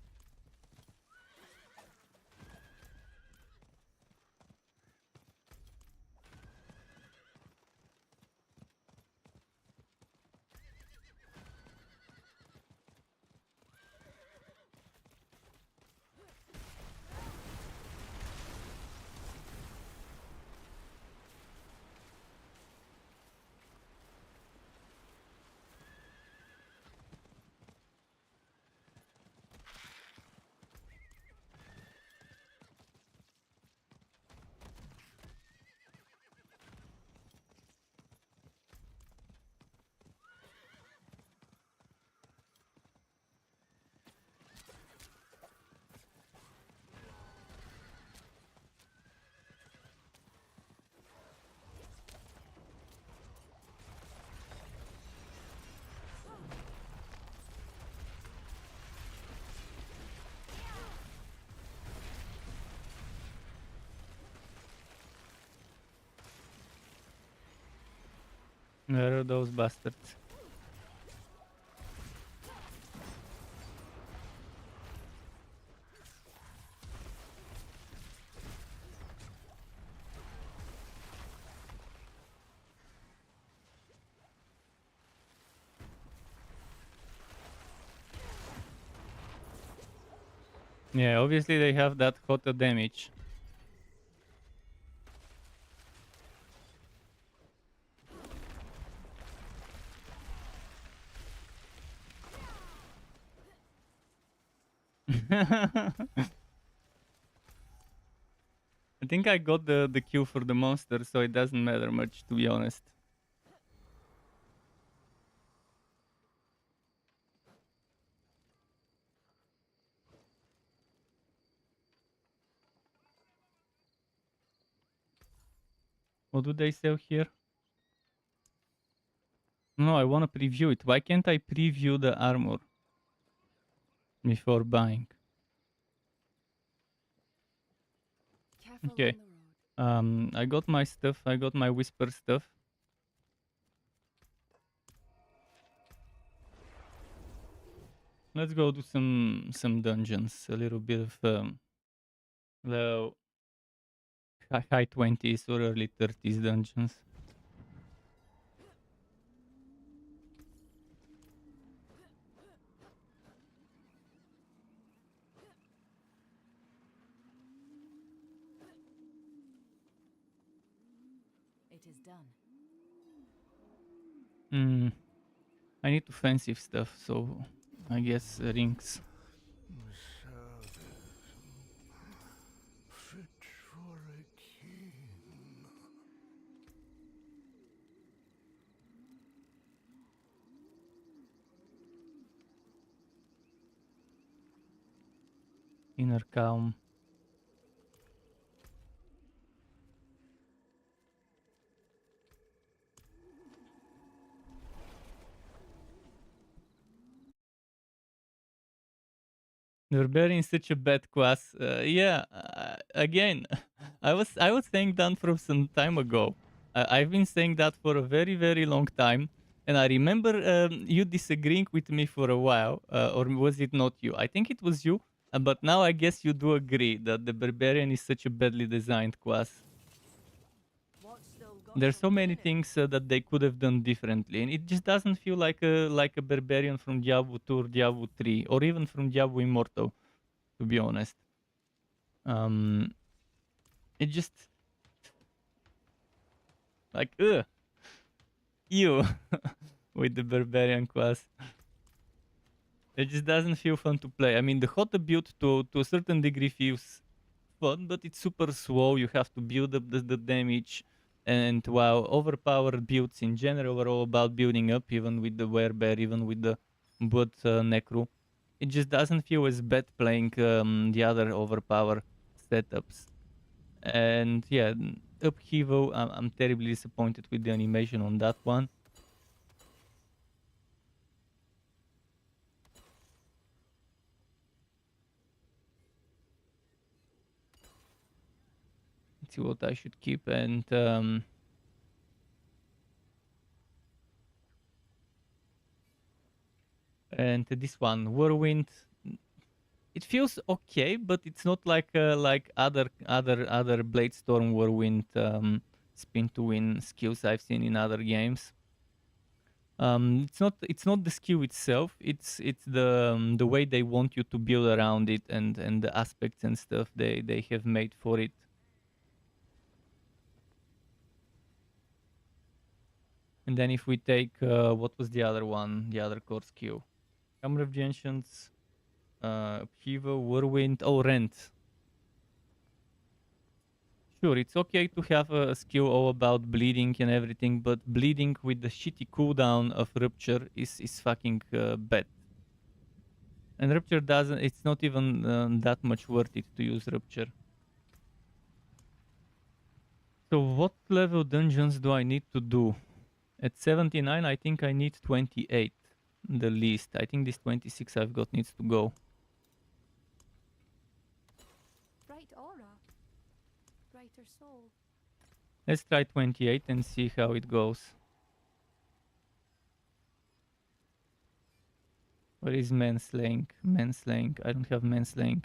Where are those bastards? Yeah, obviously they have that hotter damage. I think I got the Q for the monster, so it doesn't matter much, to be honest. What do they sell here? No, I want to preview it. Why can't I preview the armor before buying? Careful Okay. on the road. I got my stuff. I got my whisper stuff. Let's go do some dungeons. A little bit of low high 20s or early 30s dungeons. It is done. I need offensive stuff, so I guess rings. Fit for a king. Inner calm. Barbarian is such a bad class. Yeah, again, I was saying that from some time ago. I've been saying that for a very long time. And I remember you disagreeing with me for a while, or was it not you? I think it was you. But now I guess you do agree that the barbarian is such a badly designed class. What's still got There's so some many meat in it? things that they could have done differently, and it just doesn't feel like a barbarian from Diablo 2 or Diablo 3, or even from Diablo Immortal, to be honest. It just like you with the barbarian class. It just doesn't feel fun to play. I mean, the hot build to a certain degree feels fun, but it's super slow. You have to build up the damage. And while overpowered builds in general are all about building up, even with the werebear, even with the blood necro, it just doesn't feel as bad playing the other overpowered setups. And yeah, Upheaval, I'm terribly disappointed with the animation on that one. Let's see what I should keep. And this one, Whirlwind. It feels okay, but it's not like other Bladestorm Whirlwind spin to win skills I've seen in other games. It's not the skill itself. It's the way they want you to build around it and the aspects and stuff they have made for it. And then if we take what was the other one, the other core skill, Hammer of the Ancients, Upheaval, Whirlwind, Rent. Sure, it's okay to have a skill all about bleeding and everything, but bleeding with the shitty cooldown of Rupture is fucking bad. And Rupture doesn't, it's not even that much worth it to use Rupture. So what level dungeons do I need to do? At 79, I think I need 28, the least. I think this 26 I've got needs to go. Bright aura. Brighter soul. Let's try 28 and see how it goes. Where is manslaying? Manslaying. I don't have manslaying.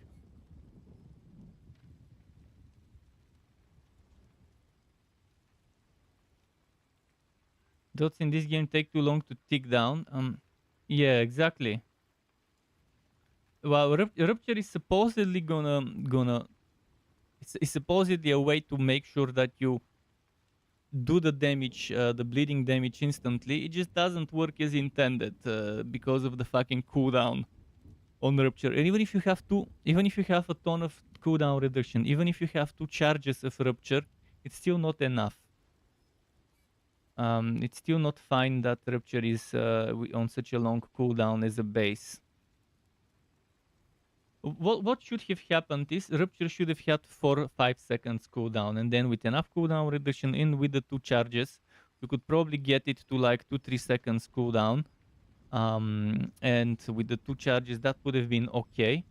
Dots in this game take too long to tick down. Yeah, exactly. Well, Rupture is supposedly gonna. It's supposedly a way to make sure that you do the damage, the bleeding damage instantly. It just doesn't work as intended because of the fucking cooldown on Rupture. And even if you have a ton of cooldown reduction, even if you have 2 charges of Rupture, it's still not enough. It's still not fine that Rupture is on such a long cooldown as a base. What should have happened is Rupture should have had 4 or 5 seconds cooldown, and then with enough cooldown reduction in with the 2 charges, you could probably get it to like 2-3 seconds cooldown. And with the 2 charges, that would have been okay.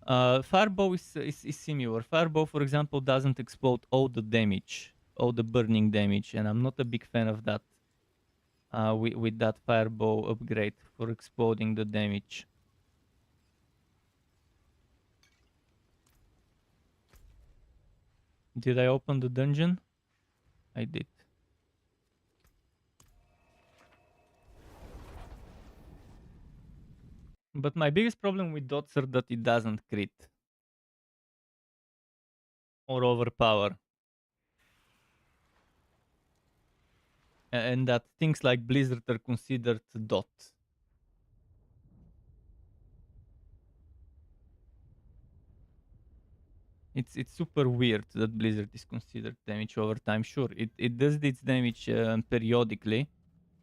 Firebow is similar. Firebow, for example, doesn't explode all the damage, all the burning damage, and I'm not a big fan of that. With that Firebow upgrade for exploding the damage. Did I open the dungeon? I did. But my biggest problem with dots are that it doesn't crit. Or overpower. And that things like Blizzard are considered dot. It's super weird that Blizzard is considered damage over time. Sure, it does its damage periodically,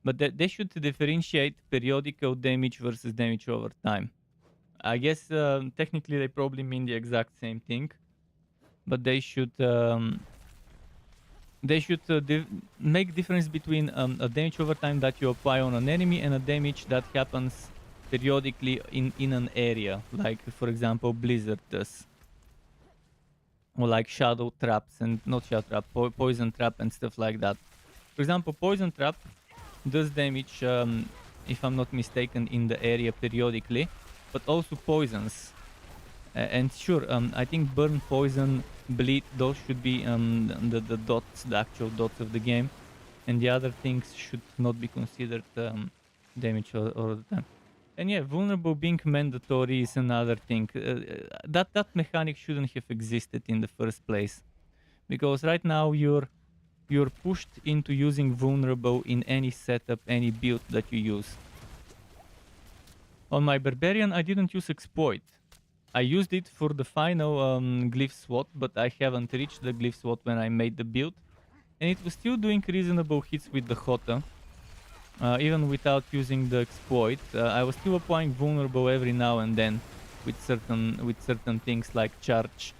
but they should differentiate periodical damage versus damage over time. I guess technically they probably mean the exact same thing, but they should make difference between a damage over time that you apply on an enemy and a damage that happens periodically in an area, like for example Blizzard does. Or like shadow traps and not shadow trap, poison trap and stuff like that. For example, poison trap does damage, if I'm not mistaken, in the area periodically, but also poisons. And sure, I think burn, poison, bleed, those should be the dots, the actual dots of the game, and the other things should not be considered damage all the time. And yeah, vulnerable being mandatory is another thing. That mechanic shouldn't have existed in the first place, because right now you're pushed into using vulnerable in any setup, any build that you use. On my barbarian, I didn't use exploit. I used it for the final glyph swat, but I haven't reached the glyph swat when I made the build, and it was still doing reasonable hits with the Hota. Even without using the exploit, I was still applying vulnerable every now and then with certain things like charge,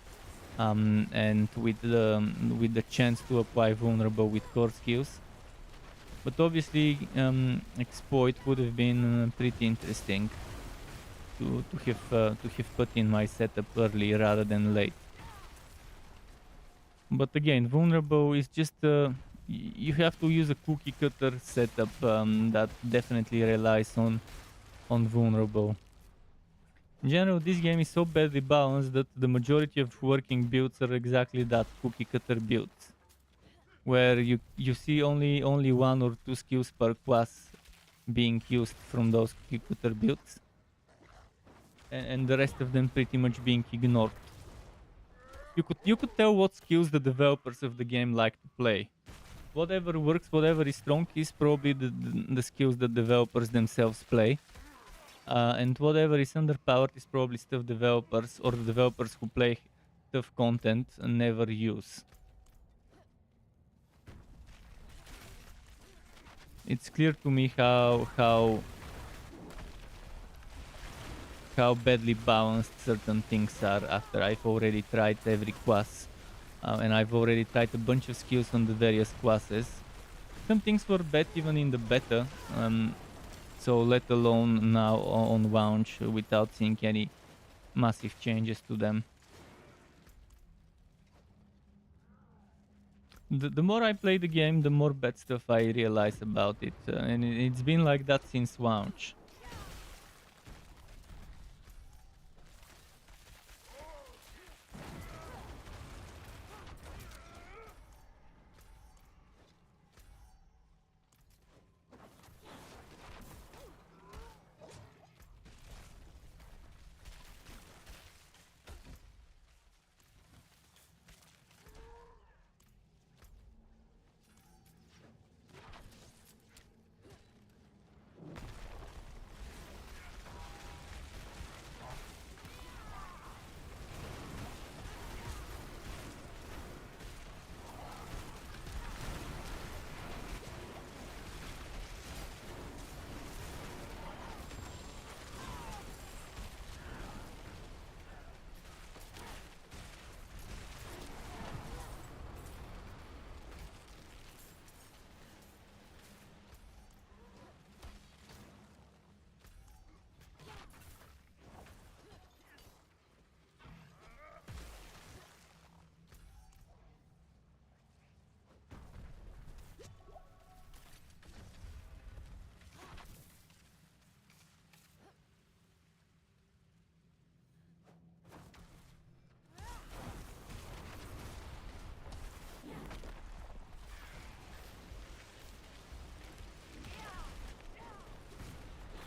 and with the chance to apply vulnerable with core skills. But obviously, exploit would have been pretty interesting to have put in my setup early rather than late. But again, vulnerable is just you have to use a cookie cutter setup that definitely relies on vulnerable. In general, this game is so badly balanced that the majority of working builds are exactly that, cookie cutter builds, where you see only one or two skills per class being used from those cookie cutter builds, and the rest of them pretty much being ignored. You could tell what skills the developers of the game like to play. Whatever works, whatever is strong, is probably the skills that developers themselves play. And whatever is underpowered is probably stuff developers or the developers who play tough content and never use. It's clear to me how badly balanced certain things are after I've already tried every class. And I've already tried a bunch of skills on the various classes. Some things were bad even in the beta, so let alone now on launch without seeing any massive changes to them. The more I play the game, the more bad stuff I realize about it, and it's been like that since launch.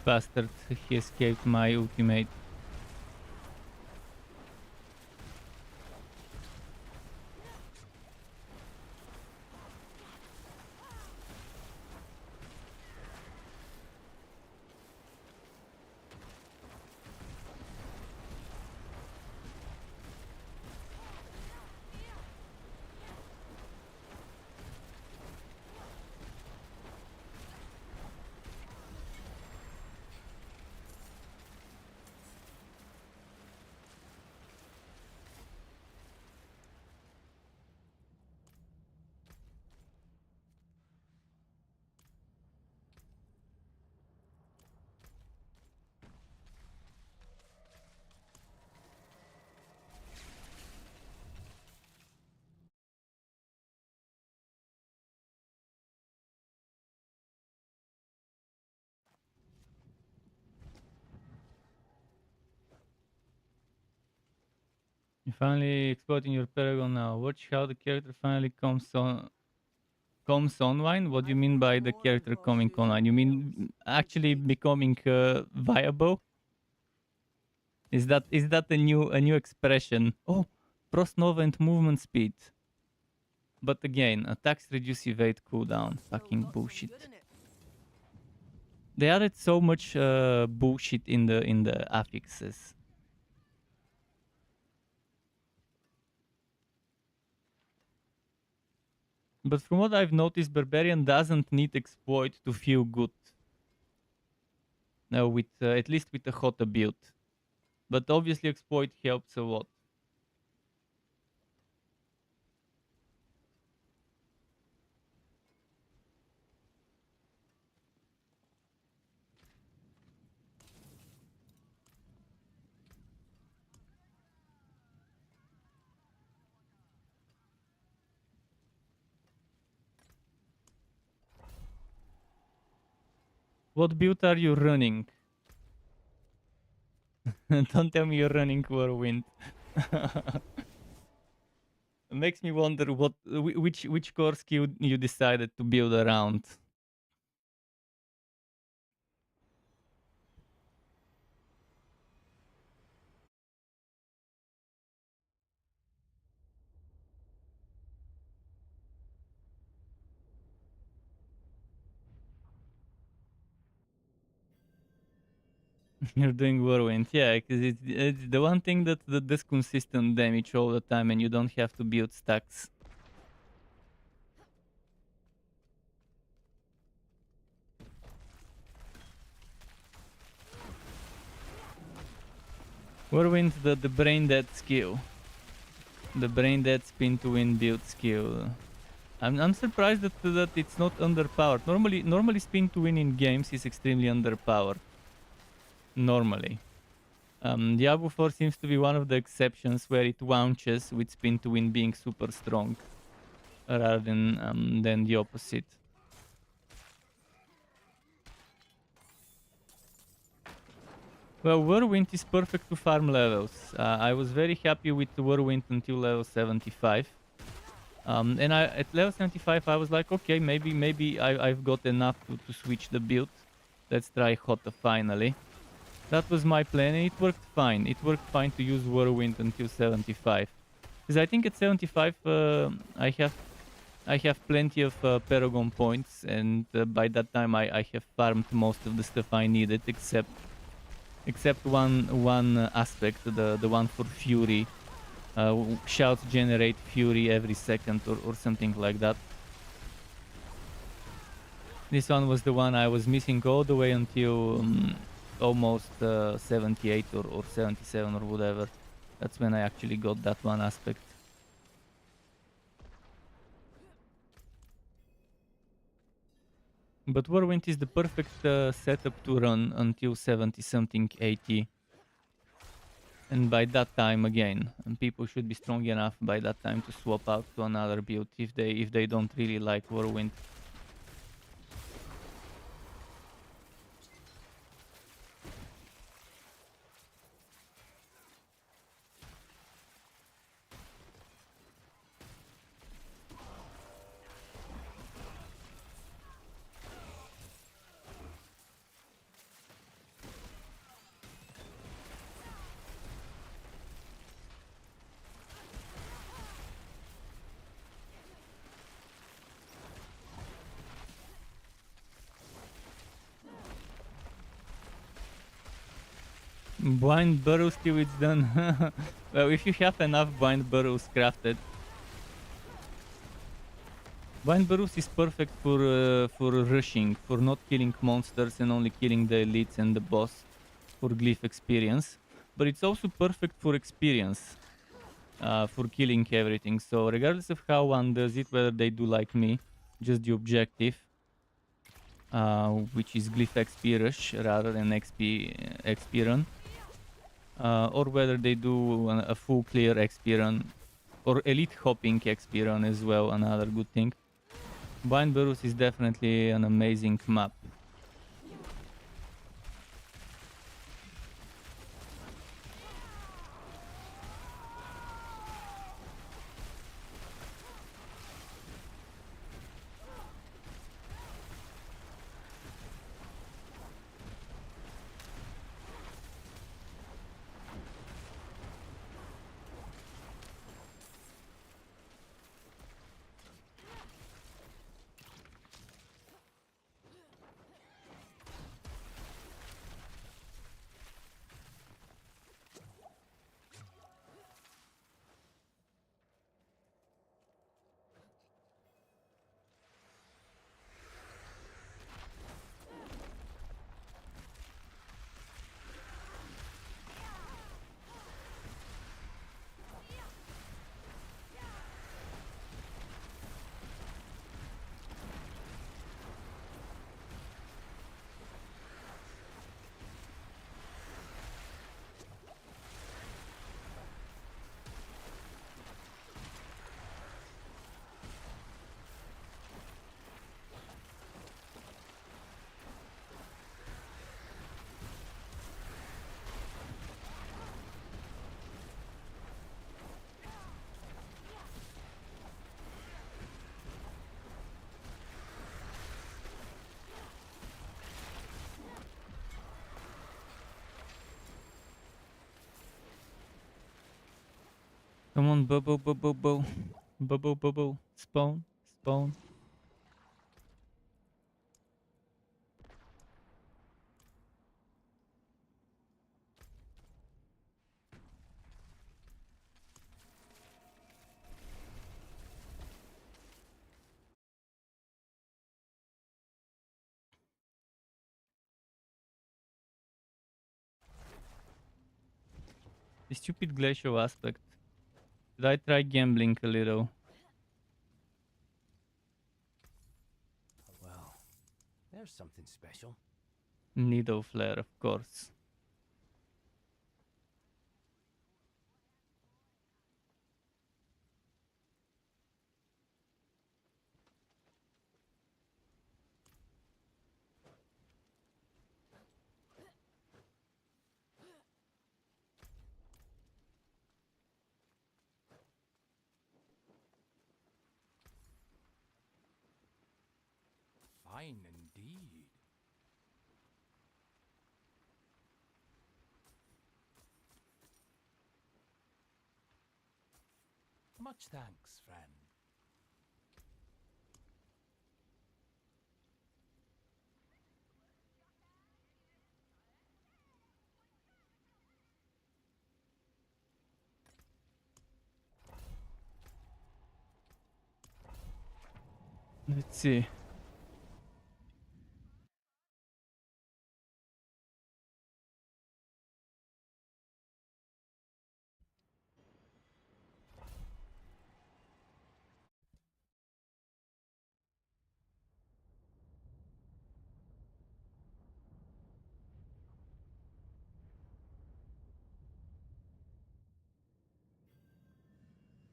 Bastard, he escaped my ultimate. Finally exploiting your Paragon now. Watch how the character finally comes online. What do you mean by the character coming online? You mean actually becoming viable? Is that a new expression? Oh, Frost Nova and movement speed. But again, attacks reduce evade cooldown. Fucking bullshit. They added so much bullshit in the affixes. But from what I've noticed, Barbarian doesn't need exploit to feel good. No, with at least with the Hota build. But obviously exploit helps a lot. What build are you running? Don't tell me you're running Whirlwind. It makes me wonder which core skill you decided to build around. You're doing Whirlwind, yeah, because it's the one thing that does consistent damage all the time and you don't have to build stacks. Whirlwind's the brain dead skill. The brain dead spin to win build skill. I'm surprised that it's not underpowered. Normally spin to win in games is extremely underpowered. Normally. Diablo 4 seems to be one of the exceptions where it launches with spin to win being super strong rather than the opposite. Well, Whirlwind is perfect to farm levels. I was very happy with the Whirlwind until level 75. And at level 75 I was like, okay, maybe I've got enough to switch the build. Let's try Hota finally. That was my plan and it worked fine. It worked fine to use Whirlwind until 75. Because I think at 75 I have plenty of Paragon points, and by that time I have farmed most of the stuff I needed, except one aspect, the one for Fury. Shouts generate Fury every second or something like that. This one was the one I was missing all the way until almost 78 or 77 or whatever. That's when I actually got that one aspect. But Whirlwind is the perfect setup to run until 70 something 80. And by that time again, people should be strong enough by that time to swap out to another build if they don't really like Whirlwind. Blind burrows till it's done. Well, if you have enough blind burrows crafted. Blind burrows is perfect for rushing, for not killing monsters and only killing the elites and the boss for glyph experience. But it's also perfect for experience, for killing everything. So regardless of how one does it, whether they do like me, just the objective, which is glyph XP rush rather than XP run. Or whether they do a full clear XP run or elite hopping XP run as well, another good thing. Blind Burrows is definitely an amazing map. Come on, Bobo, Bobo, Bobo. Bobo, Bobo. Spawn, spawn. The stupid glacial aspect. Should I try gambling a little? Well, there's something special. Needle flare, of course. Fine indeed. Much thanks, friend. Let's see.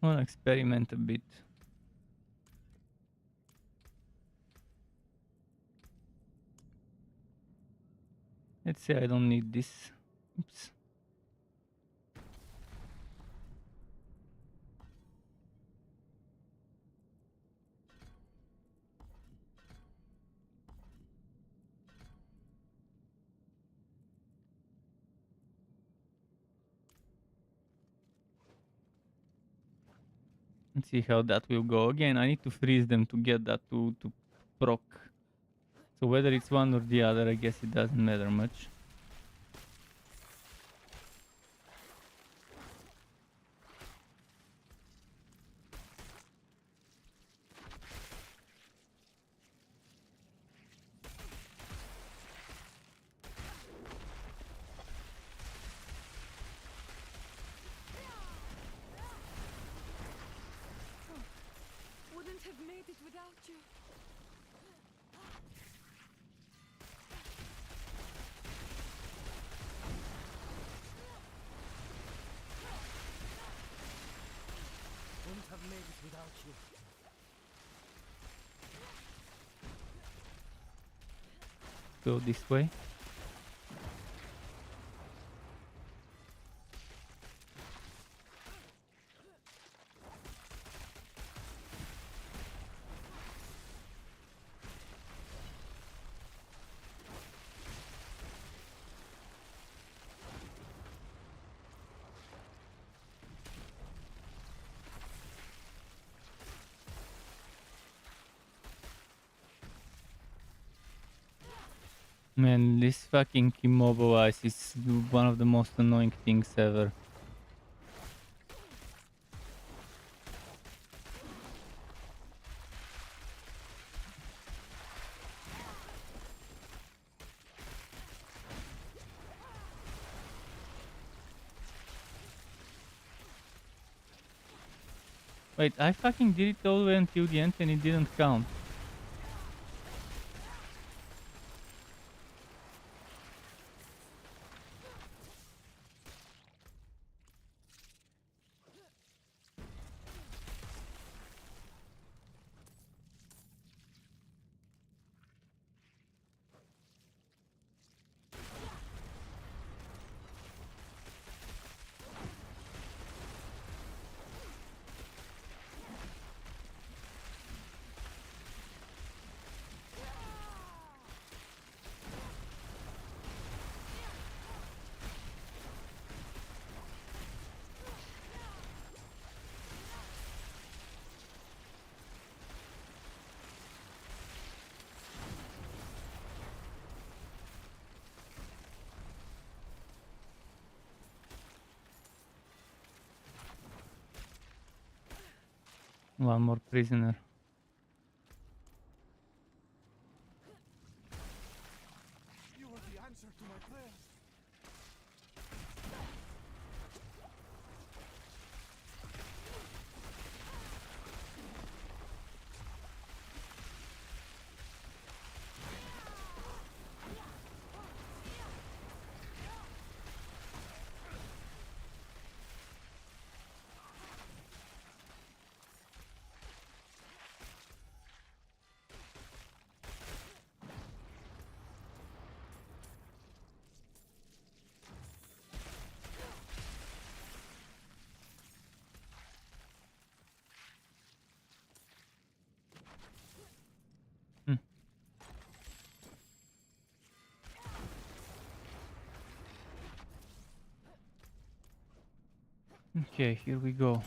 Wanna experiment a bit. Let's say I don't need this. Oops. Let's see how that will go. Again, I need to freeze them to get that to proc. So whether it's one or the other, I guess it doesn't matter much. Wouldn't have made it without you. Wouldn't have made it without you. Go this way. Man, this fucking immobilize is one of the most annoying things ever. Wait, I fucking did it all the way until the end and it didn't count. One more prisoner. You are the answer to my prayers. Okay, here we go.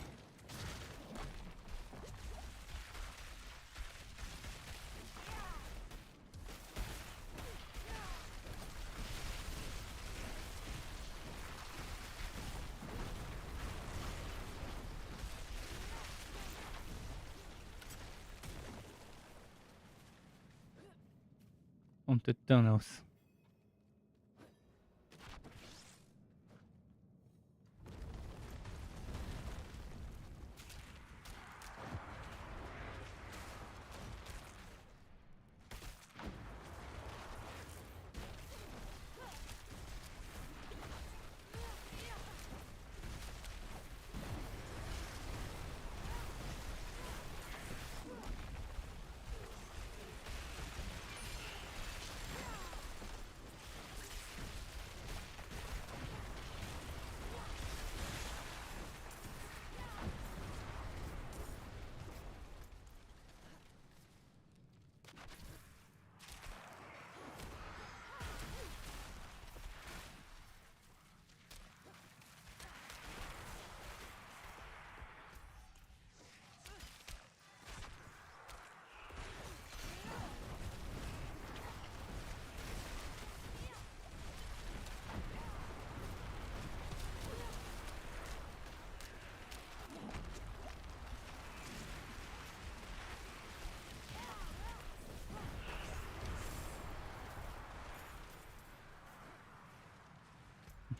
On the tunnels.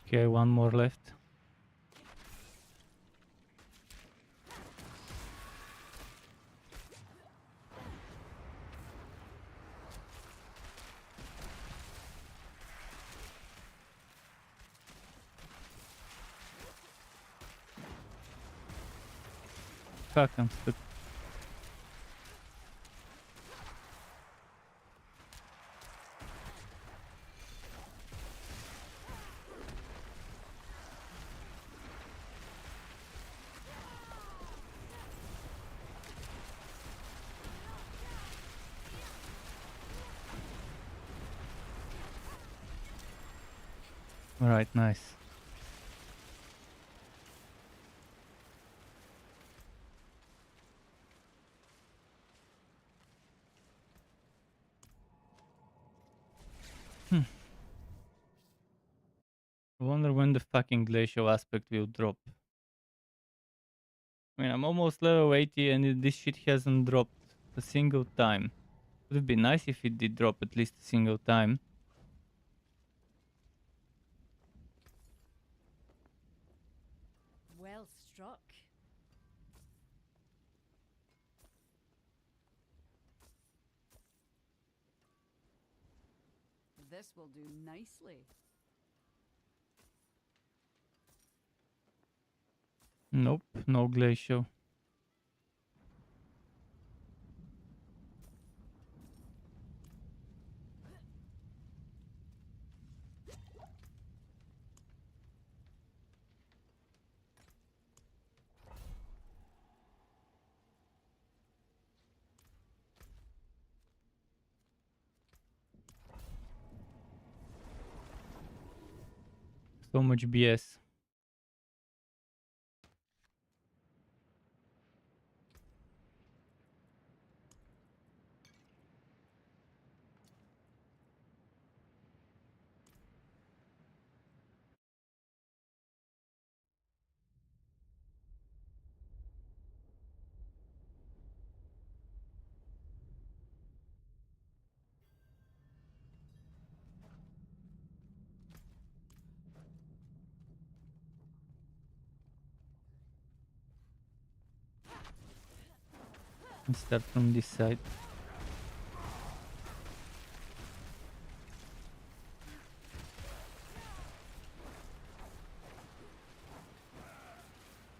Okay, one more left. Fuck, I'm stuck. Alright, nice. I wonder when the fucking glacial aspect will drop. I mean, I'm almost level 80 and this shit hasn't dropped a single time. Would it be nice if it did drop at least a single time? Well struck. This will do nicely. Nope, no glacial. So much BS. Let's start from this side.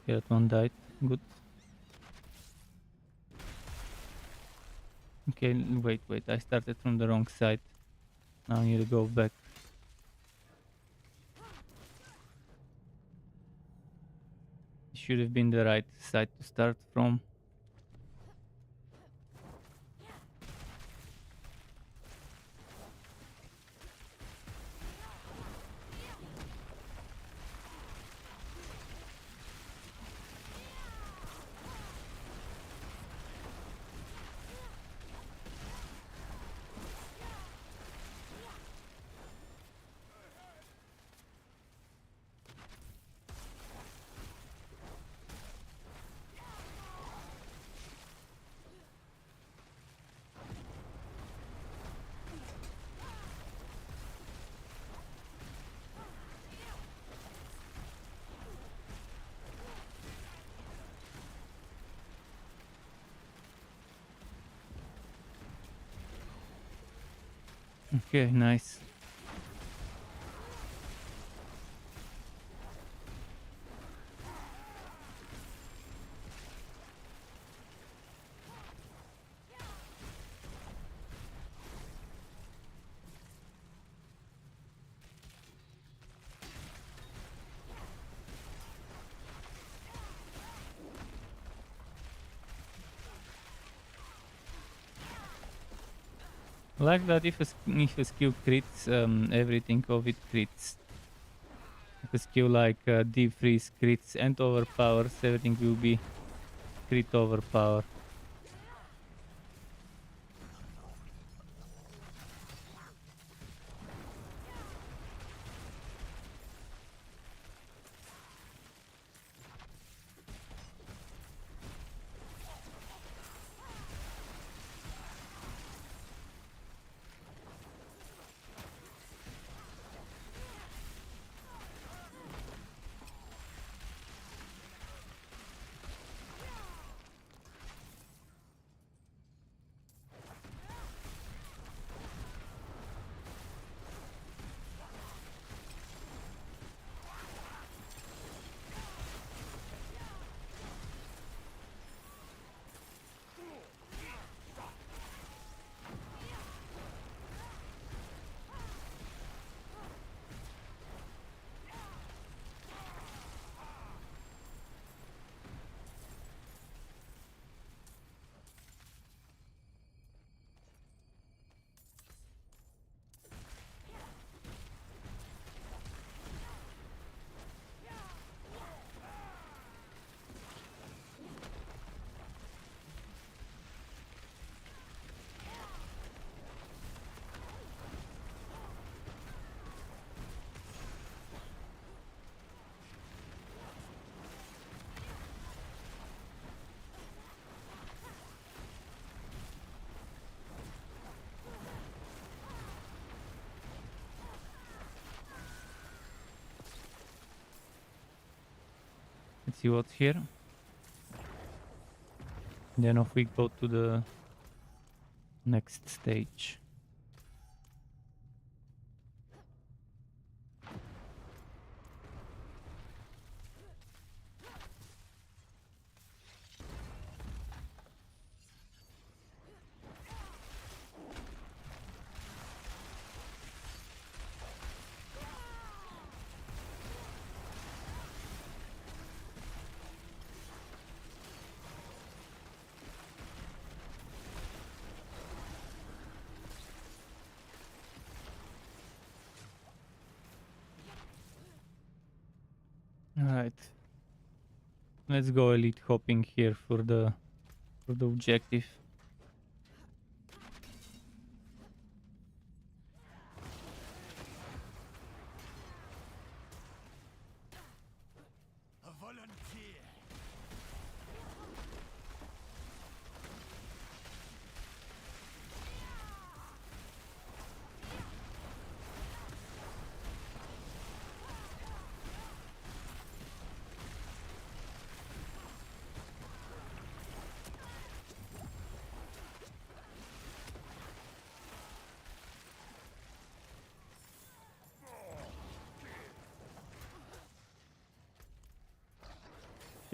Yeah, that one died. Good. Okay, wait. I started from the wrong side. Now I need to go back. It should have been the right side to start from. Okay, nice. Like that if a skill crits, everything of it crits. If a skill like Deep Freeze crits and overpowers, everything will be crit overpower. Let's see what's here. Then off we go to the next stage. Alright. Let's go elite hopping here for the objective. A volunteer.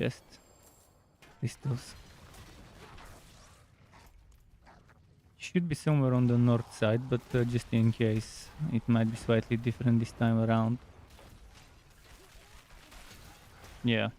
chest. Crystals. Should be somewhere on the north side, but just in case, it might be slightly different this time around. Yeah.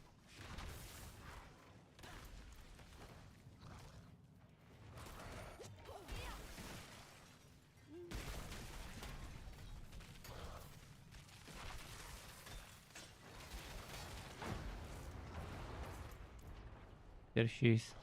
There she is.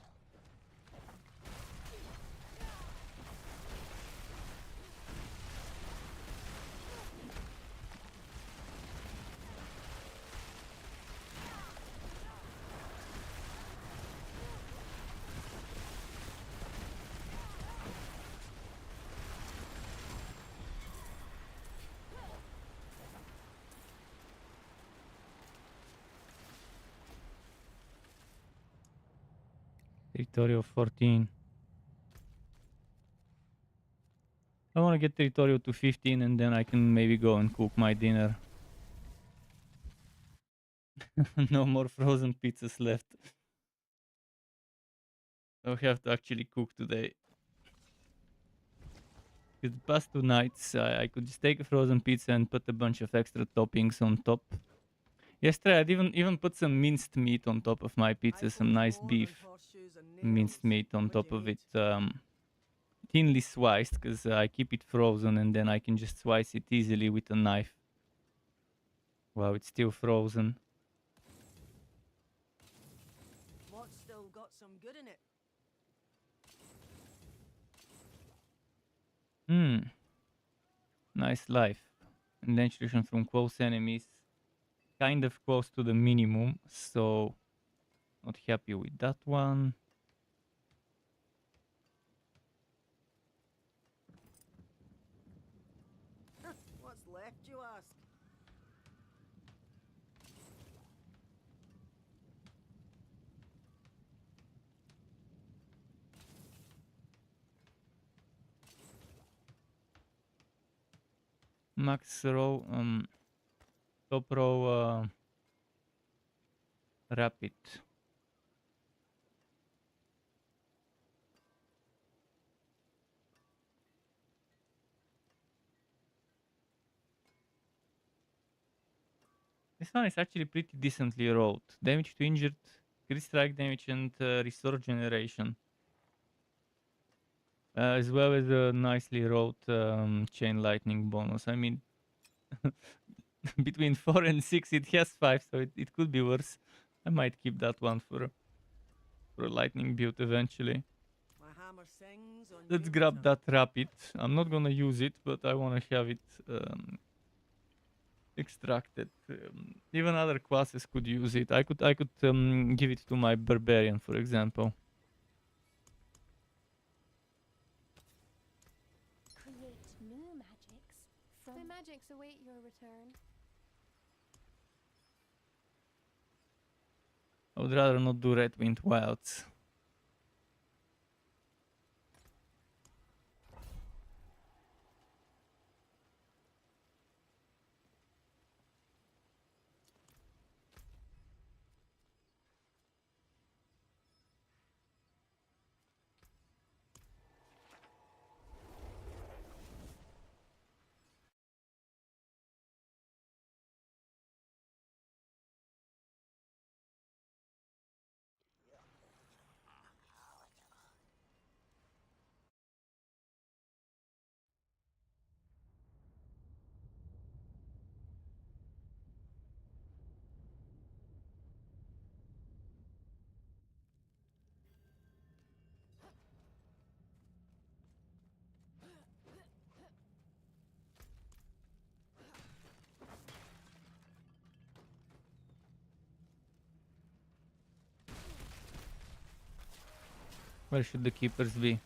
Territory of 14. I want to get territorial to 15 and then I can maybe go and cook my dinner. No more frozen pizzas left. I'll have to actually cook today. The past 2 nights I could just take a frozen pizza and put a bunch of extra toppings on top. Yesterday I'd even put some minced meat on top of my pizza, some nice beef minced meat on top of it. Thinly sliced, because I keep it frozen and then I can just slice it easily with a knife while it's still frozen. What's still got some good in it? Nice life. And then attrition from close enemies. Kind of close to the minimum, so not happy with that one. What's left, you ask? Max row, top row, rapid. This one is actually pretty decently rolled. Damage to injured, crit strike damage, and restore generation. As well as a nicely rolled chain lightning bonus. I mean, between 4 and 6 it has 5, so it could be worse. I might keep that one for a lightning build eventually. My hammer sings on Let's your grab return. that rapid. I'm not gonna use it, but I wanna have it extracted. Even other classes could use it. I could give it to my barbarian, for example. Create new magics from... The magics await your return. I would rather not do Red Wind Wilds. Where should the keepers be?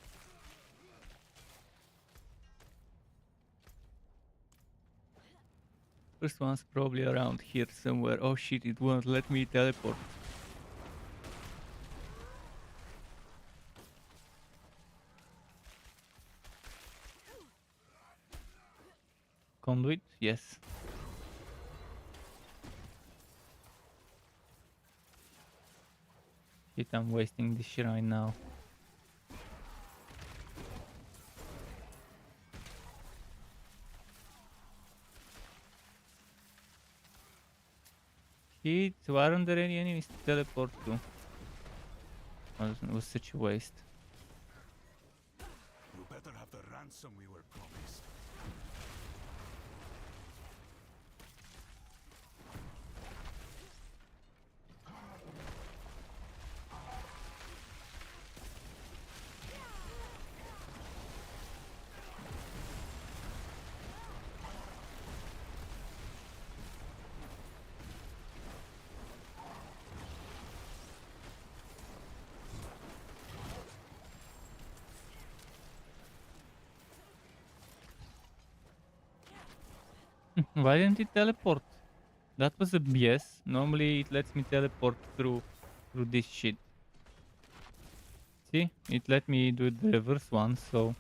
First one's probably around here somewhere. Oh shit, it won't let me teleport. Conduit? Yes. it, I'm wasting this shrine now. Aren't there any enemies to teleport to? Oh, it was such a waste. You better have the ransom we were promised. Why didn't it teleport? That was a BS. Normally it lets me teleport through this shit. See? It let me do the reverse one, so...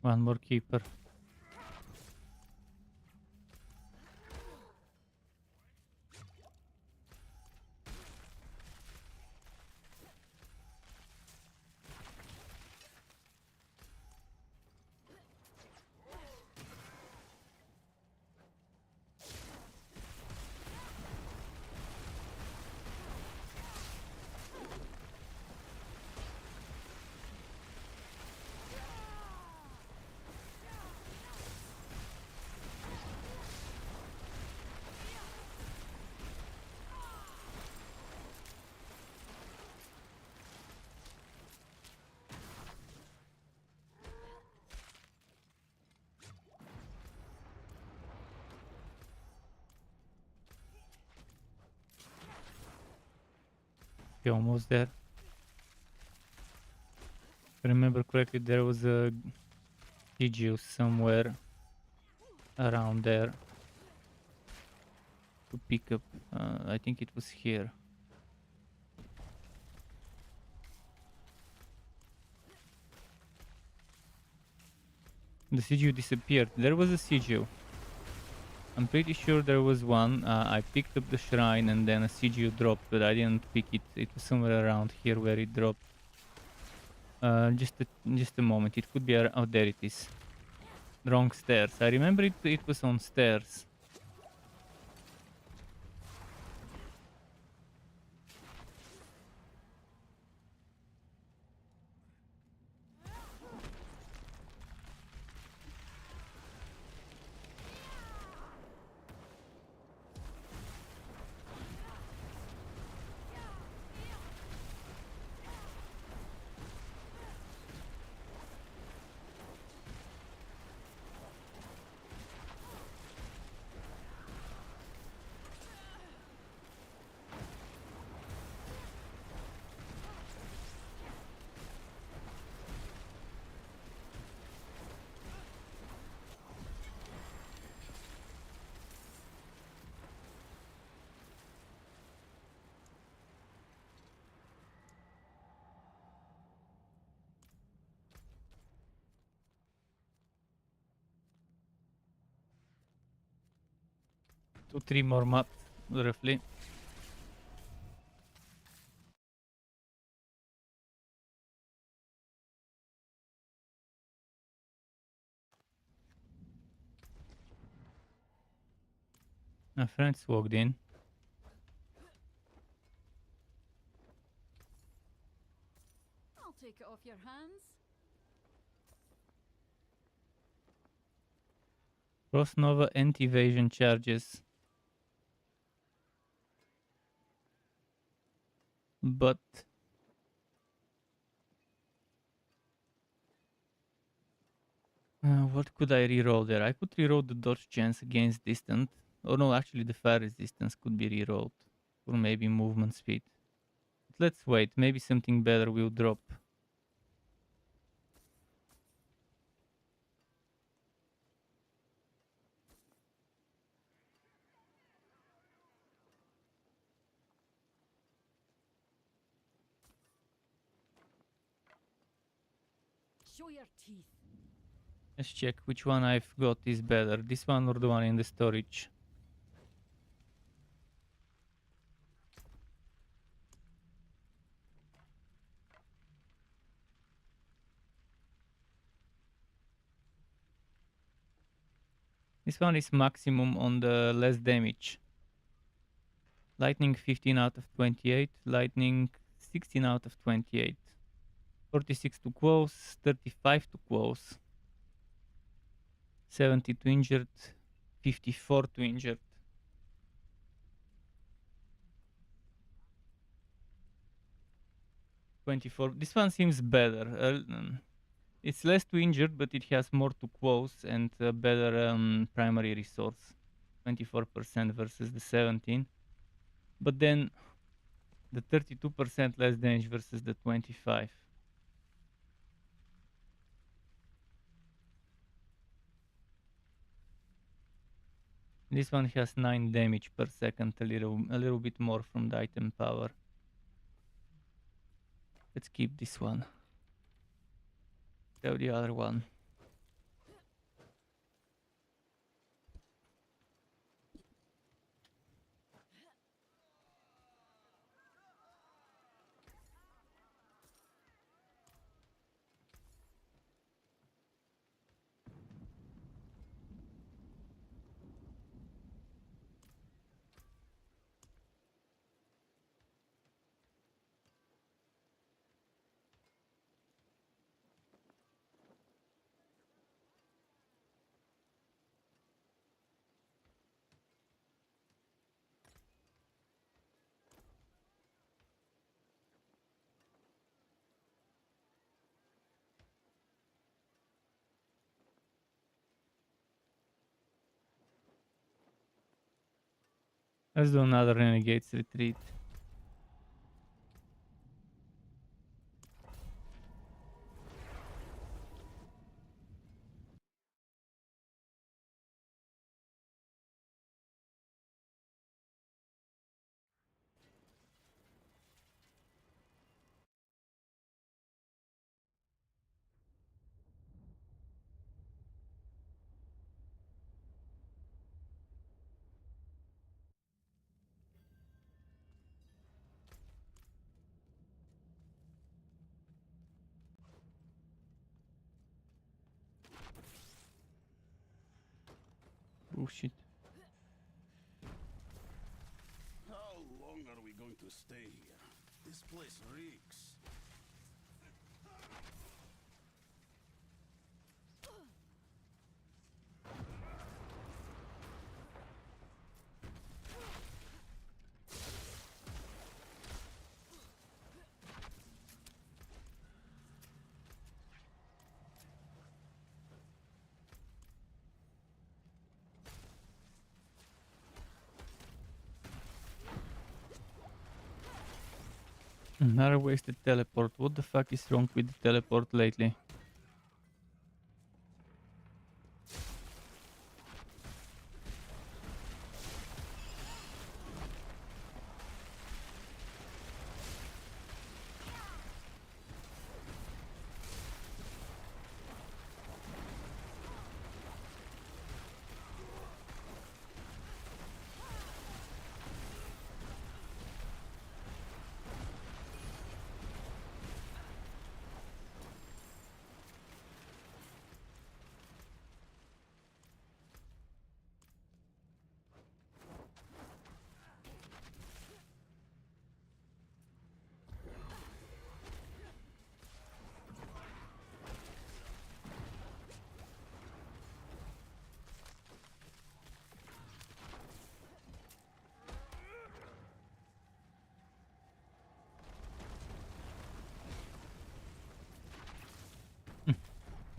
One more keeper. Okay, almost there. If I remember correctly, there was a Giju somewhere around there to pick up. I think it was here. The Siju disappeared. There was a Siju. I'm pretty sure there was one. I picked up the shrine and then a Siju dropped, but I didn't pick it. It was somewhere around here where it dropped. Just a moment. It could be oh, there it is. Wrong stairs. I remember it was on stairs. Two, three more maps, roughly. My friends walked in. I'll take it off your hands. Cross Nova anti-evasion charges. But what could I reroll there? I could reroll the dodge chance against distant. Oh no, actually the fire resistance could be rerolled. Or maybe movement speed. But let's wait, maybe something better will drop. Show your teeth. Let's check which one I've got is better. This one or the one in the storage. This one is maximum on the less damage. Lightning 15 out of 28, lightning 16 out of 28. 46 to close, 35 to close. 70 to injured, 54 to injured. This one seems better. It's less to injured, but it has more to close and better primary resource. 24% versus the 17. But then the 32% less damage versus the 25. This one has 9 damage per second, a little bit more from the item power. Let's keep this one. Grab the other one. Let's do another Renegade's Retreat. Oh shit. How long are we going to stay here? This place reeks. Another wasted teleport. What the fuck is wrong with the teleport lately?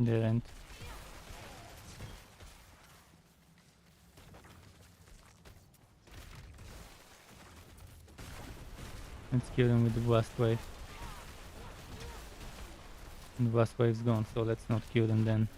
Their end. Let's kill him with the blast wave. And the blast wave's gone, so let's not kill them then.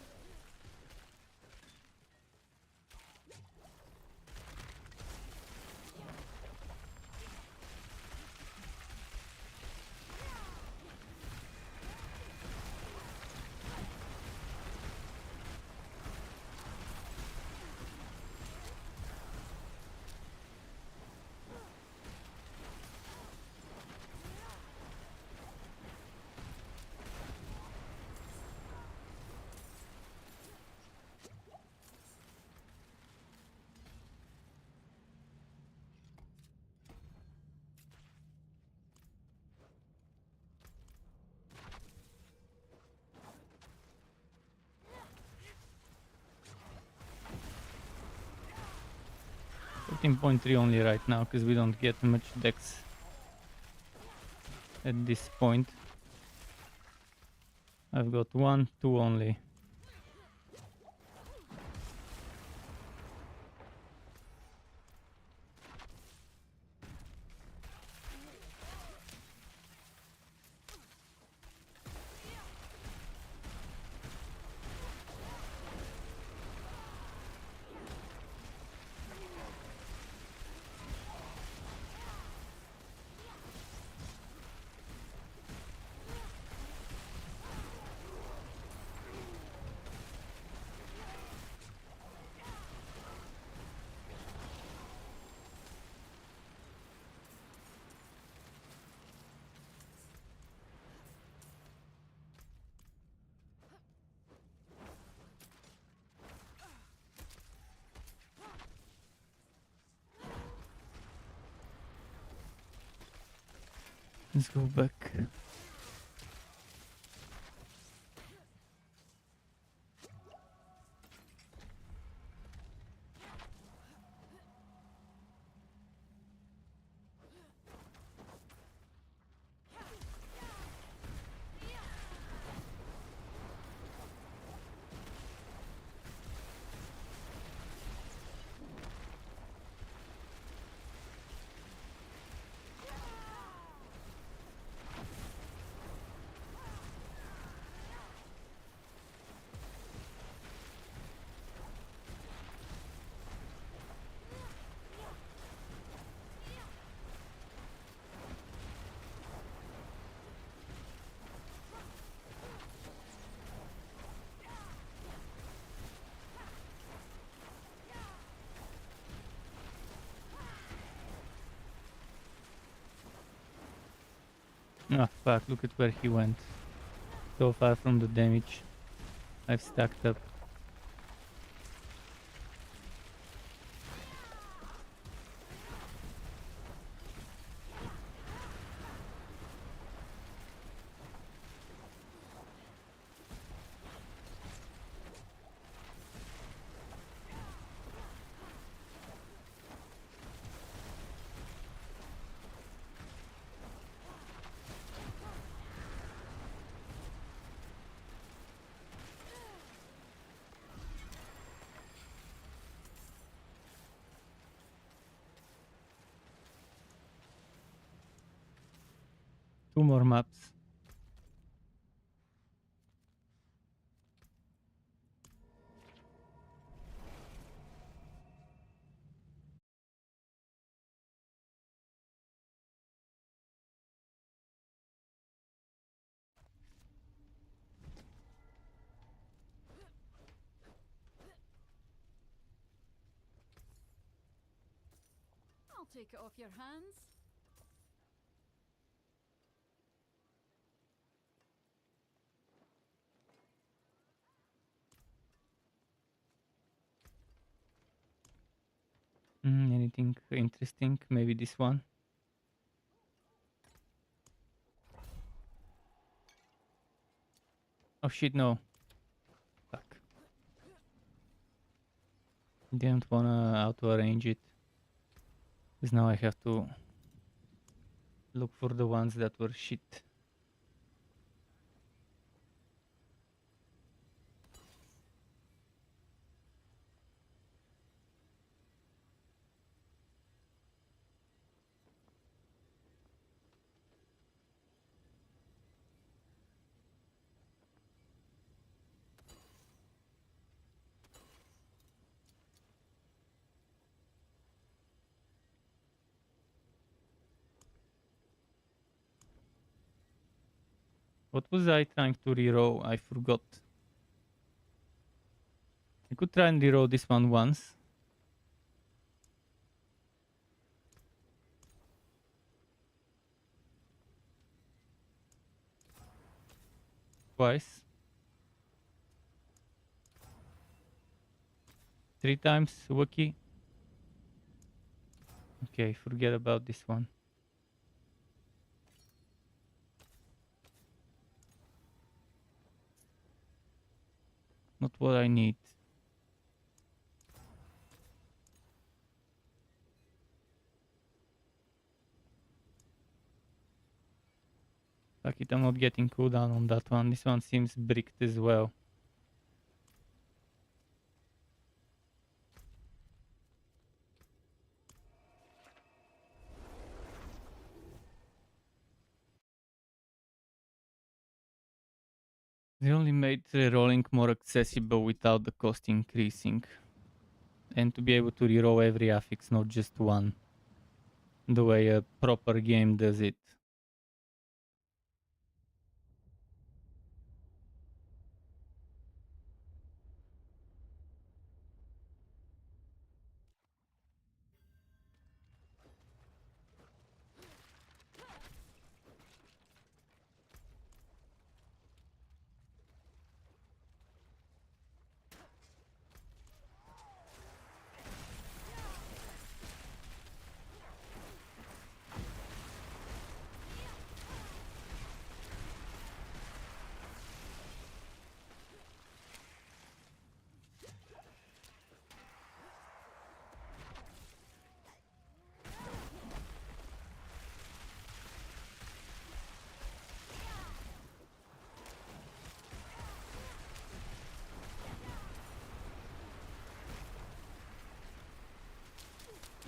.3 only right now, because we don't get much dex at this point. I've got 1, 2 only. Let's go back. Ah, fuck, look at where he went. So far from the damage I've stacked up. Two more maps. I'll take it off your hands. Anything interesting? Maybe this one? Oh shit, no. Fuck. Didn't wanna auto-arrange it. Because now I have to look for the ones that were shit. What was I trying to reroll? I forgot. I could try and reroll this one once. Twice. 3 times, Wookie. Okay, forget about this one. Not what I need. Fuck it, I'm not getting cooldown on that one. This one seems bricked as well. They only made rolling more accessible without the cost increasing. And to be able to reroll every affix, not just one. The way a proper game does it.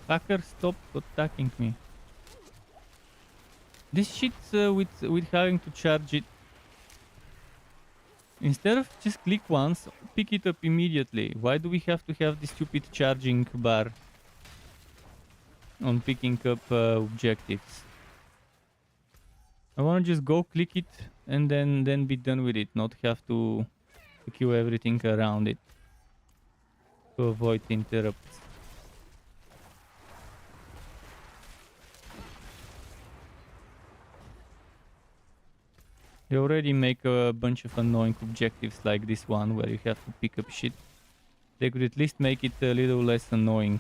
Fucker, stop attacking me. This shit with having to charge it. Instead of just click once, pick it up immediately. Why do we have to have this stupid charging bar on picking up objectives? I want to just go click it and then be done with it, not have to queue everything around it to avoid interrupts. They already make a bunch of annoying objectives like this one where you have to pick up shit. They could at least make it a little less annoying.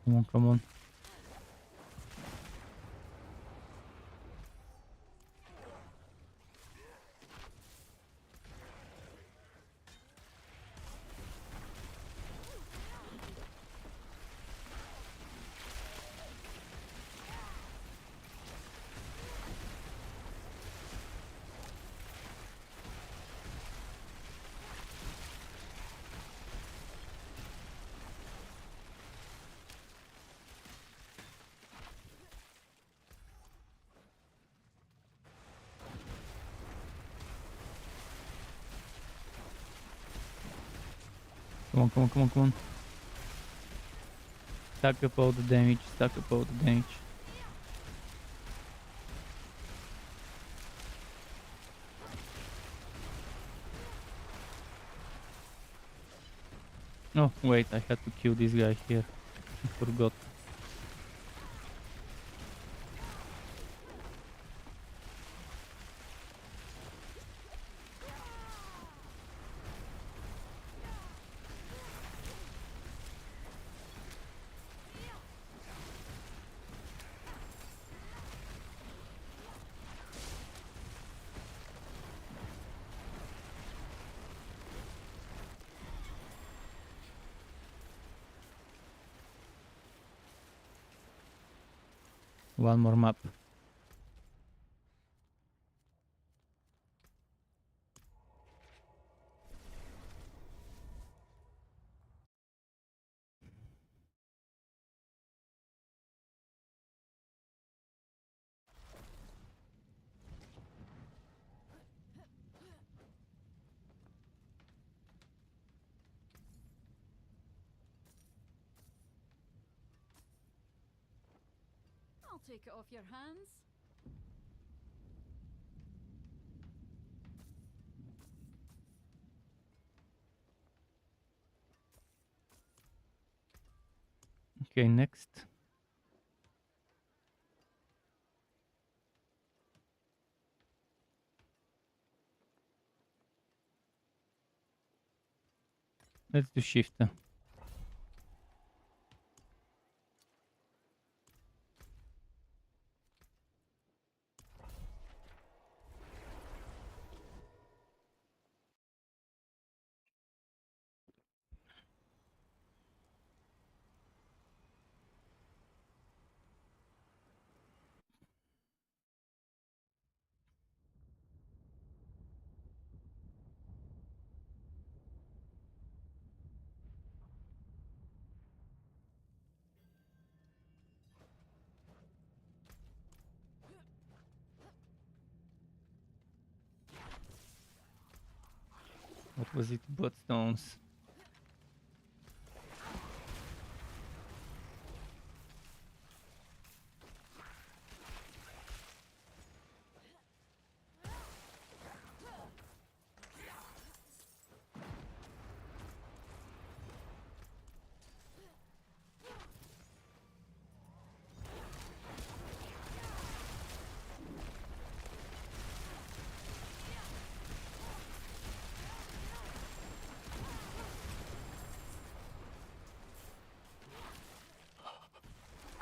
Come on, come on. Come on, come on, come on, come on. Stack up all the damage, stack up all the damage. Oh, wait, I had to kill this guy here. I forgot. One more map. I'll take it off your hands. Okay, next. Let's do shift. What was it? Bloodstones.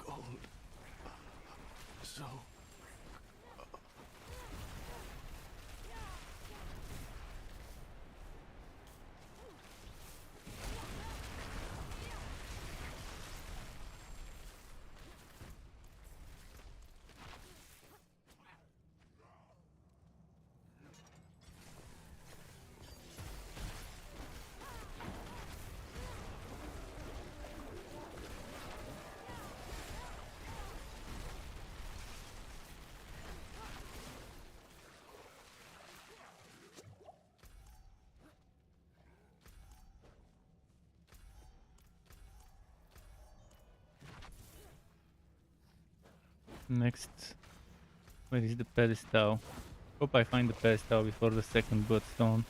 Gold. So. Next. Where is the pedestal? Hope I find the pedestal before the second bloodstone.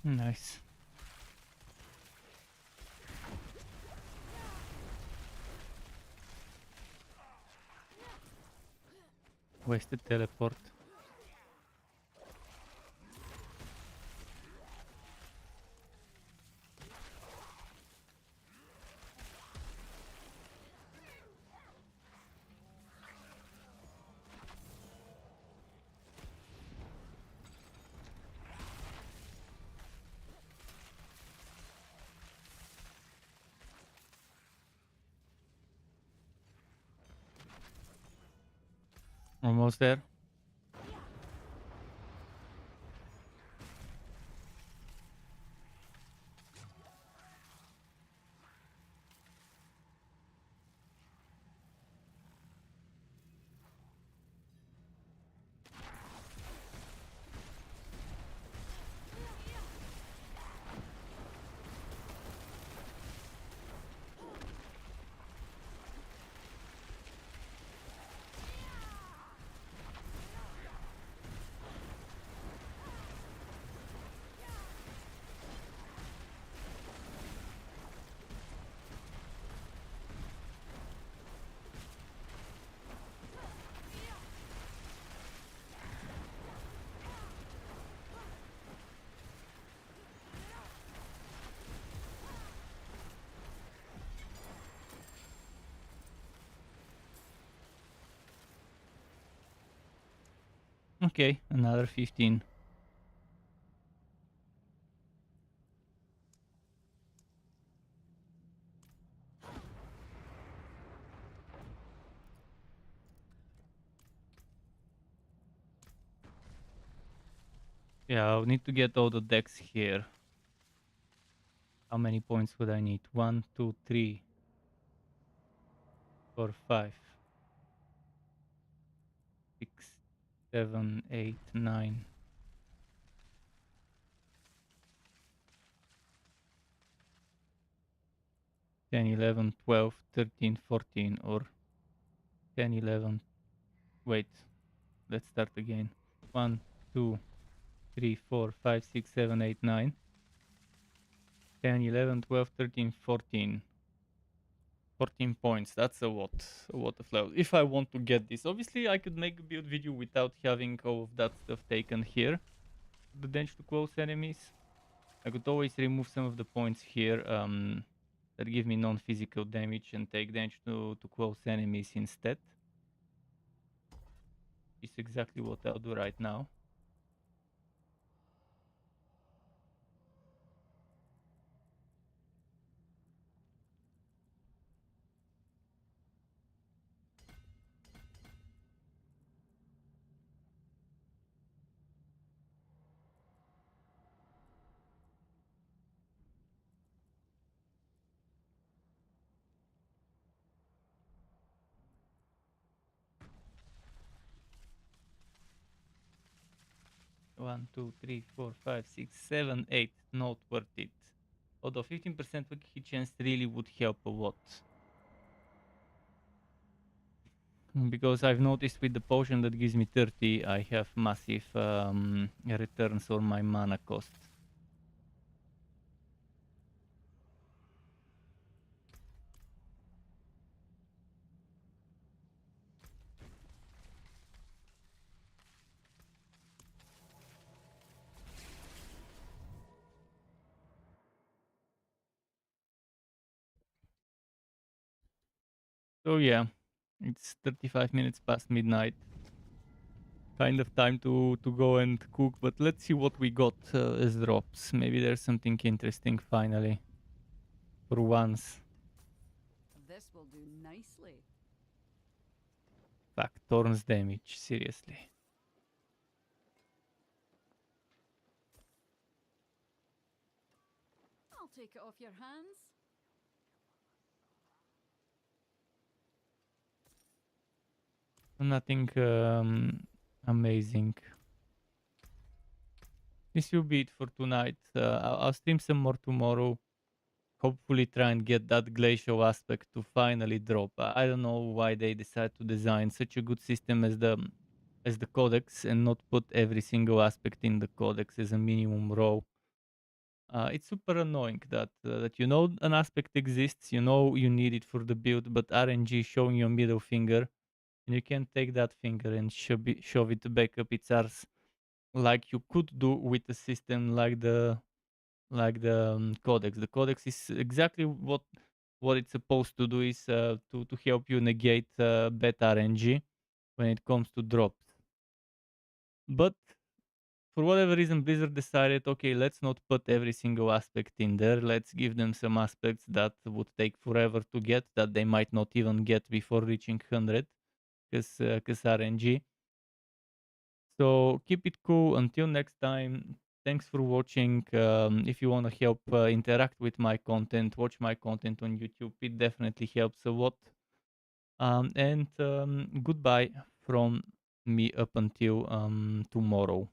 Nice. Wasted teleport. Almost there. Okay, another 15. Yeah, I'll need to get all the decks here. How many points would I need? 1, 2, 3, 4, 5, 6, 7, 8, 9. 10, 11, 12, 13, 14, or 10, 11. Wait, let's start again. 1, 2, 3, 4, 5, 6, 7, 8, 9. 10, 11, 12, 13, 14. 14 points. That's a lot of level. If I want to get this, obviously I could make a build video without having all of that stuff taken here. The damage to close enemies. I could always remove some of the points here that give me non-physical damage and take damage to close enemies instead. It's exactly what I'll do right now. One, two, three, four, five, six, 7, 8. Not worth it. Although 15% hit chance really would help a lot. Because I've noticed with the potion that gives me 30, I have massive returns on my mana cost. So yeah, it's 35 minutes past midnight. Kind of time to go and cook, but let's see what we got as drops. Maybe there's something interesting finally. For once. This will do nicely. Fuck, Thorn's damage, seriously. I'll take it off your hands. Nothing amazing. This will be it for tonight. I'll stream some more tomorrow. Hopefully try and get that glacial aspect to finally drop. I don't know why they decide to design such a good system as the codex and not put every single aspect in the codex as a minimum row. It's super annoying that you know an aspect exists, you know you need it for the build, but RNG showing your middle finger and you can't take that finger and shove it back up its arse like you could do with a system like the codex. The codex is exactly what it's supposed to do is to help you negate bad RNG when it comes to drops. But for whatever reason, Blizzard decided, okay, let's not put every single aspect in there. Let's give them some aspects that would take forever to get, that they might not even get before reaching 100, because RNG. So keep it cool. Until next time. Thanks for watching. If you want to help interact with my content, watch my content on YouTube. It definitely helps a lot. And goodbye from me up until tomorrow.